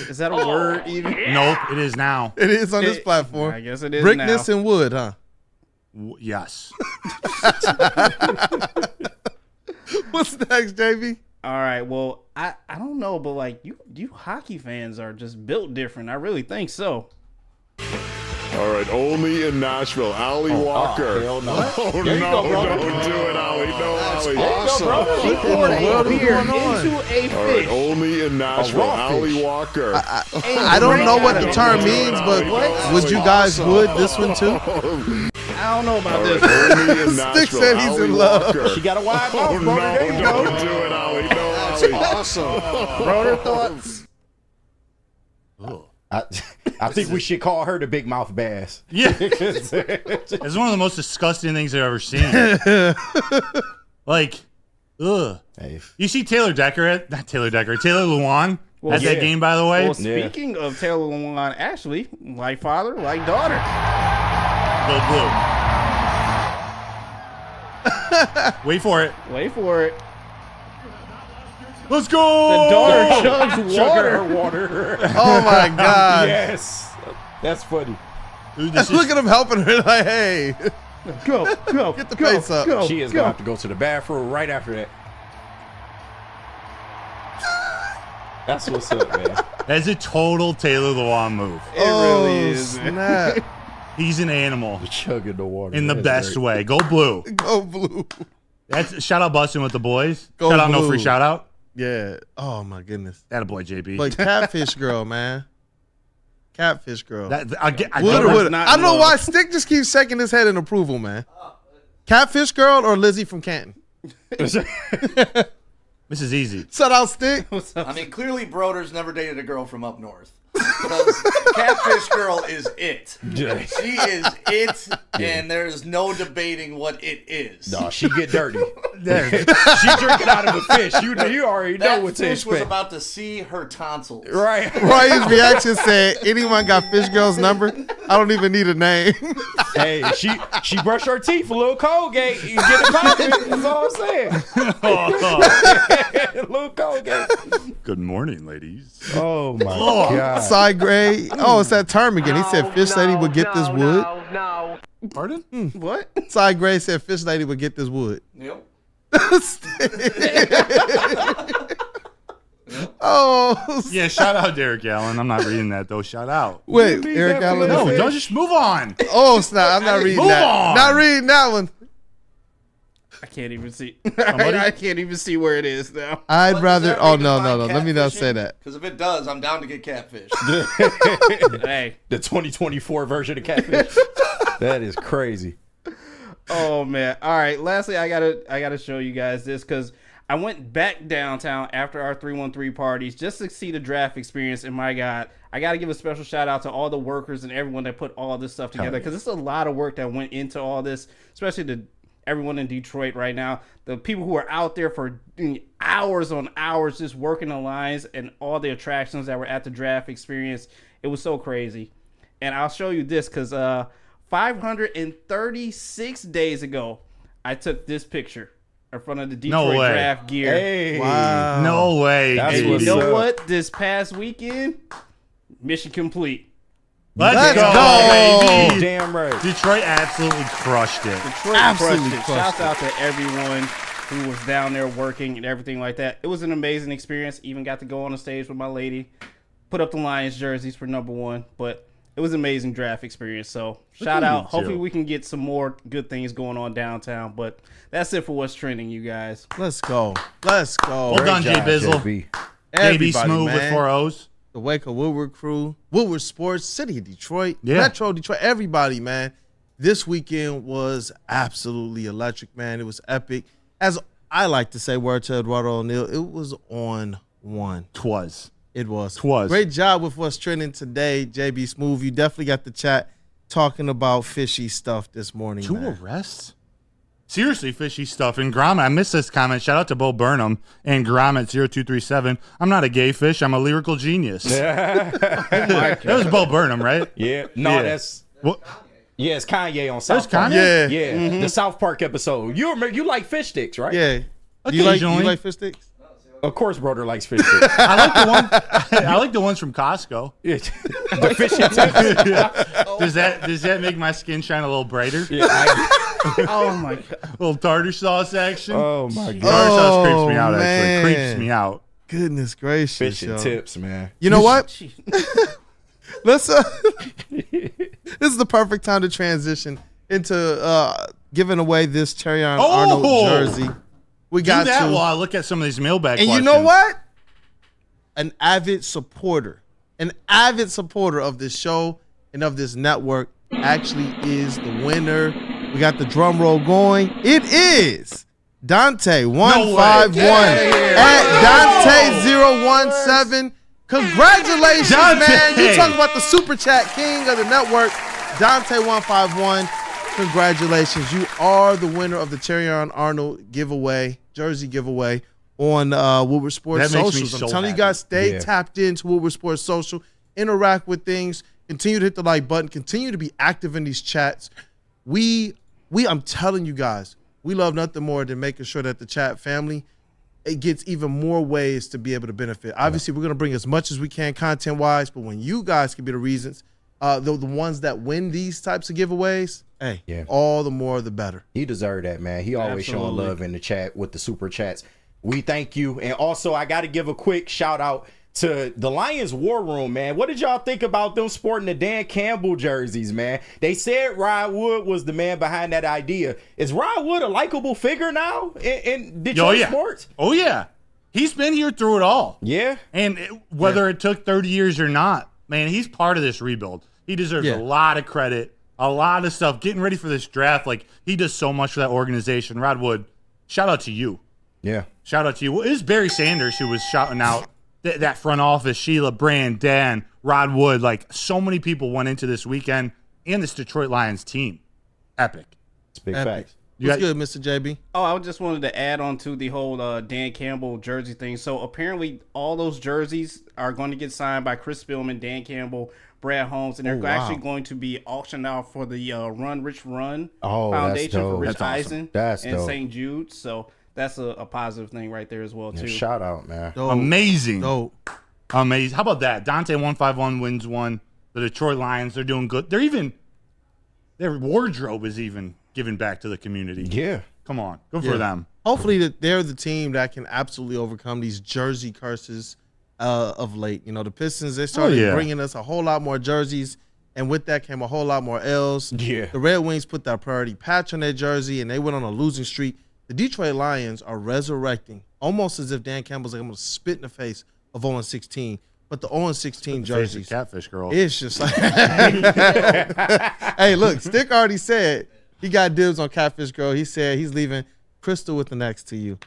Is that a word even? Nope, it is now. It is on this platform. I guess it is Brickness now. and wood, huh? Yes. What's next, JB? All right, well, I don't know, but like you hockey fans are just built different. I really think so. All right, only in Nashville. Allie Walker. hell no. Oh, There you no, go, brother. don't do it, Allie. No, Allie. She poured a beer into a All right, fish. only in Nashville. raw Allie fish. Walker. I don't know what the term means, but would you guys would this one too? I don't know about All this. right, only in Stick Nashville. said he's Allie in love. Walker. She got a wide Oh, mouth, no, brother. There you go. don't do it, Allie. No, Allie. Awesome. Broder thoughts? I think we should call her the big mouth bass. Yeah. It's one of the most disgusting things I've ever seen. Like, ugh. Hey. You see Taylor Lewan at that game, by the way? Well, speaking of Taylor Lewan, actually, like father, like daughter. Go blue. Wait for it. Wait for it. Let's go. The daughter chugs Sugar water. water. Oh my God. Yes. That's funny. Dude, this Look is, at him helping her like, hey, Go. get the pace up. Go. She is going to have to go to the bathroom right after that. That's what's up, man. that's a total Taylor Lewan move. It really is. Snap. He's an animal Chugging the water. in the That's best great. way. Go blue. Go blue. That's shout out busting with the boys. Go Shout out no Blue. free shout out. Yeah. Oh my goodness. That a boy, JB. But catfish girl, man. Catfish girl. I Would get or would. not I don't know love. why Stick just keeps shaking his head in approval, man. Catfish girl or Lizzie from Canton? This is easy. Shut out, Stick. I mean, clearly Broder's never dated a girl from up north. Because Catfish Girl is it. Yeah. She is it, and there's no debating what it is. No, she get dirty. She drinking out of a fish. You already know That what to fish was expect. about to see her tonsils. Right. Ryan's reaction said, anyone got Fish Girl's number? I don't even need a name. Hey, she brushed her teeth a little Colgate. You get it popping. That's all I'm saying. A little Colgate. Good morning, ladies. Oh my God. Side grade. Oh, it's that term again. He said Fish Lady would get this wood. Pardon? What? Side grade said Fish Lady would get this wood. Yep. Oh. Yeah, shout out Derek Allen. I'm not reading that though. Shout out. Wait, Eric Allen. No, don't just move on. Oh, snap. I'm not reading Move that. on. Not reading that one. I can't even see. I can't even see where it is now. I'd rather. Oh, no. Let me not say that. Because if it does, I'm down to get catfish. Hey. The 2024 version of Catfish. That is crazy. Oh man. All right. Lastly, I gotta show you guys this because I went back downtown after our 313 parties just to see the draft experience. And my God, I gotta give a special shout out to all the workers and everyone that put all this stuff together because it's a lot of work that went into all this, especially everyone in Detroit right now. The people who are out there for hours on hours just working the lines and all the attractions that were at the draft experience. It was so crazy. And I'll show you this because 536 days ago, I took this picture in front of the Detroit draft gear. Hey. Wow. No way. That's dude. what's You know up. what? This past weekend, mission complete. Let's go, go. baby. Damn right. Detroit absolutely crushed it. Detroit Absolutely crushed it. crushed Shouts out to everyone who was down there working and everything like that. It was an amazing experience. Even got to go on the stage with my lady, put up the Lions jerseys for #1. But it was an amazing draft experience. So shout out. Hopefully we can get some more good things going on downtown. But that's it for what's trending, you guys. Let's go. Let's go. Well done, Jay Bizzle. JB. Baby Everybody, Smooth with man. 4 O's. The Waco Woodward crew, Woodward Sports, City of Detroit, Yeah. Metro Detroit, everybody, man. This weekend was absolutely electric, man. It was epic. As I like to say, word to Eduardo O'Neill, it was on one. Twas. It was. Twas. Great job with what's trending today, JB Smooth. You definitely got the chat talking about fishy stuff this morning. 2 man. arrests? Seriously, fishy stuff. And Gromit, I missed this comment. Shout out to Bo Burnham and Gromit0237. I'm not a gay fish. I'm a lyrical genius. That was Bo Burnham, right? Yeah. No, that's what? Yeah, it's Kanye on South Park. Kanye? Yeah. The South Park episode. You like fish sticks, right? Yeah. Do you like fish sticks? Of course, brother likes fish sticks. I like the ones from Costco. The fish and tips. Does that make my skin shine a little brighter? Yeah, Oh my god. Little tartar sauce action. Oh my god. Tartar sauce creeps me out. man. Actually, creeps me out. Goodness gracious. Fish and yo. tips, man. You know what? Let's. This is the perfect time to transition into giving away this Terrion Arnold jersey. We got Do that to. while I look at some of these mailbag And questions. you know what? An avid supporter of this show and of this network actually is the winner. We got the drum roll going. It is Dante151 at Dante017. Congratulations, Dante. man. You talking about the super chat king of the network, Dante151. Congratulations. You are the winner of the Terrion Arnold giveaway, jersey giveaway on Woodward Sports That makes me Socials. so I'm telling happy. you guys, stay Yeah. tapped into Woodward Sports Social, interact with things, continue to hit the like button, continue to be active in these chats. I'm telling you guys, we love nothing more than making sure that the chat family, it gets even more ways to be able to benefit. Obviously, we're going to bring as much as we can content-wise, but when you guys can be the reasons, the ones that win these types of giveaways, hey, all the more the better. He deserved that, man. He always showing Absolutely. love in the chat with the super chats. We thank you. And also, I got to give a quick shout out to the Lions War Room, man. What did y'all think about them sporting the Dan Campbell jerseys, man? They said Rod Wood was the man behind that idea. Is Rod Wood a likable figure now in Detroit sports? Oh, yeah. He's been here through it all. Yeah. And whether it took 30 years or not, man, he's part of this rebuild. He deserves a lot of credit, a lot of stuff. Getting ready for this draft, like, he does so much for that organization. Rod Wood, shout out to you. Yeah. Shout out to you. It was Barry Sanders who was shouting out that front office, Sheila, Brand, Dan, Rod Wood. Like, so many people went into this weekend and this Detroit Lions team. Epic. It's big facts. What's good, Mr. JB? Oh, I just wanted to add on to the whole Dan Campbell jersey thing. So apparently all those jerseys are going to get signed by Chris Spielman, Dan Campbell, Brad Holmes, and they're actually going to be auctioned out for the Run Rich Run Foundation for Rich Eisen and St. Jude. So that's a positive thing right there as well, too. Shout out, man. Amazing. Amazing. How about that? Dante151 wins one. The Detroit Lions, they're doing good. Their wardrobe is even giving back to the community. Yeah. Come on. Good for them. Hopefully that they're the team that can absolutely overcome these jersey curses of late. You know, the Pistons, they started bringing us a whole lot more jerseys, and with that came a whole lot more L's. Yeah. The Red Wings put that priority patch on their jersey, and they went on a losing streak. The Detroit Lions are resurrecting, almost as if Dan Campbell's like, I'm going to spit in the face of 0-16. But the 0-16 jerseys, Catfish girl. it's just like, hey, look, Stick already said he got dibs on Catfish Girl. He said he's leaving Crystal with the next to you.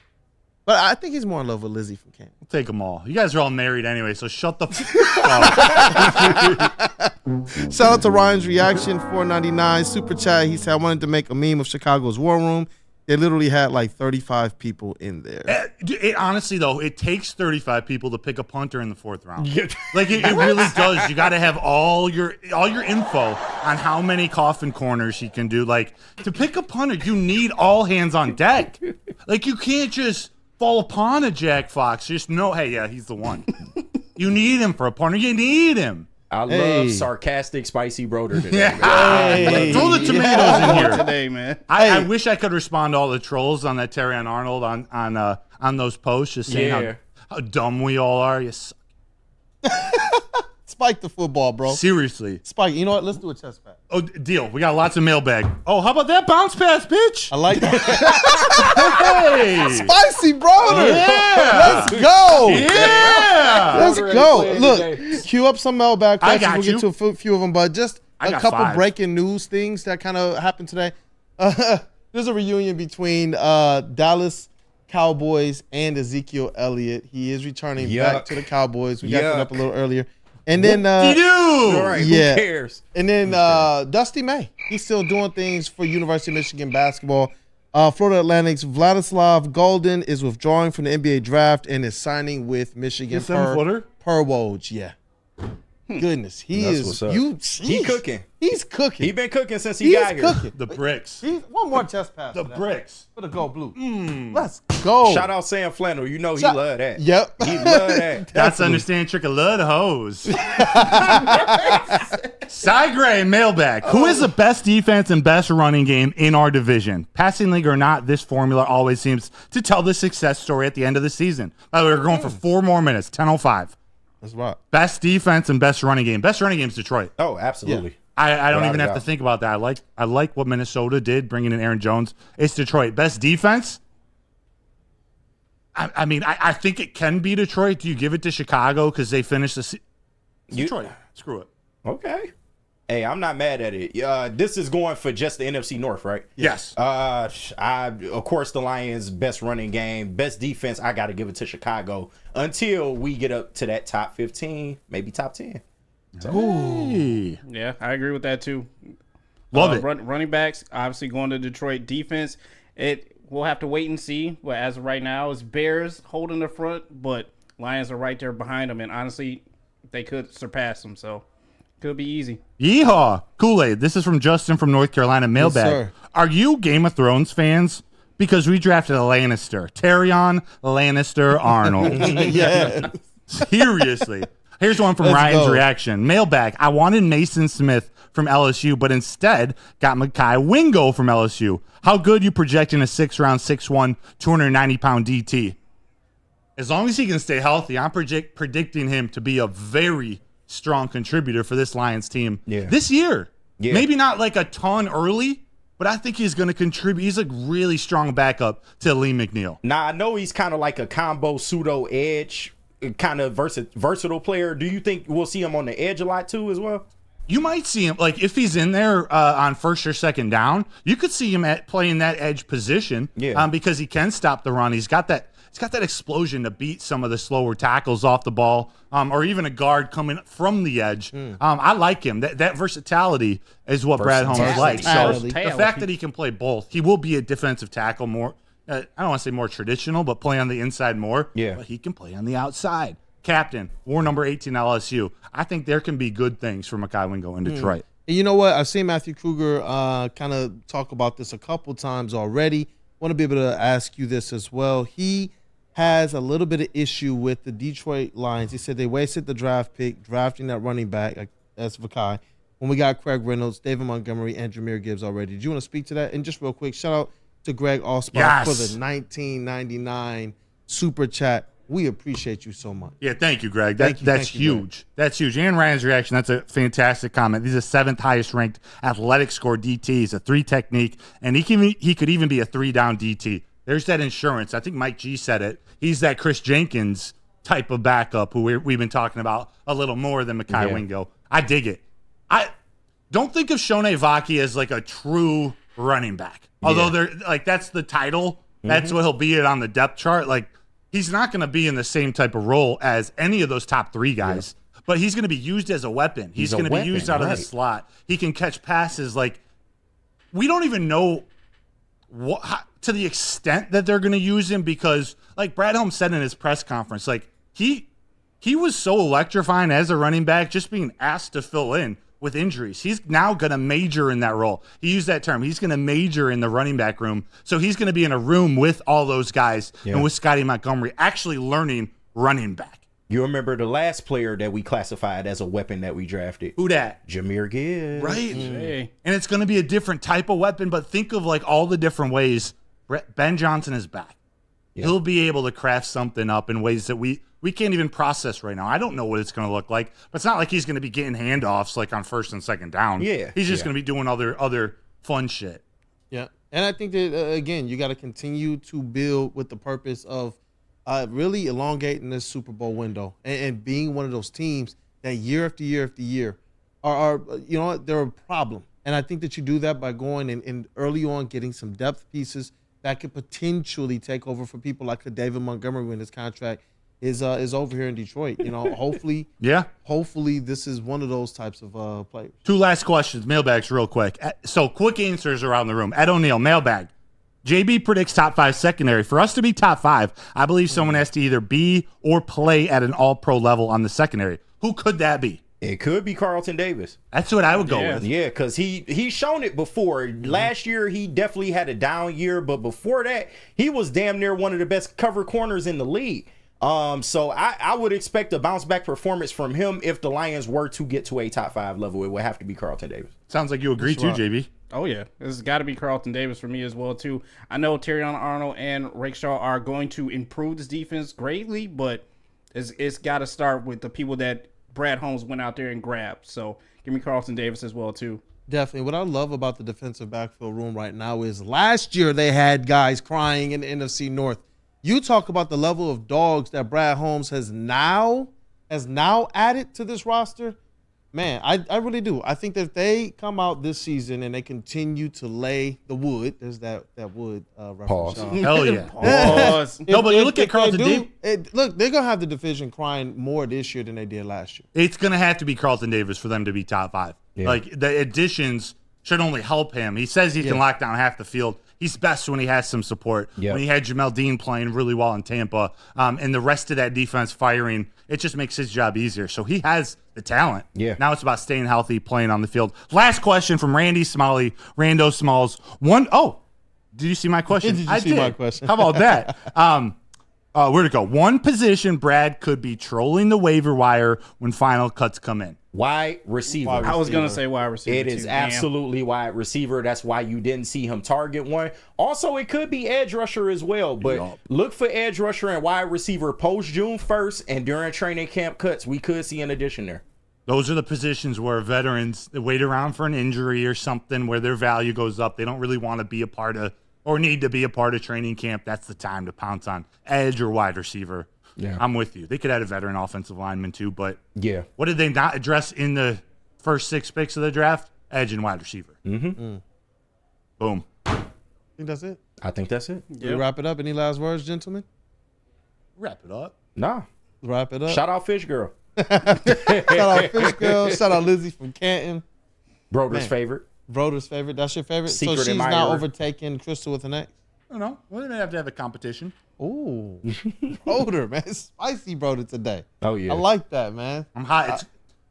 But I think he's more in love with Lizzie from Camp. We'll take them all. You guys are all married anyway, so shut the up. Shout out to Ryan's Reaction, $4.99 super chat. He said, I wanted to make a meme of Chicago's War Room. They literally had like 35 people in there. Honestly, though, it takes 35 people to pick a punter in the fourth round. Like, it really does. You got to have all your info on how many coffin corners he can do. Like, to pick a punter, you need all hands on deck. Like, you can't just fall upon a Jack Fox. Just know, hey, yeah, he's the one. You need him for a punter. You need him. I love sarcastic, spicy broder today. Hey. Throw the tomatoes in here today, man. I wish I could respond to all the trolls on that Terrion Arnold on those posts, just saying how dumb we all are. You suck. Spike the football, bro. Seriously. Spike, you know what? Let's do a chest pass. Oh, deal. We got lots of mailbag. Oh, how about that bounce pass, bitch? I like that. Hey. Spicy broder. Yeah. Let's go. Yeah. Let's go. Look, cue up some mailbag I questions. got We'll get to a few of them, but just a couple 5. breaking news things that kind of happened today. There's a reunion between Dallas Cowboys and Ezekiel Elliott. He is returning back to the Cowboys. We got that up a little earlier. And then all right, who cares? And then Dusty May. He's still doing things for University of Michigan basketball. Florida Atlantic's Vladislav Golden is withdrawing from the NBA draft and is signing with Michigan per Woj. Yeah. Goodness, he That's is. He cooking. He's cooking. He been cooking since he got here. Cooking. The bricks. One more chest pass. The bricks. For the gold blue. Let's go. Shout out Sam Flannel. You know he love that. Yep. He love that. That's to understand trick of love the hose. Cy Gray, mailbag. Who is the best defense and best running game in our division? Passing league or not, this formula always seems to tell the success story at the end of the season. By the way, we're going for 4 more minutes, 10:05. That's right. Best defense and best running game. Best running game is Detroit. Oh, absolutely. I don't even have to think about that. I like what Minnesota did, bringing in Aaron Jones. It's Detroit. Best defense? I mean, I think it can be Detroit. Do you give it to Chicago because they finished the season? Detroit. Screw it. Okay. Hey, I'm not mad at it. This is going for just the NFC North, right? Yes. Of course, the Lions' best running game, best defense, I got to give it to Chicago until we get up to that top 15, maybe top 10. Ooh. Yeah, I agree with that too. Love it. Running backs, obviously going to Detroit. Defense, we'll have to wait and see. But as of right now, it's Bears holding the front, but Lions are right there behind them. And honestly, they could surpass them. So could be easy. Yeehaw. Kool-Aid. This is from Justin from North Carolina. Mailbag. Yes, sir. Are you Game of Thrones fans? Because we drafted a Lannister. Tyrion Lannister Arnold. Yeah. Seriously. Here's one from Let's Ryan's go. reaction. Mailbag. I wanted Mason Smith from LSU, but instead got Mekhi Wingo from LSU. How good you projecting a 6-round, 6'1", 290-pound DT? As long as he can stay healthy, I'm predicting him to be a very strong contributor for this Lions team this year. Yeah. Maybe not like a ton early, but I think he's going to contribute. He's a really strong backup to Lee McNeil. Now, I know he's kind of like a combo pseudo edge, kind of versatile player. Do you think we'll see him on the edge a lot too as well? You might see him, like if he's in there on first or second down, you could see him playing that edge position because he can stop the run. He's got that explosion to beat some of the slower tackles off the ball, or even a guard coming from the edge. I like him. That versatility is what Brad Holmes likes. So the fact that he can play both, he will be a defensive tackle more. I don't want to say more traditional, but play on the inside more. Yeah. But he can play on the outside. Captain, war number 18 LSU. I think there can be good things for Mekhi Wingo in Detroit. And you know what? I've seen Matthew Kruger kind of talk about this a couple times already. Want to be able to ask you this as well. He has a little bit of issue with the Detroit Lions. He said they wasted the draft pick drafting that running back, that's Mekhi, when we got Craig Reynolds, David Montgomery, and Jahmyr Gibbs already. Do you want to speak to that? And just real quick, shout out to Greg Allspot for the 1999 super chat. We appreciate you so much. Yeah, thank you, Greg. That's huge. Greg. That's huge. And Ryan's reaction, that's a fantastic comment. He's the 7th highest ranked athletic score DT. He's a 3 technique, and he could even be a 3-down DT. There's that insurance. I think Mike G said it. He's that Chris Jenkins type of backup who we've been talking about a little more than Mekhi Wingo. I dig it. I don't think of Shoney Vaki as like a true running back. Although they're like that's the title. That's what he'll be at on the depth chart. Like he's not going to be in the same type of role as any of those top 3 guys, but he's going to be used as a weapon. He's going to be used out of the slot. He can catch passes. Like we don't even know to the extent that they're going to use him because, like Brad Holmes said in his press conference, like he was so electrifying as a running back, just being asked to fill in with injuries. He's now going to major in that role. He used that term. He's going to major in the running back room. So he's going to be in a room with all those guys and with Scotty Montgomery actually learning running back. You remember the last player that we classified as a weapon that we drafted? Who that? Jahmyr Gibbs. Right. And it's going to be a different type of weapon, but think of like all the different ways. Ben Johnson is back. He'll be able to craft something up in ways that we can't even process right now. I don't know what it's going to look like, but it's not like he's going to be getting handoffs like on first and second down. Yeah. He's just going to be doing other fun shit. Yeah. And I think that, again, you got to continue to build with the purpose of really elongating this Super Bowl window and being one of those teams that year after year after year are you know what, they're a problem. And I think that you do that by going and early on getting some depth pieces that could potentially take over for people like David Montgomery when his contract is over here in Detroit. You know, hopefully this is one of those types of players. 2 last questions, mailbags real quick. So quick answers around the room. Ed O'Neill, mailbag. JB predicts top 5 secondary. For us to be top 5, I believe someone has to either be or play at an all-pro level on the secondary. Who could that be? It could be Carlton Davis. That's what I would go with. Yeah, because he's shown it before. Last year, he definitely had a down year, but before that, he was damn near one of the best cover corners in the league. So I would expect a bounce back performance from him if the Lions were to get to a top 5 level. It would have to be Carlton Davis. Sounds like you agree too, JB. Oh, yeah. It's got to be Carlton Davis for me as well, too. I know Terrion Arnold and Rakestraw are going to improve this defense greatly, but it's got to start with the people that Brad Holmes went out there and grabbed. So give me Carlton Davis as well, too. Definitely. What I love about the defensive backfield room right now is last year they had guys crying in the NFC North. You talk about the level of dogs that Brad Holmes has now added to this roster. Man, I really do. I think that if they come out this season and they continue to lay the wood, there's that wood reference. Pause. Hell yeah. Pause. No, but you look at Carlton Davis. Look, they're going to have the division crying more this year than they did last year. It's going to have to be Carlton Davis for them to be top 5. Yeah. Like, the additions should only help him. He says he can lock down half the field. He's best when he has some support. Yep. When he had Jamel Dean playing really well in Tampa, and the rest of that defense firing, it just makes his job easier. So he has the talent. Yeah. Now it's about staying healthy, playing on the field. Last question from Randy Smalley, Rando Smalls. Did you see my question? Did you see my question? How about that? Where'd it go? One position Brad could be trolling the waiver wire when final cuts come in. Wide receiver. I was going to say wide receiver. It is absolutely wide receiver. That's why you didn't see him target one. Also, it could be edge rusher as well, but look for edge rusher and wide receiver post June 1st and during training camp cuts. We could see an addition there. Those are the positions where veterans wait around for an injury or something where their value goes up. They don't really want to be a part of or need to be a part of training camp. That's the time to pounce on edge or wide receiver. Yeah, I'm with you. They could add a veteran offensive lineman too, but what did they not address in the first 6 picks of the draft? Edge and wide receiver. Boom. I think that's it. I think that's it. We wrap it up. Any last words, gentlemen? Wrap it up. Nah. Wrap it up. Shout out Fish Girl. Shout out Fish Girl. Shout out Lizzie from Canton. Broder's favorite. Broder's favorite. That's your favorite? Secret so she's admirer. now overtaking Crystal with an X? I don't know. We may have to have a competition. Ooh. Broder, man. Spicy Broder today. Oh, yeah. I like that, man. I'm hot.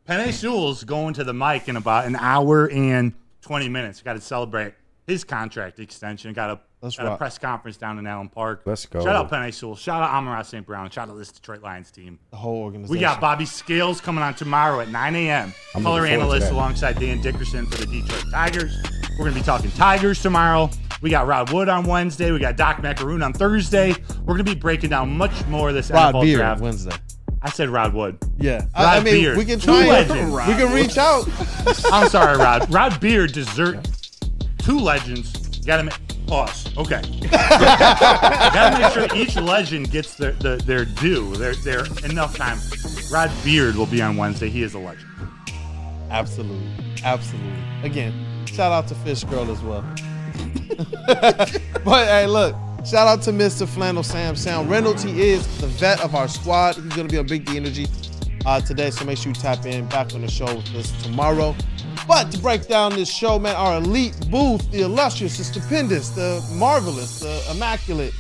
Penny Sewell's going to the mic in about an hour and 20 minutes. Got to celebrate his contract extension. Got a press conference down in Allen Park. Let's go. Shout out Penny Sewell. Shout out Amon-Ra St. Brown. Shout out this Detroit Lions team. The whole organization. We got Bobby Scales coming on tomorrow at 9 a.m. Color analyst alongside Dan Dickerson for the Detroit Tigers. We're going to be talking Tigers tomorrow. We got Rod Wood on Wednesday. We got Doc Macaroon on Thursday. We're going to be breaking down much more of this NFL draft. Wednesday. I said Rod Wood. Yeah. Rod Beard. We can try it. We can reach out. I'm sorry, Rod. Rod Beard deserves 2 legends. Got to make pause. Okay. Got to make sure each legend gets their due. Their enough time. Rod Beard will be on Wednesday. He is a legend. Absolutely. Again, shout out to Fish Girl as well. But hey, look, shout out to Mr. Flannel Sam Reynolds. He is the vet of our squad. He's going to be on Big D Energy today, so make sure you tap in back on the show with us tomorrow. But to break down this show, man, our elite booth, the illustrious, the stupendous, the marvelous, the immaculate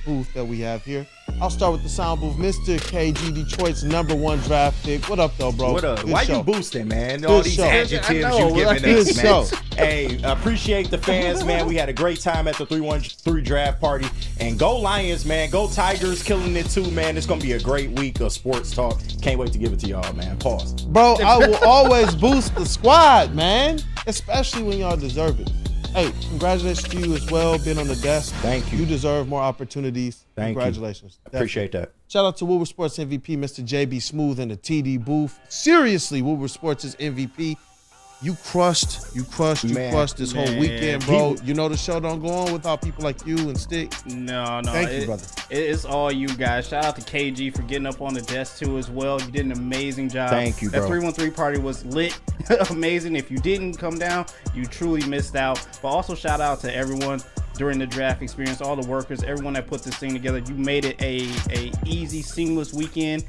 booth that we have here. I'll start with the sound booth, Mr. KG, Detroit's #1 draft pick. What up, though, bro? What up? Good Why show. you boosting, man? All these adjectives you giving us, man. Hey, appreciate the fans, man. We had a great time at the 313 draft party. And go Lions, man. Go Tigers, killing it too, man. It's going to be a great week of sports talk. Can't wait to give it to y'all, man. Pause. Bro, I will always boost the squad, man. Especially when y'all deserve it. Hey, congratulations to you as well, being on the desk. Thank you. You deserve more opportunities. Congratulations. Appreciate that. Shout out to Woodward Sports MVP, Mr. JB Smooth in the TD booth. Seriously, Woodward Sports is MVP. You crushed this whole weekend, bro. You know the show don't go on without people like you and Stick. No. Thank you, brother. It's all you guys. Shout out to KG for getting up on the desk too as well. You did an amazing job. Thank you, bro. That 313 party was lit. Amazing. If you didn't come down, you truly missed out. But also shout out to everyone during the draft experience, all the workers, everyone that put this thing together. You made it a easy, seamless weekend.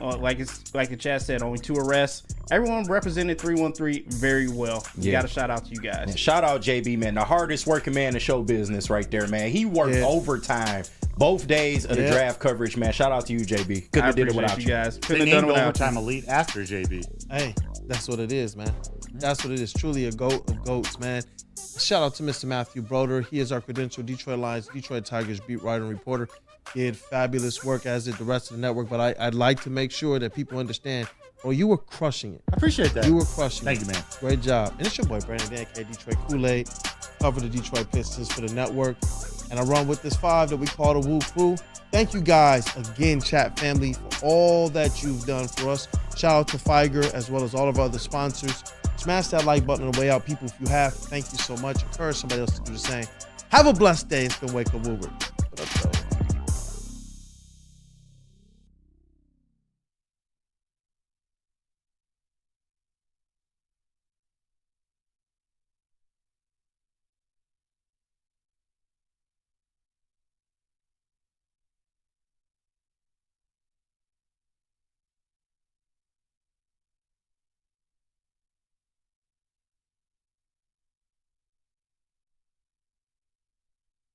Like the chat said, only 2 arrests. Everyone represented 313 very well. You got to shout out to you guys. Man, shout out JB, man, the hardest working man in show business right there, man. He worked overtime both days of the draft coverage, man. Shout out to you, JB. Couldn't have did it without you guys. Couldn't have done it without overtime elite after JB. Hey, that's what it is, man. That's what it is. Truly a GOAT of GOATs, man. Shout out to Mr. Matthew Broder. He is our credentialed Detroit Lions, Detroit Tigers beat writer and reporter. Did fabulous work, as did the rest of the network. But I'd like to make sure that people understand, you were crushing it. I appreciate that. You were crushing it. Thank you, man. Great job. And it's your boy, Brandon Dan K, Detroit Kool-Aid. Cover the Detroit Pistons for the network. And I run with this 5 that we call the Woo Crew. Thank you guys again, chat family, for all that you've done for us. Shout out to Figer as well as all of our other sponsors. Smash that like button on the way out. People, if you have, thank you so much. Encourage somebody else to do the same. Have a blessed day. It's been Wake Up Woodward.